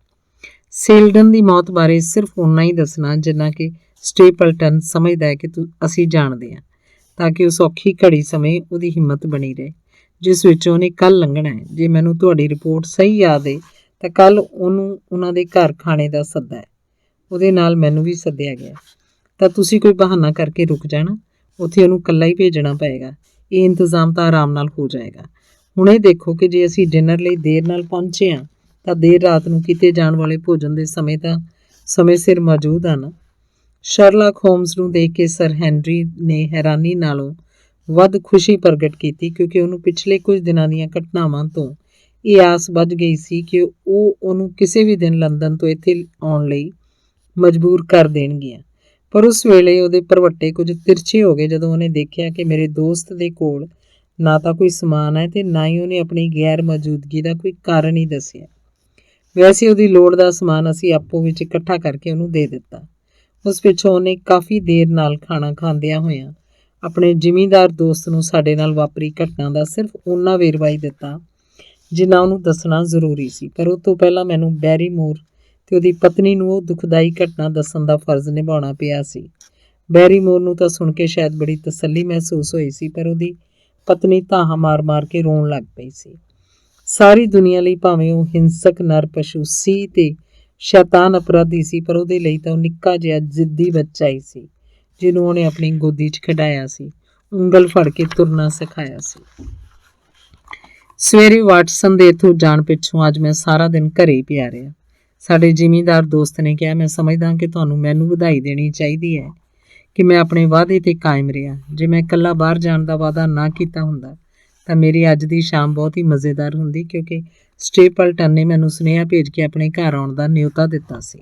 ਸੇਲਡਨ ਦੀ ਮੌਤ ਬਾਰੇ ਸਿਰਫ ਓਨਾ ਹੀ ਦੱਸਣਾ ਜਿੰਨਾ ਕਿ ਸਟੇਪਲਟਨ ਸਮਝਦਾ ਹੈ ਕਿ ਅਸੀਂ ਜਾਣਦੇ ਹਾਂ, ਤਾਂ ਕਿ ਉਸ ਔਖੀ ਘੜੀ ਸਮੇਂ ਉਹਦੀ ਹਿੰਮਤ ਬਣੀ ਰਹੇ ਜਿਸ ਵਿੱਚੋਂ ਉਹਨੇ ਕੱਲ੍ਹ ਲੰਘਣਾ ਹੈ। ਜੇ ਮੈਨੂੰ ਤੁਹਾਡੀ ਰਿਪੋਰਟ ਸਹੀ ਯਾਦ ਹੈ ਤਾਂ ਕੱਲ੍ਹ ਉਹਨੂੰ ਉਹਨਾਂ ਦੇ ਘਰ ਖਾਣੇ ਦਾ ਸੱਦਾ ਹੈ। ਉਹਦੇ ਨਾਲ ਮੈਨੂੰ ਵੀ ਸੱਦਿਆ ਗਿਆ। ਤਾਂ ਤੁਸੀਂ ਕੋਈ ਬਹਾਨਾ ਕਰਕੇ ਰੁਕ ਜਾਣਾ। ਉੱਥੇ ਉਹਨੂੰ ਇਕੱਲਾ ਹੀ ਭੇਜਣਾ ਪਏਗਾ। ਇਹ ਇੰਤਜ਼ਾਮ ਤਾਂ ਆਰਾਮ ਨਾਲ ਹੋ ਜਾਏਗਾ। ਹੁਣ ਇਹ ਦੇਖੋ ਕਿ ਜੇ ਅਸੀਂ ਡਿਨਰ ਲਈ ਦੇਰ ਨਾਲ ਪਹੁੰਚੇ ਹਾਂ ਤਾਂ ਦੇਰ ਰਾਤ ਨੂੰ ਕੀਤੇ ਜਾਣ ਵਾਲੇ ਭੋਜਨ ਦੇ ਸਮੇਂ ਤਾਂ ਸਮੇਂ ਸਿਰ ਮੌਜੂਦ ਆ ਨਾ। ਸ਼ਰਲਾਕ ਹੋਮਸ ਨੂੰ ਦੇਖ ਕੇ ਸਰ ਹੈਨਰੀ ਨੇ ਹੈਰਾਨੀ ਨਾਲੋਂ ਵੱਧ ਖੁਸ਼ੀ ਪ੍ਰਗਟ ਕੀਤੀ, ਕਿਉਂਕਿ ਉਹਨੂੰ ਪਿਛਲੇ ਕੁਝ ਦਿਨਾਂ ਦੀਆਂ ਘਟਨਾਵਾਂ ਤੋਂ ਇਹ ਆਸ ਬੱਝ ਗਈ ਸੀ ਕਿ ਉਹ ਉਹਨੂੰ ਕਿਸੇ ਵੀ ਦਿਨ ਲੰਦਨ ਤੋਂ ਇੱਥੇ ਆਉਣ ਲਈ ਮਜਬੂਰ ਕਰ ਦੇਣਗੀਆਂ। ਪਰ ਉਸ ਵੇਲੇ ਉਹਦੇ ਭਰਵੱਟੇ ਕੁਝ ਤਿਰਛੇ ਹੋ ਗਏ ਜਦੋਂ ਉਹਨੇ ਦੇਖਿਆ ਕਿ ਮੇਰੇ ਦੋਸਤ ਦੇ ਕੋਲ ਨਾ ਤਾਂ ਕੋਈ ਸਮਾਨ ਹੈ ਤੇ ਨਾ ਹੀ ਉਹਨੇ ਆਪਣੀ ਗੈਰ ਮੌਜੂਦਗੀ ਦਾ ਕੋਈ ਕਾਰਨ ਹੀ ਦੱਸਿਆ। ਵੈਸੇ ਉਹਦੀ ਲੋੜ ਦਾ ਸਮਾਨ ਅਸੀਂ ਆਪੋ ਵਿੱਚ ਇਕੱਠਾ ਕਰਕੇ ਉਹਨੂੰ ਦੇ ਦਿੱਤਾ। ਉਸ ਪਿੱਛੋਂ ਉਹਨੇ ਕਾਫੀ ਦੇਰ ਨਾਲ ਖਾਣਾ ਖਾਂਦਿਆਂ ਹੋਇਆਂ ਆਪਣੇ ਜ਼ਿਮੀਂਦਾਰ ਦੋਸਤ ਨੂੰ ਸਾਡੇ ਨਾਲ ਵਾਪਰੀ ਘਟਨਾ ਦਾ ਸਿਰਫ ਓਨਾ ਵੇਰਵਾ ਹੀ ਦਿੱਤਾ ਜਿੰਨਾ ਉਹਨੂੰ ਦੱਸਣਾ ਜ਼ਰੂਰੀ ਸੀ। ਪਰ ਉਹ ਤੋਂ ਪਹਿਲਾਂ ਮੈਨੂੰ ਬੈਰੀਮੋਰ ਤੇ ਉਹਦੀ ਪਤਨੀ ਨੂੰ ਉਹ ਦੁਖਦਾਈ ਘਟਨਾ ਦੱਸਣ ਦਾ ਫਰਜ਼ ਨਿਭਾਉਣਾ ਪਿਆ ਸੀ। ਬੈਰੀਮੋਰ ਨੂੰ ਤਾਂ ਸੁਣ ਕੇ ਸ਼ਾਇਦ ਬੜੀ ਤਸੱਲੀ ਮਹਿਸੂਸ ਹੋਈ ਸੀ, ਪਰ ਉਹਦੀ ਪਤਨੀ ਧਾਹਾਂ ਮਾਰ ਕੇ ਰੋਣ ਲੱਗ ਪਈ ਸੀ। ਸਾਰੀ ਦੁਨੀਆ ਲਈ ਭਾਵੇਂ ਉਹ ਹਿੰਸਕ ਨਰ ਪਸ਼ੂ ਸੀ ਤੇ ਸ਼ੈਤਾਨ ਅਪਰਾਧੀ ਸੀ, ਪਰ ਉਹਦੇ ਲਈ ਤਾਂ ਉਹ ਨਿੱਕਾ ਜਿਹਾ ਜ਼ਿੱਦੀ ਬੱਚਾ ਹੀ ਸੀ ਜਿਹਨੂੰ ਉਹਨੇ ਆਪਣੀ ਗੋਦੀ 'ਚ ਖਿਡਾਇਆ ਸੀ, ਉਂਗਲ ਫੜ ਕੇ ਤੁਰਨਾ ਸਿਖਾਇਆ ਸੀ। ਸਵੇਰੇ ਵਾਟਸਨ ਦੇ ਇੱਥੋਂ ਜਾਣ ਪਿੱਛੋਂ ਅੱਜ ਮੈਂ ਸਾਰਾ ਦਿਨ ਘਰੇ ਹੀ ਪਿਆ ਰਿਹਾ। ਸਾਡੇ ਜ਼ਿਮੀਂਦਾਰ ਦੋਸਤ ਨੇ ਕਿਹਾ, ਮੈਂ ਸਮਝਦਾ ਕਿ ਤੁਹਾਨੂੰ ਮੈਨੂੰ ਵਧਾਈ ਦੇਣੀ ਚਾਹੀਦੀ ਹੈ ਕਿ ਮੈਂ ਆਪਣੇ ਵਾਅਦੇ 'ਤੇ ਕਾਇਮ ਰਿਹਾ। ਜੇ ਮੈਂ ਇਕੱਲਾ ਬਾਹਰ ਜਾਣ ਦਾ ਵਾਅਦਾ ਨਾ ਕੀਤਾ ਹੁੰਦਾ ਤਾਂ ਮੇਰੀ ਅੱਜ ਦੀ ਸ਼ਾਮ ਬਹੁਤ ਹੀ ਮਜ਼ੇਦਾਰ ਹੁੰਦੀ, ਕਿਉਂਕਿ ਸਟੇਪਲਟਨ ਨੇ ਮੈਨੂੰ ਸੁਨੇਹਾ ਭੇਜ ਕੇ ਆਪਣੇ ਘਰ ਆਉਣ ਦਾ ਨਿਯੋਤਾ ਦਿੱਤਾ ਸੀ।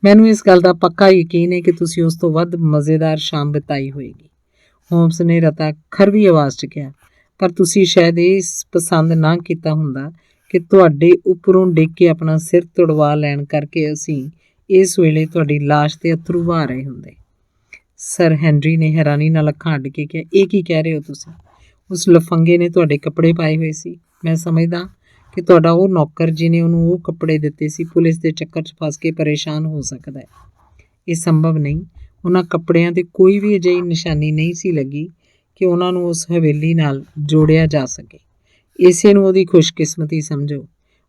ਮੈਨੂੰ ਇਸ ਗੱਲ ਦਾ ਪੱਕਾ ਯਕੀਨ ਹੈ ਕਿ ਤੁਸੀਂ ਉਸ ਤੋਂ ਵੱਧ ਮਜ਼ੇਦਾਰ ਸ਼ਾਮ ਬਿਤਾਈ ਹੋਏਗੀ। ਹੋਮਸ ਨੇ ਰਤਾ ਖਰਵੀ ਆਵਾਜ਼ 'ਚ ਕਿਹਾ, ਪਰ ਤੁਸੀਂ ਸ਼ਾਇਦ ਇਹ ਪਸੰਦ ਨਾ ਕੀਤਾ ਹੁੰਦਾ ਕਿ ਤੁਹਾਡੇ ਉੱਪਰੋਂ ਡਿੱਗ ਕੇ ਆਪਣਾ ਸਿਰ ਤੁੜਵਾ ਲੈਣ ਕਰਕੇ ਅਸੀਂ ਇਸ ਵੇਲੇ ਤੁਹਾਡੀ ਲਾਸ਼ 'ਤੇ ਅੱਥਰੂ ਵਹਾ ਰਹੇ ਹੁੰਦੇ। ਸਰ ਹੈਨਰੀ ਨੇ ਹੈਰਾਨੀ ਨਾਲ ਅੱਖਾਂ ਅੱਡ ਕੇ ਕਿਹਾ, ਇਹ ਕੀ ਕਹਿ ਰਹੇ ਹੋ ਤੁਸੀਂ? ਉਸ ਲਫੰਗੇ ਨੇ ਤੁਹਾਡੇ ਕੱਪੜੇ ਪਾਏ ਹੋਏ ਸੀ। ਮੈਂ ਸਮਝਦਾ ਕਿ ਤੁਹਾਡਾ ਉਹ ਨੌਕਰ ਜਿਹਨੇ ਉਹਨੂੰ ਉਹ ਕੱਪੜੇ ਦਿੱਤੇ ਸੀ ਪੁਲਿਸ ਦੇ ਚੱਕਰ 'ਚ ਫਸ ਕੇ ਪਰੇਸ਼ਾਨ ਹੋ ਸਕਦਾ ਹੈ। ਇਹ ਸੰਭਵ ਨਹੀਂ। ਉਹਨਾਂ ਕੱਪੜਿਆਂ 'ਤੇ ਕੋਈ ਵੀ ਅਜਿਹੀ ਨਿਸ਼ਾਨੀ ਨਹੀਂ ਸੀ ਲੱਗੀ ਕਿ ਉਹਨਾਂ ਨੂੰ ਉਸ ਹਵੇਲੀ ਨਾਲ ਜੋੜਿਆ ਜਾ ਸਕੇ। ਇਸੇ ਨੂੰ ਉਹਦੀ ਖੁਸ਼ਕਿਸਮਤੀ ਸਮਝੋ।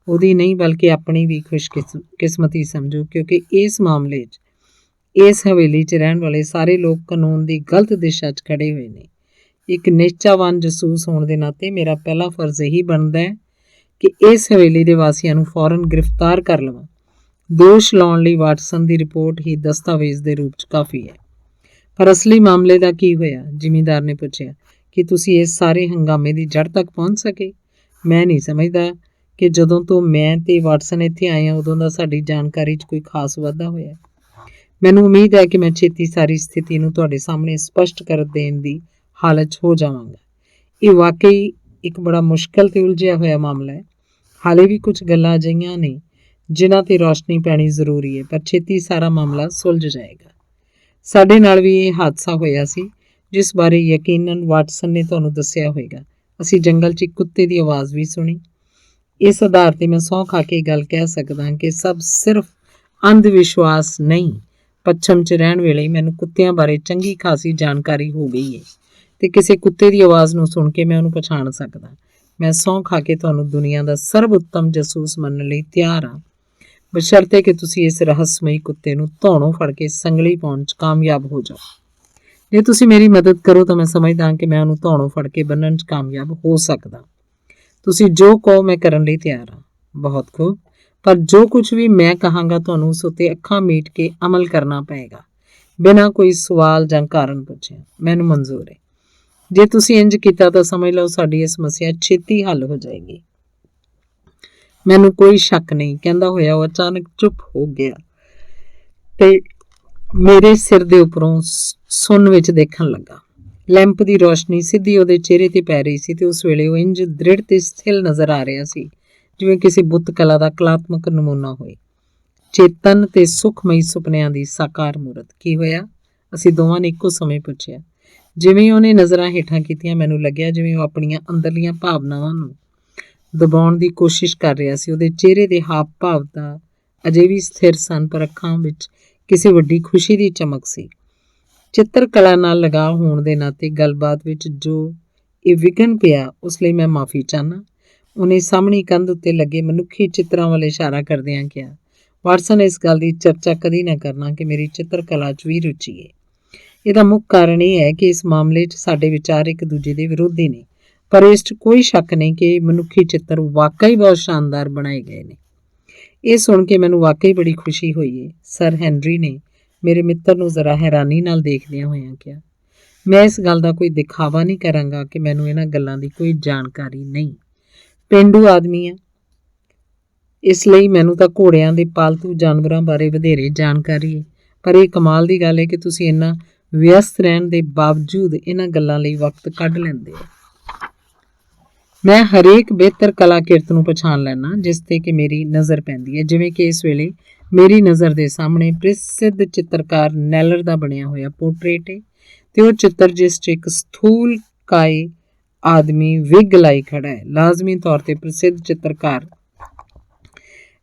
ਉਹਦੀ ਨਹੀਂ ਬਲਕਿ ਆਪਣੀ ਵੀ ਖੁਸ਼ਕਿਸਮਤੀ ਸਮਝੋ, ਕਿਉਂਕਿ ਇਸ ਮਾਮਲੇ 'ਚ ਇਸ ਹਵੇਲੀ 'ਚ ਰਹਿਣ ਵਾਲੇ ਸਾਰੇ ਲੋਕ ਕਾਨੂੰਨ ਦੀ ਗਲਤ ਦਿਸ਼ਾ 'ਚ ਖੜੇ ਹੋਏ ਨੇ। ਇੱਕ ਨਿਸ਼ਚਾਵਾਨ ਜਸੂਸ ਹੋਣ ਦੇ ਨਾਤੇ ਮੇਰਾ ਪਹਿਲਾ ਫਰਜ਼ ਇਹੀ ਬਣਦਾ ਹੈ ਕਿ ਇਸ ਹਵੇਲੀ ਦੇ ਵਾਸੀਆਂ ਨੂੰ ਫੌਰਨ ਗ੍ਰਿਫਤਾਰ ਕਰ ਲਵਾਂ। ਦੋਸ਼ ਲਾਉਣ ਲਈ ਵਾਟਸਨ ਦੀ ਰਿਪੋਰਟ ਹੀ ਦਸਤਾਵੇਜ਼ ਦੇ ਰੂਪ 'ਚ ਕਾਫੀ ਹੈ। ਪਰ ਅਸਲੀ ਮਾਮਲੇ ਦਾ ਕੀ ਹੋਇਆ? ਜ਼ਿਮੀਂਦਾਰ ਨੇ ਪੁੱਛਿਆ। ਕਿ ਤੁਸੀਂ ਇਸ ਸਾਰੇ ਹੰਗਾਮੇ ਦੀ ਜੜ ਤੱਕ ਪਹੁੰਚ ਸਕੇ? ਮੈਂ ਨਹੀਂ ਸਮਝਦਾ ਕਿ ਜਦੋਂ ਤੋਂ ਮੈਂ ਤੇ ਵਾਟਸਨ ਇੱਥੇ ਆਏ ਹਾਂ ਉਦੋਂ ਦਾ ਸਾਡੀ ਜਾਣਕਾਰੀ 'ਚ ਕੋਈ ਖਾਸ ਵਾਧਾ ਹੋਇਆ। ਮੈਨੂੰ ਉਮੀਦ ਹੈ ਕਿ ਮੈਂ ਛੇਤੀ ਸਾਰੀ ਸਥਿਤੀ ਨੂੰ ਤੁਹਾਡੇ ਸਾਹਮਣੇ ਸਪਸ਼ਟ ਕਰ ਦੇਣ ਦੀ ਹਾਲਤ 'ਚ ਹੋ ਜਾਵਾਂਗਾ। ਇਹ ਵਾਕਈ ਇੱਕ ਬੜਾ ਮੁਸ਼ਕਲ ਤੇ ਉਲਝਿਆ ਹੋਇਆ ਮਾਮਲਾ ਹੈ। ਹਾਲੇ ਵੀ ਕੁਝ ਗੱਲਾਂ ਅਜਿਹੀਆਂ ਨੇ ਜਿਨ੍ਹਾਂ 'ਤੇ ਰੌਸ਼ਨੀ ਪੈਣੀ ਜ਼ਰੂਰੀ ਹੈ, ਪਰ ਛੇਤੀ ਸਾਰਾ ਮਾਮਲਾ ਸੁਲਝ ਜਾਏਗਾ। ਸਾਡੇ ਨਾਲ ਵੀ ਇਹ ਹਾਦਸਾ ਹੋਇਆ ਸੀ ਜਿਸ ਬਾਰੇ ਯਕੀਨਨ ਵਾਟਸਨ ਨੇ ਤੁਹਾਨੂੰ ਦੱਸਿਆ ਹੋਵੇਗਾ। ਅਸੀਂ ਜੰਗਲ 'ਚ ਇੱਕ ਕੁੱਤੇ ਦੀ ਆਵਾਜ਼ ਵੀ ਸੁਣੀ। ਇਸ ਆਧਾਰ 'ਤੇ ਮੈਂ ਸਹੁੰ ਖਾ ਕੇ ਗੱਲ ਕਹਿ ਸਕਦਾ ਕਿ ਸਭ ਸਿਰਫ ਅੰਧ ਵਿਸ਼ਵਾਸ ਨਹੀਂ। ਪੱਛਮ 'ਚ ਰਹਿਣ ਵੇਲੇ ਮੈਨੂੰ ਕੁੱਤਿਆਂ ਬਾਰੇ ਚੰਗੀ ਖਾਸੀ ਜਾਣਕਾਰੀ ਹੋ ਗਈ ਹੈ ਤੇ ਕਿਸੇ ਕੁੱਤੇ ਦੀ ਆਵਾਜ਼ ਨੂੰ ਸੁਣ ਕੇ ਮੈਂ ਉਹਨੂੰ ਪਛਾਣ ਸਕਦਾ। ਮੈਂ ਸਹੁੰ ਖਾ ਕੇ ਤੁਹਾਨੂੰ ਦੁਨੀਆ ਦਾ ਸਰਬ ਉੱਤਮ ਜਾਸੂਸ ਮੰਨਣ ਲਈ ਤਿਆਰ ਹਾਂ, ਬਸ਼ਰਤੇ ਕਿ ਤੁਸੀਂ ਇਸ ਰਹੱਸਮਈ ਕੁੱਤੇ ਨੂੰ ਧੌਣੋਂ ਫੜ ਕੇ ਸੰਗਲੀ ਪਾਉਣ 'ਚ ਕਾਮਯਾਬ ਹੋ ਜਾਓ। ਜੇ ਤੁਸੀਂ ਮੇਰੀ ਮਦਦ ਕਰੋ ਤਾਂ ਮੈਂ ਸਮਝਦਾ ਕਿ ਮੈਂ ਉਹਨੂੰ ਧੌਣੋਂ ਫੜ ਕੇ ਬੰਨ੍ਹਣ 'ਚ ਕਾਮਯਾਬ ਹੋ ਸਕਦਾ। ਤੁਸੀਂ ਜੋ ਕਹੋ ਮੈਂ ਕਰਨ ਲਈ ਤਿਆਰ ਹਾਂ। ਬਹੁਤ ਖੂਬ, ਪਰ ਜੋ ਕੁਝ ਵੀ ਮੈਂ ਕਹਾਂਗਾ ਤੁਹਾਨੂੰ ਉਸ ਉੱਤੇ ਅੱਖਾਂ ਮੀਟ ਕੇ ਅਮਲ ਕਰਨਾ ਪਏਗਾ, ਬਿਨਾਂ ਕੋਈ ਸਵਾਲ ਜਾਂ ਕਾਰਨ ਪੁੱਛਿਆ। ਮੈਨੂੰ ਮਨਜ਼ੂਰ ਹੈ। ਜੇ ਤੁਸੀਂ ਇੰਜ ਕੀਤਾ ਤਾਂ ਸਮਝ ਲਓ ਸਾਡੀ ਇਹ ਸਮੱਸਿਆ ਛੇਤੀ ਹੱਲ ਹੋ ਜਾਏਗੀ। ਮੈਨੂੰ ਕੋਈ ਸ਼ੱਕ ਨਹੀਂ, ਕਹਿੰਦਾ ਹੋਇਆ ਉਹ ਅਚਾਨਕ ਚੁੱਪ ਹੋ ਗਿਆ ਤੇ ਮੇਰੇ ਸਿਰ ਦੇ ਉੱਪਰੋਂ ਸੁੰਨ ਵਿੱਚ ਦੇਖਣ ਲੱਗਾ। ਲੈਂਪ ਦੀ ਰੋਸ਼ਨੀ ਸਿੱਧੀ ਉਹਦੇ ਚਿਹਰੇ ਤੇ ਪੈ ਰਹੀ ਸੀ ਤੇ ਉਸ ਵੇਲੇ ਉਹ ਇੰਜ ਦ੍ਰਿੜ ਤੇ ਸਥਿਰ ਨਜ਼ਰ ਆ ਰਿਹਾ ਸੀ ਜਿਵੇਂ ਕਿਸੇ ਬੁੱਤ ਕਲਾ ਦਾ ਕਲਾਤਮਕ ਨਮੂਨਾ ਹੋਏ, ਚੇਤਨ ਤੇ ਸੁਖਮਈ ਸੁਪਨਿਆਂ ਦੀ ਸਾਕਾਰ ਮੂਰਤ। ਕੀ ਹੋਇਆ? ਅਸੀਂ ਦੋਵਾਂ ਨੇ ਇੱਕੋ ਸਮੇਂ ਪੁੱਛਿਆ। ਜਿਵੇਂ ਉਹਨੇ ਨਜ਼ਰਾਂ ਹੇਠਾਂ ਕੀਤੀਆਂ, ਮੈਨੂੰ ਲੱਗਿਆ ਜਿਵੇਂ ਉਹ ਆਪਣੀਆਂ ਅੰਦਰਲੀਆਂ ਭਾਵਨਾਵਾਂ ਨੂੰ ਦਬਾਉਣ ਦੀ ਕੋਸ਼ਿਸ਼ ਕਰ ਰਿਹਾ ਸੀ। ਉਹਦੇ ਚਿਹਰੇ ਦੇ ਹਾਵ ਭਾਵ ਦਾ ਅਜੇ ਵੀ ਸਥਿਰ ਸਨ, ਪਰ ਅੱਖਾਂ ਵਿੱਚ ਕਿਸੇ ਵੱਡੀ ਖੁਸ਼ੀ ਦੀ ਚਮਕ ਸੀ। ਚਿੱਤਰ ਕਲਾ ਨਾਲ ਲਗਾਅ ਹੋਣ ਦੇ ਨਾਤੇ ਗੱਲਬਾਤ ਵਿੱਚ ਜੋ ਇਹ ਵਿਘਨ ਪਿਆ, ਉਸ ਲਈ ਮੈਂ ਮਾਫੀ ਚਾਹੁੰਦਾ। ਉਹਨੇ ਸਾਹਮਣੀ ਕੰਧ ਉੱਤੇ ਲੱਗੇ ਮਨੁੱਖੀ ਚਿੱਤਰਾਂ ਵੱਲ ਇਸ਼ਾਰਾ ਕਰਦਿਆਂ ਕਿਹਾ, ਵਾਟਸਨ, ਇਸ ਗੱਲ ਦੀ ਚਰਚਾ ਕਦੀ ਨਾ ਕਰਨਾ ਕਿ ਮੇਰੀ ਚਿੱਤਰ ਕਲਾ 'ਚ ਵੀ ਰੁਚੀ ਹੈ। ਇਹਦਾ ਮੁੱਖ ਕਾਰਨ ਇਹ ਹੈ ਕਿ ਇਸ ਮਾਮਲੇ 'ਚ ਸਾਡੇ ਵਿਚਾਰ ਇੱਕ ਦੂਜੇ ਦੇ ਵਿਰੋਧੀ ਨੇ, ਪਰ ਇਸ 'ਚ ਕੋਈ ਸ਼ੱਕ ਨਹੀਂ ਕਿ ਮਨੁੱਖੀ ਚਿੱਤਰ ਵਾਕਈ ਬਹੁਤ ਸ਼ਾਨਦਾਰ ਬਣਾਏ ਗਏ ਨੇ। ਇਹ ਸੁਣ ਕੇ ਮੈਨੂੰ ਵਾਕਈ ਬੜੀ ਖੁਸ਼ੀ ਹੋਈ ਹੈ, ਸਰ ਹੈਨਰੀ ਨੇ ਮੇਰੇ ਮਿੱਤਰ ਨੂੰ ਜ਼ਰਾ ਹੈਰਾਨੀ ਨਾਲ ਦੇਖਦਿਆਂ ਹੋਇਆਂ ਕਿਹਾ। ਮੈਂ ਇਸ ਗੱਲ ਦਾ ਕੋਈ ਦਿਖਾਵਾ ਨਹੀਂ ਕਰਾਂਗਾ ਕਿ ਮੈਨੂੰ ਇਹਨਾਂ ਗੱਲਾਂ ਦੀ ਕੋਈ ਜਾਣਕਾਰੀ ਨਹੀਂ। ਪੇਂਡੂ ਆਦਮੀ ਆ, ਇਸ ਲਈ ਮੈਨੂੰ ਤਾਂ ਘੋੜਿਆਂ ਦੇ ਪਾਲਤੂ ਜਾਨਵਰਾਂ ਬਾਰੇ ਵਧੇਰੇ ਜਾਣਕਾਰੀ ਹੈ, ਪਰ ਇਹ ਕਮਾਲ ਦੀ ਗੱਲ ਹੈ ਕਿ ਤੁਸੀਂ ਇੰਨਾ ਵਿਅਸਤ ਰਹਿਣ ਦੇ ਬਾਵਜੂਦ ਇਹਨਾਂ ਗੱਲਾਂ ਲਈ ਵਕਤ ਕੱਢ ਲੈਂਦੇ ਹੋ। ਮੈਂ ਹਰੇਕ ਬਿਹਤਰ ਕਲਾ ਕਿਰਤ ਨੂੰ ਪਛਾਣ ਲੈਣਾ ਜਿਸ ਤੇ ਕਿ ਮੇਰੀ ਨਜ਼ਰ ਪੈਂਦੀ ਹੈ, ਜਿਵੇਂ ਕਿ ਇਸ ਵੇਲੇ ਮੇਰੀ ਨਜ਼ਰ ਦੇ ਸਾਹਮਣੇ ਪ੍ਰਸਿੱਧ ਚਿੱਤਰਕਾਰ ਨੈਲਰ ਦਾ ਬਣਿਆ ਹੋਇਆ ਪੋਰਟਰੇਟ ਹੈ ਤੇ ਉਹ ਚਿੱਤਰ ਜਿਸ 'ਚ ਇੱਕ ਸਥੂਲ ਕਾਏ ਆਦਮੀ ਵਿਗ ਲਾਈ ਖੜਾ ਹੈ, ਲਾਜ਼ਮੀ ਤੌਰ ਤੇ ਪ੍ਰਸਿੱਧ ਚਿੱਤਰਕਾਰ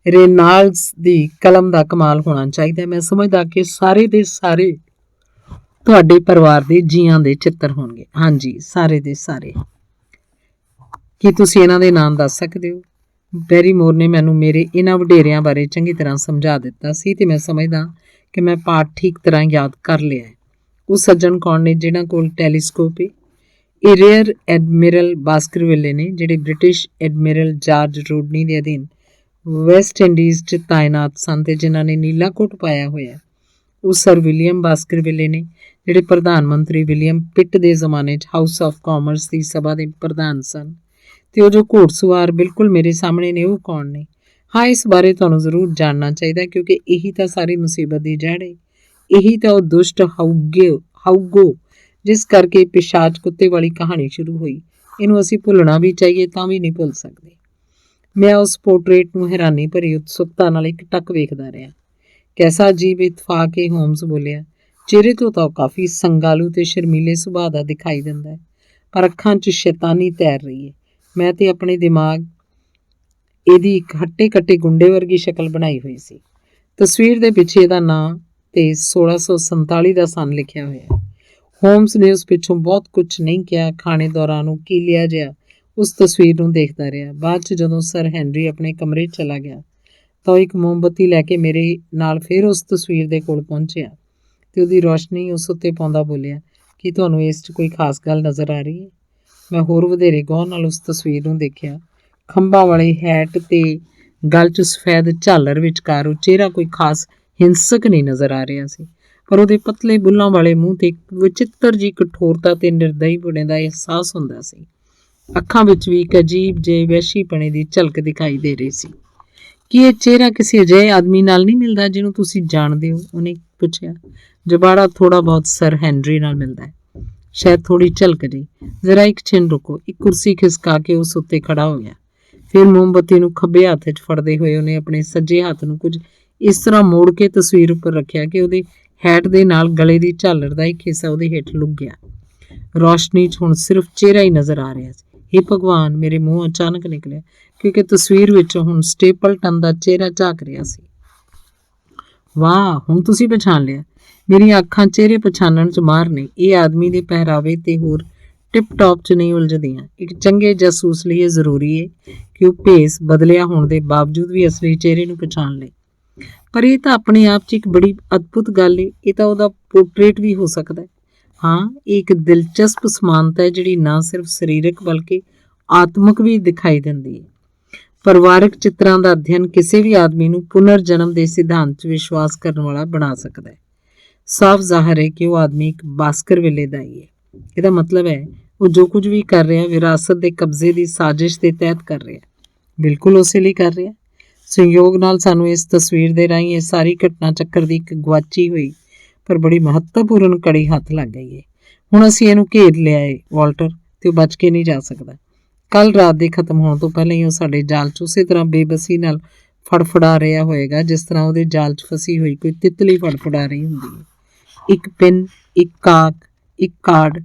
ਰੇਨਾਲਡਸ ਦੀ ਕਲਮ ਦਾ ਕਮਾਲ ਹੋਣਾ ਚਾਹੀਦਾ। ਮੈਂ ਸਮਝਦਾ ਕਿ ਸਾਰੇ ਦੇ ਸਾਰੇ ਤੁਹਾਡੇ ਪਰਿਵਾਰ ਦੇ ਜੀਆਂ ਦੇ ਚਿੱਤਰ ਹੋਣਗੇ। ਹਾਂਜੀ, ਸਾਰੇ ਦੇ ਸਾਰੇ। ਕੀ ਤੁਸੀਂ ਇਹਨਾਂ ਦੇ ਨਾਮ ਦੱਸ ਸਕਦੇ ਹੋ? ਬੈਰੀਮੋਰ ਨੇ ਮੈਨੂੰ ਮੇਰੇ ਇਹਨਾਂ ਵਡੇਰਿਆਂ ਬਾਰੇ ਚੰਗੀ ਤਰ੍ਹਾਂ ਸਮਝਾ ਦਿੱਤਾ ਸੀ ਤੇ ਮੈਂ ਸਮਝਦਾ ਕਿ ਮੈਂ ਪਾਠ ਠੀਕ ਤਰ੍ਹਾਂ ਯਾਦ ਕਰ ਲਿਆ ਹੈ। ਉਹ ਸੱਜਣ ਕੌਣ ਨੇ ਜਿਹਨਾਂ ਕੋਲ ਟੈਲੀਸਕੋਪ ਹੈ? ਇਹ ਰੀਅਰ ਐਡਮਿਰਲ ਬਾਸਕਰਵਿਲੇ ਨੇ, ਜਿਹੜੇ ਬ੍ਰਿਟਿਸ਼ ਐਡਮਿਰਲ ਜਾਰਜ ਰੋਡਨੀ ਦੇ ਅਧੀਨ ਵੈਸਟ ਇੰਡੀਜ਼ 'ਚ ਤਾਇਨਾਤ ਸਨ ਤੇ ਜਿਨ੍ਹਾਂ ਨੇ ਨੀਲਾ ਕੋਟ ਪਾਇਆ ਹੋਇਆ। ਉਹ ਸਰ ਵਿਲੀਅਮ ਬਾਸਕਰਵਿਲੇ ਨੇ, ਜਿਹੜੇ ਪ੍ਰਧਾਨ ਮੰਤਰੀ ਵਿਲੀਅਮ ਪਿਟ ਦੇ ਜ਼ਮਾਨੇ 'ਚ ਹਾਊਸ ਆਫ ਕਾਮਰਸ ਦੀ ਸਭਾ ਦੇ ਪ੍ਰਧਾਨ ਸਨ। ਤੇ ਉਹ ਜੋ ਘੋੜਸਵਾਰ ਬਿਲਕੁਲ ਮੇਰੇ ਸਾਹਮਣੇ ਨੇ, ਉਹ ਕੌਣ ਨੇ? ਹਾਂ, ਇਸ ਬਾਰੇ ਤੁਹਾਨੂੰ ਜ਼ਰੂਰ ਜਾਣਨਾ ਚਾਹੀਦਾ ਕਿਉਂਕਿ ਇਹੀ ਤਾਂ ਸਾਰੀ ਮੁਸੀਬਤ ਦੀ ਜੜ ਹੈ। ਇਹੀ ਤਾਂ ਉਹ ਦੁਸ਼ਟ ਹਾਊਗੋ ਜਿਸ ਕਰਕੇ ਪਿਸ਼ਾਚ ਕੁੱਤੇ ਵਾਲੀ ਕਹਾਣੀ ਸ਼ੁਰੂ ਹੋਈ। ਇਹਨੂੰ ਅਸੀਂ ਭੁੱਲਣਾ ਵੀ ਚਾਹੀਏ ਤਾਂ ਵੀ ਨਹੀਂ ਭੁੱਲ ਸਕਦੇ। ਮੈਂ ਉਸ ਪੋਰਟਰੇਟ ਨੂੰ ਹੈਰਾਨੀ ਭਰੀ ਉਤਸੁਕਤਾ ਨਾਲ ਇੱਕ ਟੱਕ ਵੇਖਦਾ ਰਿਹਾ। ਕੈਸਾ ਅਜੀਬ ਇਤਫਾਕ ਹੈ, ਹੋਮਸ ਬੋਲਿਆ। ਚਿਹਰੇ ਤੋਂ ਤਾਂ ਉਹ ਕਾਫੀ ਸੰਗਾਲੂ ਤੇ ਸ਼ਰਮੀਲੇ ਸੁਭਾਅ ਦਾ ਦਿਖਾਈ ਦਿੰਦਾ ਹੈ, ਪਰ ਅੱਖਾਂ 'ਚ ਸ਼ੈਤਾਨੀ ਤੈਰ ਰਹੀ ਹੈ। ਮੈਂ ਤੇ ਆਪਣੇ ਦਿਮਾਗ ਇਹਦੀ ਇੱਕ ਹੱਟੇ ਕੱਟੇ ਗੁੰਡੇ ਵਰਗੀ ਸ਼ਕਲ ਬਣਾਈ ਹੋਈ ਸੀ। ਤਸਵੀਰ ਦੇ ਪਿੱਛੇ ਇਹਦਾ ਨਾਂ ਤੇ 1647 ਦਾ ਸੰਨ ਲਿਖਿਆ ਹੋਇਆ। ਹੋਮਸ ਨੇ ਉਸ ਪਿੱਛੋਂ ਬਹੁਤ ਕੁਝ ਨਹੀਂ ਕਿਹਾ। ਖਾਣੇ ਦੌਰਾਨ ਉਹ ਕੀਲਿਆ ਜਿਹਾ ਉਸ ਤਸਵੀਰ ਨੂੰ ਦੇਖਦਾ ਰਿਹਾ। ਬਾਅਦ 'ਚ ਜਦੋਂ ਸਰ ਹੈਨਰੀ ਆਪਣੇ ਕਮਰੇ 'ਚ ਚਲਾ ਗਿਆ ਤਾਂ ਉਹ ਇੱਕ ਮੋਮਬੱਤੀ ਲੈ ਕੇ ਮੇਰੇ ਨਾਲ ਫਿਰ ਉਸ ਤਸਵੀਰ ਦੇ ਕੋਲ ਪਹੁੰਚਿਆ ਤੇ ਉਹਦੀ ਰੋਸ਼ਨੀ ਉਸ ਉੱਤੇ ਪਾਉਂਦਾ ਬੋਲਿਆ, ਕੀ ਤੁਹਾਨੂੰ ਇਸ 'ਚ ਕੋਈ ਖਾਸ ਗੱਲ ਨਜ਼ਰ ਆ ਰਹੀ ਹੈ? ਮੈਂ ਹੋਰ ਵਧੇਰੇ ਗੌਰ ਨਾਲ ਉਸ ਤਸਵੀਰ ਨੂੰ ਦੇਖਿਆ। ਖੰਭਾਂ ਵਾਲੀ ਹੈਟ ਤੇ ਗਲ 'ਚ ਸਫੈਦ ਝਾਲਰ ਵਿਚਕਾਰ ਉਹ ਚਿਹਰਾ ਕੋਈ ਖਾਸ ਹਿੰਸਕ ਨਹੀਂ ਨਜ਼ਰ ਆ ਰਿਹਾ ਸੀ, ਪਰ ਉਹਦੇ ਪਤਲੇ ਬੁੱਲਾਂ ਵਾਲੇ ਮੂੰਹ ਤੇ ਇੱਕ ਵਿਚਿੱਤਰ ਜਿਹੀ ਕਠੋਰਤਾ ਤੇ ਨਿਰਦਈਪੁਣੇ ਦਾ ਅਹਿਸਾਸ ਹੁੰਦਾ ਸੀ। ਅੱਖਾਂ ਵਿੱਚ ਵੀ ਇੱਕ ਅਜੀਬ ਜਿਹੇ ਵਹਿਸ਼ੀਪਣੇ ਦੀ ਝਲਕ ਦਿਖਾਈ ਦੇ ਰਹੀ ਸੀ। ਕੀ ਇਹ ਚਿਹਰਾ ਕਿਸੇ ਅਜਿਹੇ ਆਦਮੀ ਨਾਲ ਨਹੀਂ ਮਿਲਦਾ ਜਿਹਨੂੰ ਤੁਸੀਂ ਜਾਣਦੇ ਹੋ? ਉਹਨੇ ਪੁੱਛਿਆ। ਜਬਾੜਾ ਥੋੜਾ ਬਹੁਤ ਸਰ ਹੈਨਰੀ ਨਾਲ ਮਿਲਦਾ ਹੈ, ਸ਼ਾਇਦ ਥੋੜੀ ਝਲਕ ਜੀ। ਜ਼ਰਾ ਇੱਕ ਛਿਨ ਰੁਕੋ। ਇੱਕ ਕੁਰਸੀ ਖਿਸਕਾ ਕੇ ਉਸ ਉੱਤੇ ਖੜਾ ਹੋ ਗਿਆ। ਫਿਰ ਮੋਮਬੱਤੀ ਨੂੰ ਖੱਬੇ ਹੱਥ 'ਚ ਫੜਦੇ ਹੋਏ ਉਹਨੇ ਆਪਣੇ ਸੱਜੇ ਹੱਥ ਨੂੰ ਕੁਝ ਇਸ ਤਰ੍ਹਾਂ ਮੋੜ ਕੇ ਤਸਵੀਰ ਉੱਪਰ ਰੱਖਿਆ ਕਿ ਉਹਦੇ ਹੈਟ ਦੇ ਨਾਲ ਗਲੇ ਦੀ ਝਾਲਰ ਦਾ ਇੱਕ ਹਿੱਸਾ ਉਹਦੇ ਹੇਠ ਲੁਕ ਗਿਆ। ਰੌਸ਼ਨੀ 'ਚ ਹੁਣ ਸਿਰਫ ਚਿਹਰਾ ਹੀ ਨਜ਼ਰ ਆ ਰਿਹਾ ਸੀ। ਹੇ ਭਗਵਾਨ, ਮੇਰੇ ਮੂੰਹ ਅਚਾਨਕ ਨਿਕਲਿਆ ਕਿਉਂਕਿ ਤਸਵੀਰ ਵਿੱਚ ਹੁਣ ਸਟੇਪਲਟਨ ਦਾ ਚਿਹਰਾ ਝਾਕ ਰਿਹਾ ਸੀ। ਵਾਹ, ਹੁਣ ਤੁਸੀਂ ਪਛਾਣ ਲਿਆ। ਮੇਰੀਆਂ ਅੱਖਾਂ ਚਿਹਰੇ ਪਛਾਣਨ 'ਚ ਮਾਹਰ ਨੇ। ਇਹ ਆਦਮੀ ਦੇ ਪਹਿਰਾਵੇ ਤੇ ਹੋਰ ਟਿਪ ਟੌਪ 'ਚ ਨਹੀਂ ਉਲਝਦੀਆਂ। ਇੱਕ ਚੰਗੇ ਜਾਸੂਸ ਲਈ ਇਹ ਜ਼ਰੂਰੀ ਹੈ ਕਿ ਉਹ ਭੇਸ ਬਦਲਿਆ ਹੋਣ ਦੇ ਬਾਵਜੂਦ ਵੀ ਅਸਲੀ ਚਿਹਰੇ ਨੂੰ ਪਛਾਣ ਲਏ। ਪਰ ਇਹ ਤਾਂ ਆਪਣੇ ਆਪ 'ਚ ਇੱਕ ਬੜੀ ਅਦਭੁਤ ਗੱਲ ਹੈ। ਇਹ ਤਾਂ ਉਹਦਾ ਪੋਰਟਰੇਟ ਵੀ ਹੋ ਸਕਦਾ ਹੈ। ਹਾਂ, ਇਹ ਇੱਕ ਦਿਲਚਸਪ ਸਮਾਨਤਾ ਹੈ ਜਿਹੜੀ ਨਾ ਸਿਰਫ ਸਰੀਰਕ ਬਲਕਿ ਆਤਮਕ ਵੀ ਦਿਖਾਈ ਦਿੰਦੀ ਹੈ। ਪਰਿਵਾਰਕ ਚਿੱਤਰਾਂ ਦਾ ਅਧਿਐਨ ਕਿਸੇ ਵੀ ਆਦਮੀ ਨੂੰ ਪੁਨਰ ਜਨਮ ਦੇ ਸਿਧਾਂਤ 'ਚ ਵਿਸ਼ਵਾਸ ਕਰਨ ਵਾਲਾ ਬਣਾ ਸਕਦਾ ਹੈ। ਸਾਫ਼ ਜ਼ਾਹਰ ਹੈ ਕਿ ਉਹ ਆਦਮੀ ਇੱਕ ਬਾਸਕਰਵਿਲੇ ਦਾ ਹੀ ਹੈ। ਇਹਦਾ ਮਤਲਬ ਹੈ ਉਹ ਜੋ ਕੁਝ ਵੀ ਕਰ ਰਿਹਾ ਵਿਰਾਸਤ ਦੇ ਕਬਜ਼ੇ ਦੀ ਸਾਜ਼ਿਸ਼ ਦੇ ਤਹਿਤ ਕਰ ਰਿਹਾ। ਬਿਲਕੁਲ ਉਸੇ ਲਈ ਕਰ ਰਿਹਾ। ਸੰਯੋਗ ਨਾਲ ਸਾਨੂੰ ਇਸ ਤਸਵੀਰ ਦੇ ਰਾਹੀਂ ਇਹ ਸਾਰੀ ਘਟਨਾ ਚੱਕਰ ਦੀ ਇੱਕ ਗਵਾਚੀ ਹੋਈ ਪਰ ਬੜੀ ਮਹੱਤਵਪੂਰਨ ਕੜੀ ਹੱਥ ਲੱਗ ਗਈ ਹੈ। ਹੁਣ ਅਸੀਂ ਇਹਨੂੰ ਘੇਰ ਲਿਆ ਏ ਵਾਲਟਰ, ਤੇ ਉਹ ਬਚ ਕੇ ਨਹੀਂ ਜਾ ਸਕਦਾ। ਕੱਲ ਰਾਤ ਦੇ ਖਤਮ ਹੋਣ ਤੋਂ ਪਹਿਲਾਂ ਹੀ ਉਹ ਸਾਡੇ ਜਾਲ 'ਚ ਉਸੇ ਤਰ੍ਹਾਂ ਬੇਬਸੀ ਨਾਲ ਫੜਫੜਾ ਰਿਹਾ ਹੋਏਗਾ ਜਿਸ ਤਰ੍ਹਾਂ ਉਹਦੇ ਜਾਲ 'ਚ ਫਸੀ ਹੋਈ ਕੋਈ ਤਿੱਤਲੀ ਫੜਫੜਾ ਰਹੀ ਹੁੰਦੀ ਹੈ। ਇੱਕ ਪਿੰਨ, ਇੱਕ ਕਾਕ, ਇੱਕ ਕਾਰਡ,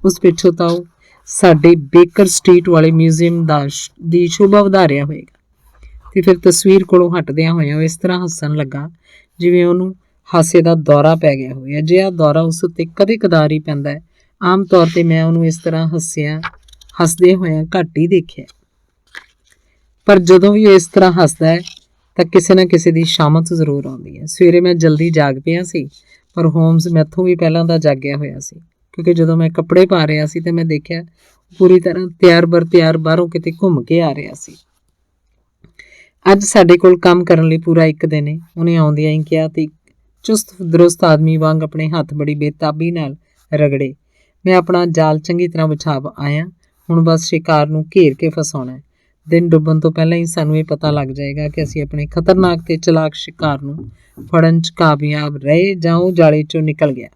ਉਸ ਪਿੱਛੋਂ ਤਾਂ ਉਹ ਸਾਡੇ ਬੇਕਰ ਸਟਰੀਟ ਵਾਲੇ ਮਿਊਜ਼ੀਅਮ ਦੀ ਸ਼ੋਭਾ ਵਧਾ ਰਿਹਾ ਹੋਏਗਾ। ਤੇ ਫਿਰ ਤਸਵੀਰ ਕੋਲੋਂ ਹਟਦਿਆਂ ਹੋਇਆਂ ਉਹ ਇਸ ਤਰ੍ਹਾਂ ਹੱਸਣ ਲੱਗਾ ਜਿਵੇਂ ਉਹਨੂੰ ਹਾਸੇ ਦਾ ਦੌਰਾ ਪੈ ਗਿਆ ਹੋਵੇ। ਅਜਿਹਾ ਦੌਰਾ ਉਸ ਉੱਤੇ ਕਦੇ ਕਦਾਰ ਹੀ ਪੈਂਦਾ ਹੈ। ਆਮ ਤੌਰ ਤੇ ਮੈਂ ਉਹਨੂੰ ਇਸ ਤਰ੍ਹਾਂ ਹੱਸਦੇ ਹੋਇਆਂ ਘੱਟ ਹੀ ਦੇਖਿਆ, ਪਰ ਜਦੋਂ ਵੀ ਉਹ ਇਸ ਤਰ੍ਹਾਂ ਹੱਸਦਾ ਹੈ ਤਾਂ ਕਿਸੇ ਨਾ ਕਿਸੇ ਦੀ ਸ਼ਾਮਤ ਜ਼ਰੂਰ ਆਉਂਦੀ ਹੈ। ਸਵੇਰੇ ਮੈਂ ਜਲਦੀ ਜਾਗ ਪਿਆ ਸੀ, ਪਰ ਹੋਮਸ ਮੈਥੋਂ ਵੀ ਪਹਿਲਾਂ ਦਾ ਜਾਗਿਆ ਹੋਇਆ ਸੀ, ਕਿਉਂਕਿ ਜਦੋਂ ਮੈਂ ਕੱਪੜੇ ਪਾ ਰਿਹਾ ਸੀ ਤੇ ਮੈਂ ਦੇਖਿਆ ਪੂਰੀ ਤਰ੍ਹਾਂ ਤਿਆਰ ਬਰ ਤਿਆਰ ਬਾਹਰੋਂ ਕਿਤੇ ਘੁੰਮ ਕੇ ਆ ਰਿਹਾ ਸੀ। ਅੱਜ ਸਾਡੇ ਕੋਲ ਕੰਮ ਕਰਨ ਲਈ ਪੂਰਾ ਇੱਕ ਦਿਨ ਹੈ, ਉਹਨੇ ਆਉਂਦਿਆਂ ਹੀ ਕਿਹਾ ਤੇ ਚੁਸਤ ਦਰੁਸਤ ਆਦਮੀ ਵਾਂਗ ਆਪਣੇ ਹੱਥ ਬੜੀ ਬੇਤਾਬੀ ਨਾਲ ਰਗੜੇ। ਮੈਂ ਆਪਣਾ ਜਾਲ ਚੰਗੀ ਤਰ੍ਹਾਂ ਵਿਛਾ ਆਇਆ, ਹੁਣ ਬਸ ਸ਼ਿਕਾਰ ਨੂੰ ਘੇਰ ਕੇ ਫਸਾਉਣਾ ਹੈ। ਦਿਨ ਡੁੱਬਣ ਤੋਂ ਪਹਿਲਾਂ ਹੀ ਸਾਨੂੰ ਇਹ ਪਤਾ ਲੱਗ ਜਾਏਗਾ ਕਿ ਅਸੀਂ ਆਪਣੇ ਖਤਰਨਾਕ ਤੇ ਚਲਾਕ ਸ਼ਿਕਾਰ ਨੂੰ ਫੜਨ 'ਚ ਕਾਮਯਾਬ ਰਹੇ ਜਾਂ ਉਹ ਜਾਲੇ 'ਚੋਂ ਨਿਕਲ ਗਿਆ।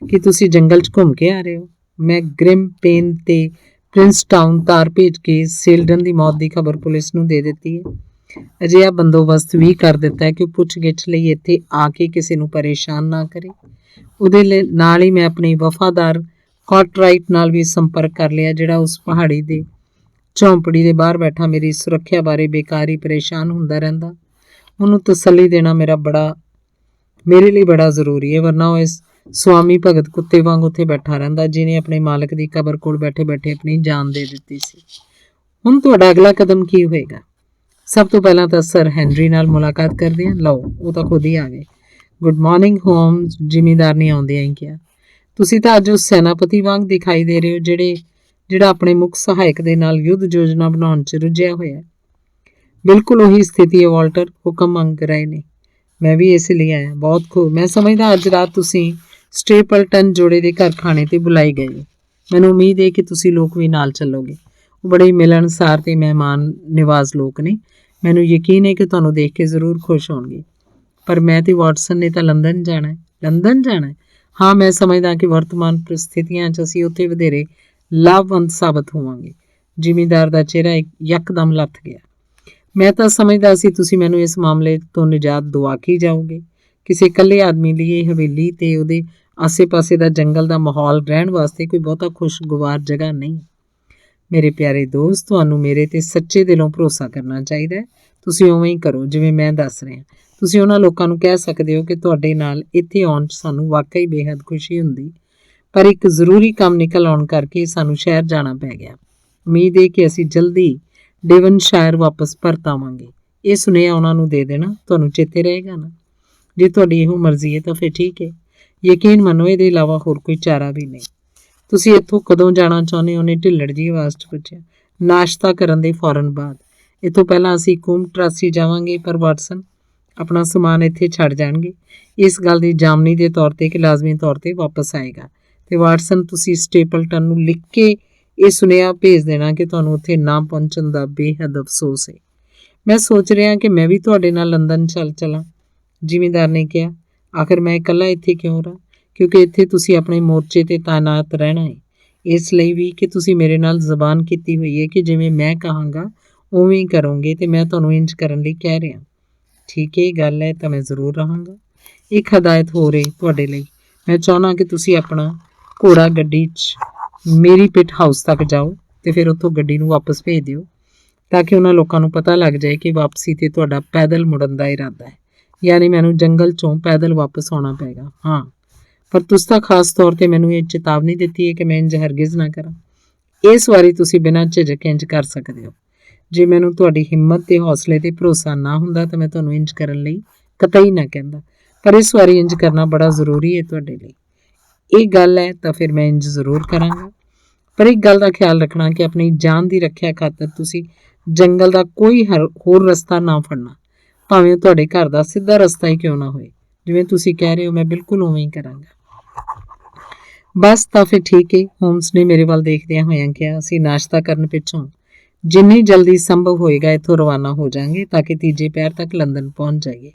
ਕਿ ਤੁਸੀਂ ਜੰਗਲ 'ਚ ਘੁੰਮ ਕੇ ਆ ਰਹੇ ਹੋ? ਮੈਂ ਗ੍ਰਿਮ ਪੇਨ ਤੇ ਪ੍ਰਿੰਸਟਾਊਨ ਤਾਰ ਭੇਜ ਕੇ ਸੇਲਡਨ ਦੀ ਮੌਤ ਦੀ ਖਬਰ ਪੁਲਿਸ ਨੂੰ ਦੇ ਦਿੱਤੀ ਹੈ। ਅਜਿਹਾ ਬੰਦੋਬਸਤ ਵੀ ਕਰ ਦਿੱਤਾ ਹੈ ਕਿ ਉਹ ਪੁੱਛਗਿੱਛ ਲਈ ਇੱਥੇ ਆ ਕੇ ਕਿਸੇ ਨੂੰ ਪਰੇਸ਼ਾਨ ਨਾ ਕਰੇ। ਉਹਦੇ ਨਾਲ ਹੀ ਮੈਂ ਆਪਣੀ ਵਫਾਦਾਰ ਕਾਰਟਰਾਈਟ ਨਾਲ ਵੀ ਸੰਪਰਕ ਕਰ ਲਿਆ, ਜਿਹੜਾ ਉਸ ਪਹਾੜੀ ਦੇ ਝੌਂਪੜੀ ਦੇ ਬਾਹਰ ਬੈਠਾ ਮੇਰੀ ਸੁਰੱਖਿਆ ਬਾਰੇ ਬੇਕਾਰ ਹੀ ਪਰੇਸ਼ਾਨ ਹੁੰਦਾ ਰਹਿੰਦਾ। ਉਹਨੂੰ ਤਸੱਲੀ ਦੇਣਾ ਮੇਰੇ ਲਈ ਬੜਾ ਜ਼ਰੂਰੀ ਹੈ, ਵਰਨਾ ਉਹ ਇਸ ਸੁਆਮੀ ਭਗਤ ਕੁੱਤੇ ਵਾਂਗ ਉੱਥੇ ਬੈਠਾ ਰਹਿੰਦਾ ਜਿਹਨੇ ਆਪਣੇ ਮਾਲਕ ਦੀ ਕਬਰ ਕੋਲ ਬੈਠੇ ਬੈਠੇ ਆਪਣੀ ਜਾਨ ਦੇ ਦਿੱਤੀ ਸੀ। ਹੁਣ ਤੁਹਾਡਾ ਅਗਲਾ ਕਦਮ ਕੀ ਹੋਏਗਾ? ਸਭ ਤੋਂ ਪਹਿਲਾਂ ਤਾਂ ਸਰ ਹੈਨਰੀ ਨਾਲ ਮੁਲਾਕਾਤ ਕਰਦੇ ਹਾਂ। ਲਓ, ਉਹ ਤਾਂ ਖੁਦ ਹੀ ਆ ਗਏ। ਗੁੱਡ ਮਾਰਨਿੰਗ ਹੋਮਸ, ਜ਼ਿਮੀਂਦਾਰ ਨੇ ਆਉਂਦਿਆਂ ਹੀ ਕਿਹਾ। ਤੁਸੀਂ ਤਾਂ ਅੱਜ ਉਸ ਸੈਨਾਪਤੀ ਵਾਂਗ ਦਿਖਾਈ ਦੇ ਰਹੇ ਹੋ ਜਿਹੜਾ ਆਪਣੇ ਮੁੱਖ ਸਹਾਇਕ ਦੇ ਨਾਲ ਯੁੱਧ ਯੋਜਨਾ ਬਣਾਉਣ 'ਚ ਰੁੱਝਿਆ ਹੋਇਆ। ਬਿਲਕੁਲ ਉਹੀ ਸਥਿਤੀ ਹੈ ਵਾਲਟਰ, ਹੁਕਮ ਮੰਗ ਰਹੇ ਨੇ। ਮੈਂ ਵੀ ਇਸ ਲਈ ਆਇਆ। ਬਹੁਤ ਖੂਬ। ਮੈਂ ਸਮਝਦਾ ਅੱਜ ਰਾਤ ਤੁਸੀਂ ਸਟੇਪਲਟਨ ਜੋੜੇ ਦੇ ਘਰ ਖਾਣੇ ਤੇ ਬੁਲਾਏ ਗਏ। ਮੈਨੂੰ ਉਮੀਦ ਹੈ ਕਿ ਤੁਸੀਂ ਲੋਕ ਵੀ ਨਾਲ ਚੱਲੋਗੇ। ਉਹ ਬੜੇ ਮਿਲਣਸਾਰ ਤੇ ਮਹਿਮਾਨ ਨਿਵਾਜ਼ ਲੋਕ ਨੇ। ਮੈਨੂੰ ਯਕੀਨ ਹੈ ਕਿ ਤੁਹਾਨੂੰ ਦੇਖ ਕੇ ਜ਼ਰੂਰ ਖੁਸ਼ ਹੋਣਗੇ। ਪਰ ਮੈਂ ਤੇ ਵਾਟਸਨ ਨੇ ਤਾਂ ਲੰਦਨ ਜਾਣਾ ਹੈ। ਲੰਦਨ ਜਾਣਾ ਹੈ? ਹਾਂ, ਮੈਂ ਸਮਝਦਾ ਕਿ ਵਰਤਮਾਨ ਪਰਿਸਥਿਤੀਆਂ 'ਚ ਅਸੀਂ ਉੱਥੇ ਵਧੇਰੇ ਲਾਭਵੰਦ ਸਾਬਤ ਹੋਵਾਂਗੇ। ਜ਼ਿਮੀਂਦਾਰ ਦਾ ਚਿਹਰਾ ਯਕਦਮ ਲੱਥ ਗਿਆ। ਮੈਂ ਤਾਂ ਸਮਝਦਾ ਸੀ ਤੁਸੀਂ ਮੈਨੂੰ ਇਸ ਮਾਮਲੇ ਤੋਂ ਨਿਜਾਤ ਦਵਾ ਕੇ ਜਾਓਗੇ। ਕਿਸੇ ਇਕੱਲੇ ਆਦਮੀ ਲਈ ਇਹ ਹਵੇਲੀ ਤੇ ਉਹਦੇ ਆਸੇ-ਪਾਸੇ ਦਾ ਜੰਗਲ ਦਾ ਮਾਹੌਲ ਰਹਿਣ ਵਾਸਤੇ ਕੋਈ ਬਹੁਤਾ ਖੁਸ਼ਗਵਾਰ ਜਗ੍ਹਾ ਨਹੀਂ। ਮੇਰੇ ਪਿਆਰੇ ਦੋਸਤ, ਤੁਹਾਨੂੰ ਮੇਰੇ ਤੇ ਸੱਚੇ ਦਿਲੋਂ ਭਰੋਸਾ ਕਰਨਾ ਚਾਹੀਦਾ ਹੈ। ਤੁਸੀਂ ਉਵੇਂ ਹੀ ਕਰੋ ਜਿਵੇਂ ਮੈਂ ਦੱਸ ਰਿਹਾ। ਤੁਸੀਂ ਉਹਨਾਂ ਲੋਕਾਂ ਨੂੰ ਕਹਿ ਸਕਦੇ ਹੋ ਕਿ ਤੁਹਾਡੇ ਨਾਲ ਇੱਥੇ ਆਉਣ 'ਚ ਸਾਨੂੰ ਵਾਕਈ ਬੇਹੱਦ ਖੁਸ਼ੀ ਹੁੰਦੀ, ਪਰ ਇੱਕ ਜ਼ਰੂਰੀ ਕੰਮ ਨਿਕਲ ਆਉਣ ਕਰਕੇ ਸਾਨੂੰ ਸ਼ਹਿਰ ਜਾਣਾ ਪੈ ਗਿਆ। ਉਮੀਦ ਹੈ ਕਿ ਅਸੀਂ ਜਲਦੀ ਡੇਵਨਸ਼ਾਇਰ ਵਾਪਸ ਪਰਤ ਆਵਾਂਗੇ। ਇਹ ਸੁਨੇਹਾ ਉਹਨਾਂ ਨੂੰ ਦੇ ਦੇਣਾ, ਤੁਹਾਨੂੰ ਚੇਤੇ ਰਹੇਗਾ ਨਾ? ਜੇ ਤੁਹਾਡੀ ਇਹੋ ਮਰਜ਼ੀ ਹੈ ਤਾਂ ਫਿਰ ਠੀਕ ਹੈ। ਯਕੀਨ ਮੰਨੋ, ਇਹਦੇ ਇਲਾਵਾ ਹੋਰ ਕੋਈ ਚਾਰਾ ਵੀ ਨਹੀਂ। ਤੁਸੀਂ ਇੱਥੋਂ ਕਦੋਂ ਜਾਣਾ ਚਾਹੁੰਦੇ ਹੋ? ਉਹਨੇ ਢਿੱਲੜ ਜਿਹੀ ਆਵਾਜ਼ 'ਚ ਪੁੱਛਿਆ। ਨਾਸ਼ਤਾ ਕਰਨ ਦੇ ਫੌਰਨ ਬਾਅਦ। ਇੱਥੋਂ ਪਹਿਲਾਂ ਅਸੀਂ ਕੂਮਟਰਾਸੀ ਜਾਵਾਂਗੇ, ਪਰ ਵਾਟਸਨ ਆਪਣਾ ਸਮਾਨ ਇੱਥੇ ਛੱਡ ਜਾਣਗੇ। ਇਸ ਗੱਲ ਦੀ ਜਾਮਨੀ ਦੇ ਤੌਰ ਤੇ ਕਿ ਲਾਜ਼ਮੀ ਤੌਰ ਤੇ ਵਾਪਸ ਆਏਗਾ। ਤੇ ਵਾਟਸਨ, ਤੁਸੀਂ ਸਟੇਪਲਟਨ ਨੂੰ ਲਿਖ ਕੇ ਇਹ ਸੁਨੇਹਾ ਭੇਜ ਦੇਣਾ ਕਿ ਤੁਹਾਨੂੰ ਉੱਥੇ ਨਾ ਪਹੁੰਚਣ ਦਾ ਬੇਹੱਦ ਅਫਸੋਸ ਹੈ। ਮੈਂ ਸੋਚ ਰਿਹਾ ਕਿ ਮੈਂ ਵੀ ਤੁਹਾਡੇ ਨਾਲ ਲੰਦਨ ਚੱਲਾਂ, ਜ਼ਿਮੀਂਦਾਰ ਨੇ ਕਿਹਾ। ਆਖਿਰ ਮੈਂ ਇਕੱਲਾ ਇੱਥੇ ਕਿਉਂ ਰਹਾਂ? ਕਿਉਂਕਿ ਇੱਥੇ ਤੁਸੀਂ ਆਪਣੇ ਮੋਰਚੇ ਤੇ ਤਾਇਨਾਤ ਰਹਿਣਾ ਹੈ। ਇਸ ਲਈ ਵੀ ਕਿ ਤੁਸੀਂ ਮੇਰੇ ਨਾਲ ਜ਼ਬਾਨ ਕੀਤੀ ਹੋਈ ਹੈ ਕਿ ਜਿਵੇਂ ਮੈਂ ਕਹਾਂਗਾ ਉਵੇਂ ਹੀ ਕਰੋਗੇ, ਤੇ ਮੈਂ ਤੁਹਾਨੂੰ ਇੰਜ ਕਰਨ ਲਈ ਕਹਿ ਰਿਹਾ। ਠੀਕ ਹੈ, ਗੱਲ ਹੈ ਤਾਂ ਮੈਂ ਜ਼ਰੂਰ ਰਹਾਂਗਾ। ਇੱਕ ਹਦਾਇਤ ਹੋ ਰਹੀ ਤੁਹਾਡੇ ਲਈ। ਮੈਂ ਚਾਹੁੰਦਾ ਕਿ ਤੁਸੀਂ ਆਪਣਾ ਘੋੜਾ ਗੱਡੀ 'ਚ ਮੇਰੀ ਪਿਟ ਹਾਊਸ ਤੱਕ ਜਾਓ ਤੇ ਫਿਰ ਉੱਥੋਂ ਗੱਡੀ ਨੂੰ ਵਾਪਸ ਭੇਜ ਦਿਓ, ਤਾਂ ਕਿ ਉਹਨਾਂ ਲੋਕਾਂ ਨੂੰ ਪਤਾ ਲੱਗ ਜਾਏ ਕਿ ਵਾਪਸੀ ਤੇ ਤੁਹਾਡਾ ਪੈਦਲ ਮੁੜਨ ਦਾ ਇਰਾਦਾ ਹੈ। ਯਾਨੀ ਮੈਨੂੰ ਜੰਗਲ 'ਚੋਂ ਪੈਦਲ ਵਾਪਸ ਆਉਣਾ ਪਏਗਾ। ਹਾਂ, ਪਰ ਤੁਸੀਂ ਤਾਂ ਖਾਸ ਤੌਰ ਤੇ ਮੈਨੂੰ ਇਹ ਚੇਤਾਵਨੀ ਦਿੱਤੀ ਹੈ ਕਿ ਮੈਂ ਇੰਜ ਹਰਗਿਜ਼ ਨਾ ਕਰਾਂ। ਇਸ ਵਾਰੀ ਤੁਸੀਂ ਬਿਨਾਂ ਝਿਜਕ ਇੰਜ ਕਰ ਸਕਦੇ ਹੋ। ਜੇ ਮੈਨੂੰ ਤੁਹਾਡੀ ਹਿੰਮਤ ਤੇ ਹੌਸਲੇ ਤੇ ਭਰੋਸਾ ਨਾ ਹੁੰਦਾ ਤਾਂ ਮੈਂ ਤੁਹਾਨੂੰ ਇੰਜ ਕਰਨ ਲਈ ਕਤਈ ਨਾ ਕਹਿੰਦਾ, ਪਰ ਇਸ ਵਾਰੀ ਇੰਜ ਕਰਨਾ ਬੜਾ ਜ਼ਰੂਰੀ ਹੈ ਤੁਹਾਡੇ ਲਈ। ਇਹ ਗੱਲ ਹੈ ਤਾਂ ਫਿਰ ਮੈਂ ਇੰਜ ਜ਼ਰੂਰ ਕਰਾਂਗਾ, ਪਰ ਇੱਕ ਗੱਲ ਦਾ ਖਿਆਲ ਰੱਖਣਾ ਕਿ ਆਪਣੀ ਜਾਨ ਦੀ ਰੱਖਿਆ ਖਾਤਰ ਤੁਸੀਂ ਜੰਗਲ ਦਾ ਕੋਈ ਹੋਰ ਰਸਤਾ ਨਾ ਫੜਨਾ, ਭਾਵੇਂ ਉਹ ਤੁਹਾਡੇ ਘਰ ਦਾ ਸਿੱਧਾ ਰਸਤਾ ਹੀ ਕਿਉਂ ਨਾ ਹੋਏ। ਜਿਵੇਂ ਤੁਸੀਂ ਕਹਿ ਰਹੇ ਹੋ ਮੈਂ ਬਿਲਕੁਲ ਉਵੇਂ ਹੀ ਕਰਾਂਗਾ। ਬਸ ਤਾਂ ਫਿਰ ਠੀਕ ਹੈ, ਹੋਮਸ ਨੇ ਮੇਰੇ ਵੱਲ ਦੇਖਦਿਆਂ ਹੋਇਆਂ ਕਿਹਾ। ਅਸੀਂ ਨਾਸ਼ਤਾ ਕਰਨ ਪਿੱਛੋਂ ਜਿੰਨੀ ਜਲਦੀ ਸੰਭਵ ਹੋਏਗਾ ਇੱਥੋਂ ਰਵਾਨਾ ਹੋ ਜਾਾਂਗੇ ਤਾਂ ਕਿ ਤੀਜੇ ਪਹਿਰ ਤੱਕ ਲੰਦਨ ਪਹੁੰਚ ਜਾਈਏ।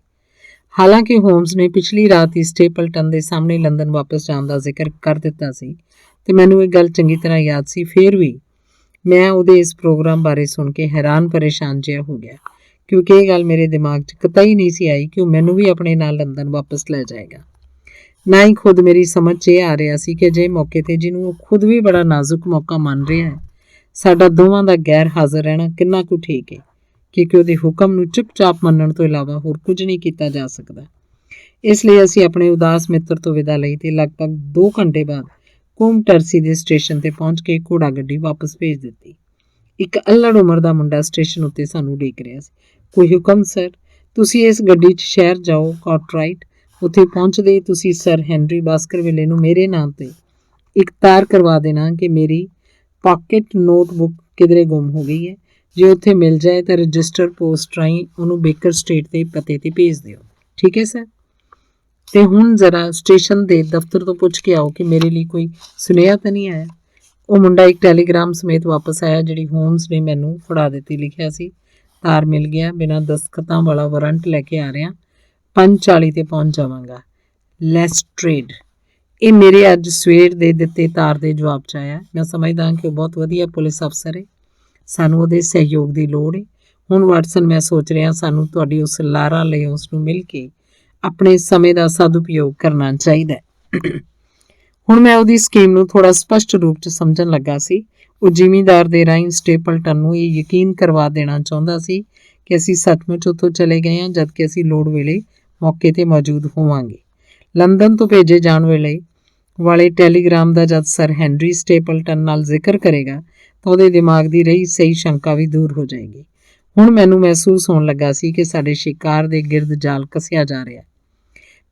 ਹਾਲਾਂਕਿ ਹੋਮਸ ਨੇ ਪਿਛਲੀ ਰਾਤ ਹੀ ਸਟੇਪਲਟਨ ਦੇ ਸਾਹਮਣੇ ਲੰਦਨ ਵਾਪਸ ਜਾਣ ਦਾ ਜ਼ਿਕਰ ਕਰ ਦਿੱਤਾ ਸੀ ਤੇ ਮੈਨੂੰ ਇਹ ਗੱਲ ਚੰਗੀ ਤਰ੍ਹਾਂ ਯਾਦ ਸੀ, ਫਿਰ ਵੀ ਮੈਂ ਉਹਦੇ ਇਸ ਪ੍ਰੋਗਰਾਮ ਬਾਰੇ ਸੁਣ ਕੇ ਹੈਰਾਨ ਪਰੇਸ਼ਾਨ ਜਿਹਾ ਹੋ ਗਿਆ, ਕਿਉਂਕਿ ਇਹ ਗੱਲ ਮੇਰੇ ਦਿਮਾਗ 'ਚ ਕਤਈ ਨਹੀਂ ਸੀ ਆਈ ਕਿ ਉਹ ਮੈਨੂੰ ਵੀ ਆਪਣੇ ਨਾਲ ਲੰਦਨ ਵਾਪਸ ਲੈ ਜਾਏਗਾ। ਨਾ ਹੀ ਖੁਦ ਮੇਰੀ ਸਮਝ 'ਚ ਇਹ ਆ ਰਿਹਾ ਸੀ ਕਿ ਅਜਿਹੇ ਮੌਕੇ 'ਤੇ ਜਿਹਨੂੰ ਉਹ ਖੁਦ ਵੀ ਬੜਾ ਨਾਜ਼ੁਕ ਮੌਕਾ ਮੰਨ ਰਿਹਾ ਹੈ, ਸਾਡਾ ਦੋਵਾਂ ਦਾ ਗੈਰ ਹਾਜ਼ਰ ਰਹਿਣਾ ਕਿੰਨਾ ਕੁ ਠੀਕ ਹੈ, ਕਿਉਂਕਿ ਉਹਦੇ ਹੁਕਮ ਨੂੰ ਚੁੱਪਚਾਪ ਮੰਨਣ ਤੋਂ ਇਲਾਵਾ ਹੋਰ ਕੁਝ ਨਹੀਂ ਕੀਤਾ ਜਾ ਸਕਦਾ। ਇਸ ਲਈ ਅਸੀਂ ਆਪਣੇ ਉਦਾਸ ਮਿੱਤਰ ਤੋਂ ਵਿਦਾ ਲਈ ਤੇ ਲਗਭਗ 2 ਘੰਟੇ ਬਾਅਦ ਕੋਮਟਰਸੀ ਦੇ ਸਟੇਸ਼ਨ ਤੇ ਪਹੁੰਚ ਕੇ ਘੋੜਾ ਗੱਡੀ ਵਾਪਸ ਭੇਜ ਦਿੱਤੀ। ਇੱਕ ਅਲੜ ਉਮਰ ਦਾ ਮੁੰਡਾ ਸਟੇਸ਼ਨ ਉੱਤੇ ਸਾਨੂੰ ਉਡੀਕ ਰਿਹਾ ਸੀ। ਕੋਈ ਹੁਕਮ ਸਰ? ਤੁਸੀਂ ਇਸ ਗੱਡੀ 'ਚ ਸ਼ਹਿਰ ਜਾਓ ਕਾਰਟਰਾਈਟ। ਉੱਥੇ ਪਹੁੰਚਦੇ ਹੀ ਤੁਸੀਂ ਸਰ ਹੈਨਰੀ ਬਾਸਕਰਵਿਲੇ ਨੂੰ ਮੇਰੇ ਨਾਮ ਤੇ ਇੱਕ ਤਾਰ ਕਰਵਾ ਦੇਣਾ ਕਿ ਮੇਰੀ ਪਾਕਟ ਨੋਟਬੁੱਕ ਕਿਧਰੇ ਗੁੰਮ ਹੋ ਗਈ ਹੈ। ਜੇ ਉੱਥੇ ਮਿਲ ਜਾਏ ਤਾਂ ਰਜਿਸਟਰ ਪੋਸਟ ਰਾਹੀਂ ਉਹਨੂੰ ਬੇਕਰ ਸਟਰੀਟ ਦੇ ਪਤੇ ਤੇ ਭੇਜ ਦਿਓ। ਠੀਕ ਹੈ ਸਰ? ਤੇ ਹੁਣ ਜ਼ਰਾ ਸਟੇਸ਼ਨ ਦੇ ਦਫ਼ਤਰ ਤੋਂ ਪੁੱਛ ਕੇ ਆਓ ਕਿ ਮੇਰੇ ਲਈ ਕੋਈ ਸੁਨੇਹਾ ਤਾਂ ਨਹੀਂ ਆਇਆ। ਉਹ ਮੁੰਡਾ ਇੱਕ ਟੈਲੀਗ੍ਰਾਮ ਸਮੇਤ ਵਾਪਸ ਆਇਆ ਜਿਹੜੀ ਹੋਮਸ ਨੇ ਮੈਨੂੰ ਫੜਾ ਦਿੱਤੀ। ਲਿਖਿਆ ਸੀ, ਤਾਰ ਮਿਲ ਗਿਆ, ਬਿਨਾਂ ਦਸਤਖਤਾਂ ਵਾਲਾ ਵਾਰੰਟ ਲੈ ਕੇ ਆ ਰਿਹਾ, 5:40 ਤੇ ਪਹੁੰਚ ਜਾਵਾਂਗਾ। ਲੈਸਟਰੇਡ। ਇਹ ਮੇਰੇ ਅੱਜ ਸਵੇਰ ਦੇ ਦਿੱਤੇ ਤਾਰ ਦੇ ਜਵਾਬ 'ਚ ਆਇਆ। ਮੈਂ ਸਮਝਦਾ ਕਿ ਉਹ ਬਹੁਤ ਵਧੀਆ ਪੁਲਿਸ ਅਫਸਰ ਹੈ, ਸਾਨੂੰ ਉਹਦੇ ਸਹਿਯੋਗ ਦੀ ਲੋੜ ਹੈ। ਹੁਣ ਵਾਟਸਨ, ਮੈਂ ਸੋਚ ਰਿਹਾ ਸਾਨੂੰ ਤੁਹਾਡੀ ਉਸ ਲਾਰਾ ਲਿਓਸ ਨੂੰ ਮਿਲ ਕੇ ਆਪਣੇ ਸਮੇਂ ਦਾ ਸਦਉਪਯੋਗ ਕਰਨਾ ਚਾਹੀਦਾ ਹੈ। ਹੁਣ ਮੈਂ ਉਹਦੀ ਸਕੀਮ ਨੂੰ ਥੋੜ੍ਹਾ ਸਪਸ਼ਟ ਰੂਪ 'ਚ ਸਮਝਣ ਲੱਗਾ ਸੀ। ਉਹ ਜ਼ਿਮੀਂਦਾਰ ਦੇ ਰਾਹੀਂ ਸਟੇਪਲਟਨ ਨੂੰ ਇਹ ਯਕੀਨ ਕਰਵਾ ਦੇਣਾ ਚਾਹੁੰਦਾ ਸੀ ਕਿ ਅਸੀਂ ਸੱਚਮੁੱਚ ਉੱਥੋਂ ਚਲੇ ਗਏ ਹਾਂ, ਜਦ ਕਿ ਅਸੀਂ ਲੋੜ ਵੇਲੇ ਮੌਕੇ 'ਤੇ ਮੌਜੂਦ ਹੋਵਾਂਗੇ। ਲੰਦਨ ਤੋਂ ਭੇਜੇ ਜਾਣ ਵਾਲੇ ਟੈਲੀਗ੍ਰਾਮ ਦਾ ਜਦ ਸਰ ਹੈਨਰੀ ਸਟੇਪਲਟਨ ਨਾਲ ਜ਼ਿਕਰ ਕਰੇਗਾ ਤਾਂ ਉਹਦੇ ਦਿਮਾਗ ਦੀ ਰਹੀ ਸਹੀ ਸ਼ੰਕਾ ਵੀ ਦੂਰ ਹੋ ਜਾਏਗੀ। ਹੁਣ ਮੈਨੂੰ ਮਹਿਸੂਸ ਹੋਣ ਲੱਗਾ ਸੀ ਕਿ ਸਾਡੇ ਸ਼ਿਕਾਰ ਦੇ ਗਿਰਦ ਜਾਲ ਕੱਸਿਆ ਜਾ ਰਿਹਾ।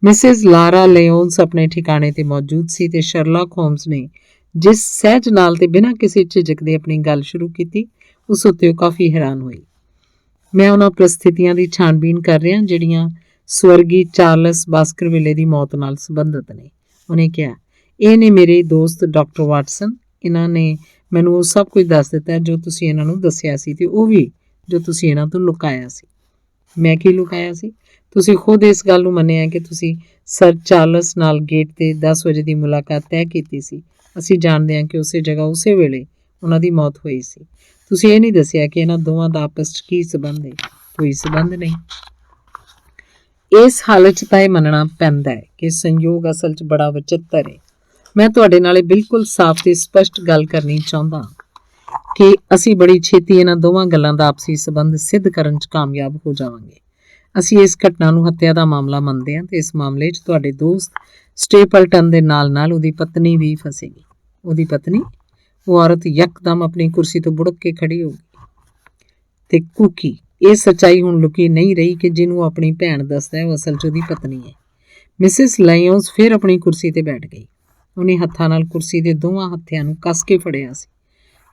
ਮਿਸਿਸ ਲਾਰਾ ਲਿਓਨਸ ਆਪਣੇ ਠਿਕਾਣੇ ਤੇ ਮੌਜੂਦ ਸੀ ਤੇ ਸ਼ਰਲਾਕ ਹੋਮਸ ਨੇ ਜਿਸ ਸਹਿਜ ਨਾਲ ਤੇ ਬਿਨਾਂ ਕਿਸੇ ਝਿਜਕ ਦੇ ਆਪਣੀ ਗੱਲ ਸ਼ੁਰੂ ਕੀਤੀ, ਉਸ ਉੱਤੇ ਉਹ ਕਾਫੀ ਹੈਰਾਨ ਹੋਈ। ਮੈਂ ਉਹਨਾਂ ਪ੍ਰਸਥਿਤੀਆਂ ਦੀ ਛਾਣਬੀਨ ਕਰ ਰਿਹਾ ਜਿਹੜੀਆਂ ਸਵਰਗੀ ਚਾਰਲਸ ਬਾਸਕਰਵਿਲੇ ਦੀ ਮੌਤ ਨਾਲ ਸੰਬੰਧਿਤ ਨੇ। ਉਹਨੇ ਕਿਹਾ, ਇਹ ਨੇ ਮੇਰੇ ਦੋਸਤ ਡਾਕਟਰ ਵਾਟਸਨ। ਇਹਨਾਂ ਨੇ ਮੈਨੂੰ ਉਹ ਸਭ ਕੁਝ ਦੱਸ ਦਿੱਤਾ ਜੋ ਤੁਸੀਂ ਇਹਨਾਂ ਨੂੰ ਦੱਸਿਆ ਸੀ ਤੇ ਉਹ ਵੀ ਜੋ ਤੁਸੀਂ ਇਹਨਾਂ ਤੋਂ ਲੁਕਾਇਆ ਸੀ। ਮੈਂ ਕੀ ਲੁਕਾਇਆ ਸੀ? ਤੁਸੀਂ ਖੁਦ ਇਸ ਗੱਲ ਨੂੰ ਮੰਨਿਆ ਕਿ ਤੁਸੀਂ ਸਰ ਚਾਰਲਸ ਨਾਲ ਗੇਟ ਤੇ 10 ਵਜੇ ਦੀ ਮੁਲਾਕਾਤ ਤੈਅ ਕੀਤੀ ਸੀ। ਅਸੀਂ ਜਾਣਦੇ ਹਾਂ ਕਿ ਉਸੇ ਜਗ੍ਹਾ ਉਸੇ ਵੇਲੇ ਉਹਨਾਂ ਦੀ ਮੌਤ ਹੋਈ ਸੀ। ਤੁਸੀਂ ਇਹ ਨਹੀਂ ਦੱਸਿਆ ਕਿ ਇਹਨਾਂ ਦੋਵਾਂ ਦਾ ਆਪਸ 'ਚ ਕੀ ਸਬੰਧ ਹੈ। ਕੋਈ ਸਬੰਧ ਨਹੀਂ। ਇਸ ਹਾਲਤ 'ਚ ਤਾਂ ਇਹ ਮੰਨਣਾ ਪੈਂਦਾ ਹੈ ਕਿ ਸੰਯੋਗ ਅਸਲ 'ਚ ਬੜਾ ਵਿਚਿੱਤਰ ਹੈ। ਮੈਂ ਤੁਹਾਡੇ ਨਾਲ ਇਹ ਬਿਲਕੁਲ ਸਾਫ਼ ਤੇ ਸਪਸ਼ਟ ਗੱਲ ਕਰਨੀ ਚਾਹੁੰਦਾ ਕਿ ਅਸੀਂ ਬੜੀ ਛੇਤੀ ਇਹਨਾਂ ਦੋਵਾਂ ਗੱਲਾਂ ਦਾ ਆਪਸੀ ਸਬੰਧ ਸਿੱਧ ਕਰਨ 'ਚ ਕਾਮਯਾਬ ਹੋ ਜਾਵਾਂਗੇ। ਅਸੀਂ ਇਸ ਘਟਨਾ ਨੂੰ ਹੱਤਿਆ ਦਾ ਮਾਮਲਾ ਮੰਨਦੇ ਹਾਂ ਤੇ ਇਸ ਮਾਮਲੇ 'ਚ ਤੁਹਾਡੇ ਦੋਸਤ ਸਟੇਪਲਟਨ ਦੇ ਨਾਲ ਉਹਦੀ ਪਤਨੀ ਵੀ ਫਸੇਗੀ। ਉਹਦੀ ਪਤਨੀ? ਉਹ ਔਰਤ ਯਕਦਮ ਆਪਣੀ ਕੁਰਸੀ ਤੋਂ ਬੁੜਕ ਕੇ ਖੜੀ ਹੋ ਗਈ ਤੇ ਕੂਕੀ। ਇਹ ਸੱਚਾਈ ਹੁਣ ਲੁਕੀ ਨਹੀਂ ਰਹੀ ਕਿ ਜਿਹਨੂੰ ਉਹ ਆਪਣੀ ਭੈਣ ਦੱਸਦਾ ਹੈ ਉਹ ਅਸਲ 'ਚ ਉਹਦੀ ਪਤਨੀ ਹੈ। ਮਿਸਿਸ ਲਾਇਓਨਸ ਫਿਰ ਆਪਣੀ ਕੁਰਸੀ ਤੇ ਬੈਠ ਗਈ। ਉਹਨੇ ਹੱਥਾਂ ਨਾਲ ਕੁਰਸੀ ਦੇ ਦੋਵਾਂ ਹੱਥਿਆਂ ਨੂੰ ਕੱਸ ਕੇ ਫੜਿਆ ਸੀ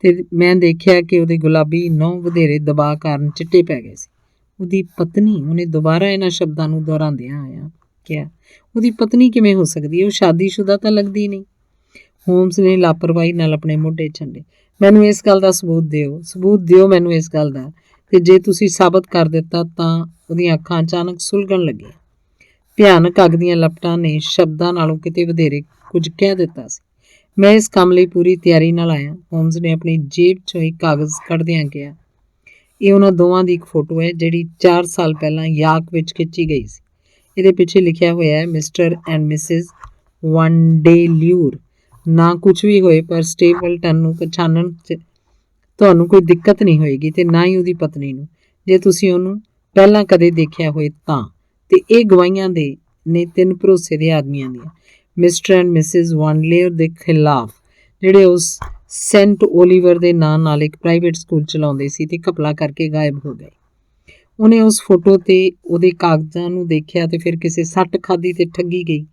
ਤੇ ਮੈਂ ਦੇਖਿਆ ਕਿ ਉਹਦੇ ਗੁਲਾਬੀ ਨਹੁੰ ਵਧੇਰੇ ਦਬਾਅ ਕਾਰਨ ਚਿੱਟੇ ਪੈ ਗਏ ਸੀ। ਉਹਦੀ ਪਤਨੀ? ਉਹਨੇ ਦੁਬਾਰਾ ਇਹਨਾਂ ਸ਼ਬਦਾਂ ਨੂੰ ਦੁਹਰਾਉਂਦਿਆਂ ਆਇਆ ਕਿਹਾ, ਉਹਦੀ ਪਤਨੀ ਕਿਵੇਂ ਹੋ ਸਕਦੀ ਹੈ? ਉਹ ਸ਼ਾਦੀशुदा ਤਾਂ ਲੱਗਦੀ ਨਹੀਂ। ਹੋਮਸ ਨੇ ਲਾਪਰਵਾਹੀ ਨਾਲ ਆਪਣੇ ਮੋਢੇ ਝੰਡੇ। ਮੈਨੂੰ ਇਸ ਗੱਲ ਦਾ ਸਬੂਤ ਦਿਓ ਮੈਨੂੰ ਇਸ ਗੱਲ ਦਾ, ਤੇ ਜੇ ਤੁਸੀਂ ਸਾਬਤ ਕਰ ਦਿੱਤਾ ਤਾਂ ਉਹਦੀਆਂ ਅੱਖਾਂ ਅਚਾਨਕ ਸੁਲਗਣ ਲੱਗੀਆਂ। ਭਿਆਨਕ ਅੱਗ ਦੀਆਂ ਲਪਟਾਂ ਨੇ ਸ਼ਬਦਾਂ ਨਾਲੋਂ ਕਿਤੇ ਵਧੇਰੇ ਕੁਝ ਕਹਿ ਦਿੱਤਾ ਸੀ। ਮੈਂ ਇਸ ਕੰਮ ਲਈ ਪੂਰੀ ਤਿਆਰੀ ਨਾਲ ਆਇਆ। ਹੋਮਸ ਨੇ ਆਪਣੀ ਜੇਬ 'ਚੋਂ ਇੱਕ ਕਾਗਜ਼ ਕੱਢਦਿਆਂ ਕਿਹਾ, ਇਹ ਉਹਨਾਂ ਦੋਵਾਂ ਦੀ ਇੱਕ ਫੋਟੋ ਹੈ ਜਿਹੜੀ 4 ਸਾਲ ਪਹਿਲਾਂ ਯਾਕ ਵਿੱਚ ਖਿੱਚੀ ਗਈ ਸੀ। ਇਹਦੇ ਪਿੱਛੇ ਲਿਖਿਆ ਹੋਇਆ ਹੈ ਮਿਸਟਰ ਐਂਡ ਮਿਸਿਸ ਵੰਡੇਲਿਊਰ। ਨਾ ਕੁਝ ਵੀ ਹੋਏ ਪਰ ਸਟੇਪਲਟਨ ਨੂੰ ਪਛਾਣਨ 'ਚ ਤੁਹਾਨੂੰ ਕੋਈ ਦਿੱਕਤ ਨਹੀਂ ਹੋਏਗੀ ਤੇ ਨਾ ਹੀ ਉਹਦੀ ਪਤਨੀ ਨੂੰ, ਜੇ ਤੁਸੀਂ ਉਹਨੂੰ ਪਹਿਲਾਂ ਕਦੇ ਦੇਖਿਆ ਹੋਏ ਤਾਂ। ਤੇ ਇਹ ਗਵਾਹੀਆਂ ਨੇ 3 ਭਰੋਸੇ ਦੇ ਆਦਮੀਆਂ ਦੀਆਂ, ਮਿਸਟਰ ਐਂਡ ਮਿਸਿਸ ਵੰਡਲੇਅਰ ਦੇ ਖਿਲਾਫ, ਜਿਹੜੇ ਉਸ ਸੈਂਟ ਓਲੀਵਰ ਦੇ ਨਾਂ ਨਾਲ ਇੱਕ ਪ੍ਰਾਈਵੇਟ ਸਕੂਲ ਚਲਾਉਂਦੇ ਸੀ ਤੇ ਘਪਲਾ ਕਰਕੇ ਗਾਇਬ ਹੋ ਗਏ। ਉਹਨੇ ਉਸ ਫੋਟੋ ਤੇ ਉਹਦੇ ਕਾਗਜ਼ਾਂ ਨੂੰ ਦੇਖਿਆ ਤੇ ਫਿਰ ਕਿਸੇ ਸੱਟ ਖਾਧੀ ਤੇ ਠੱਗੀ ਗਈ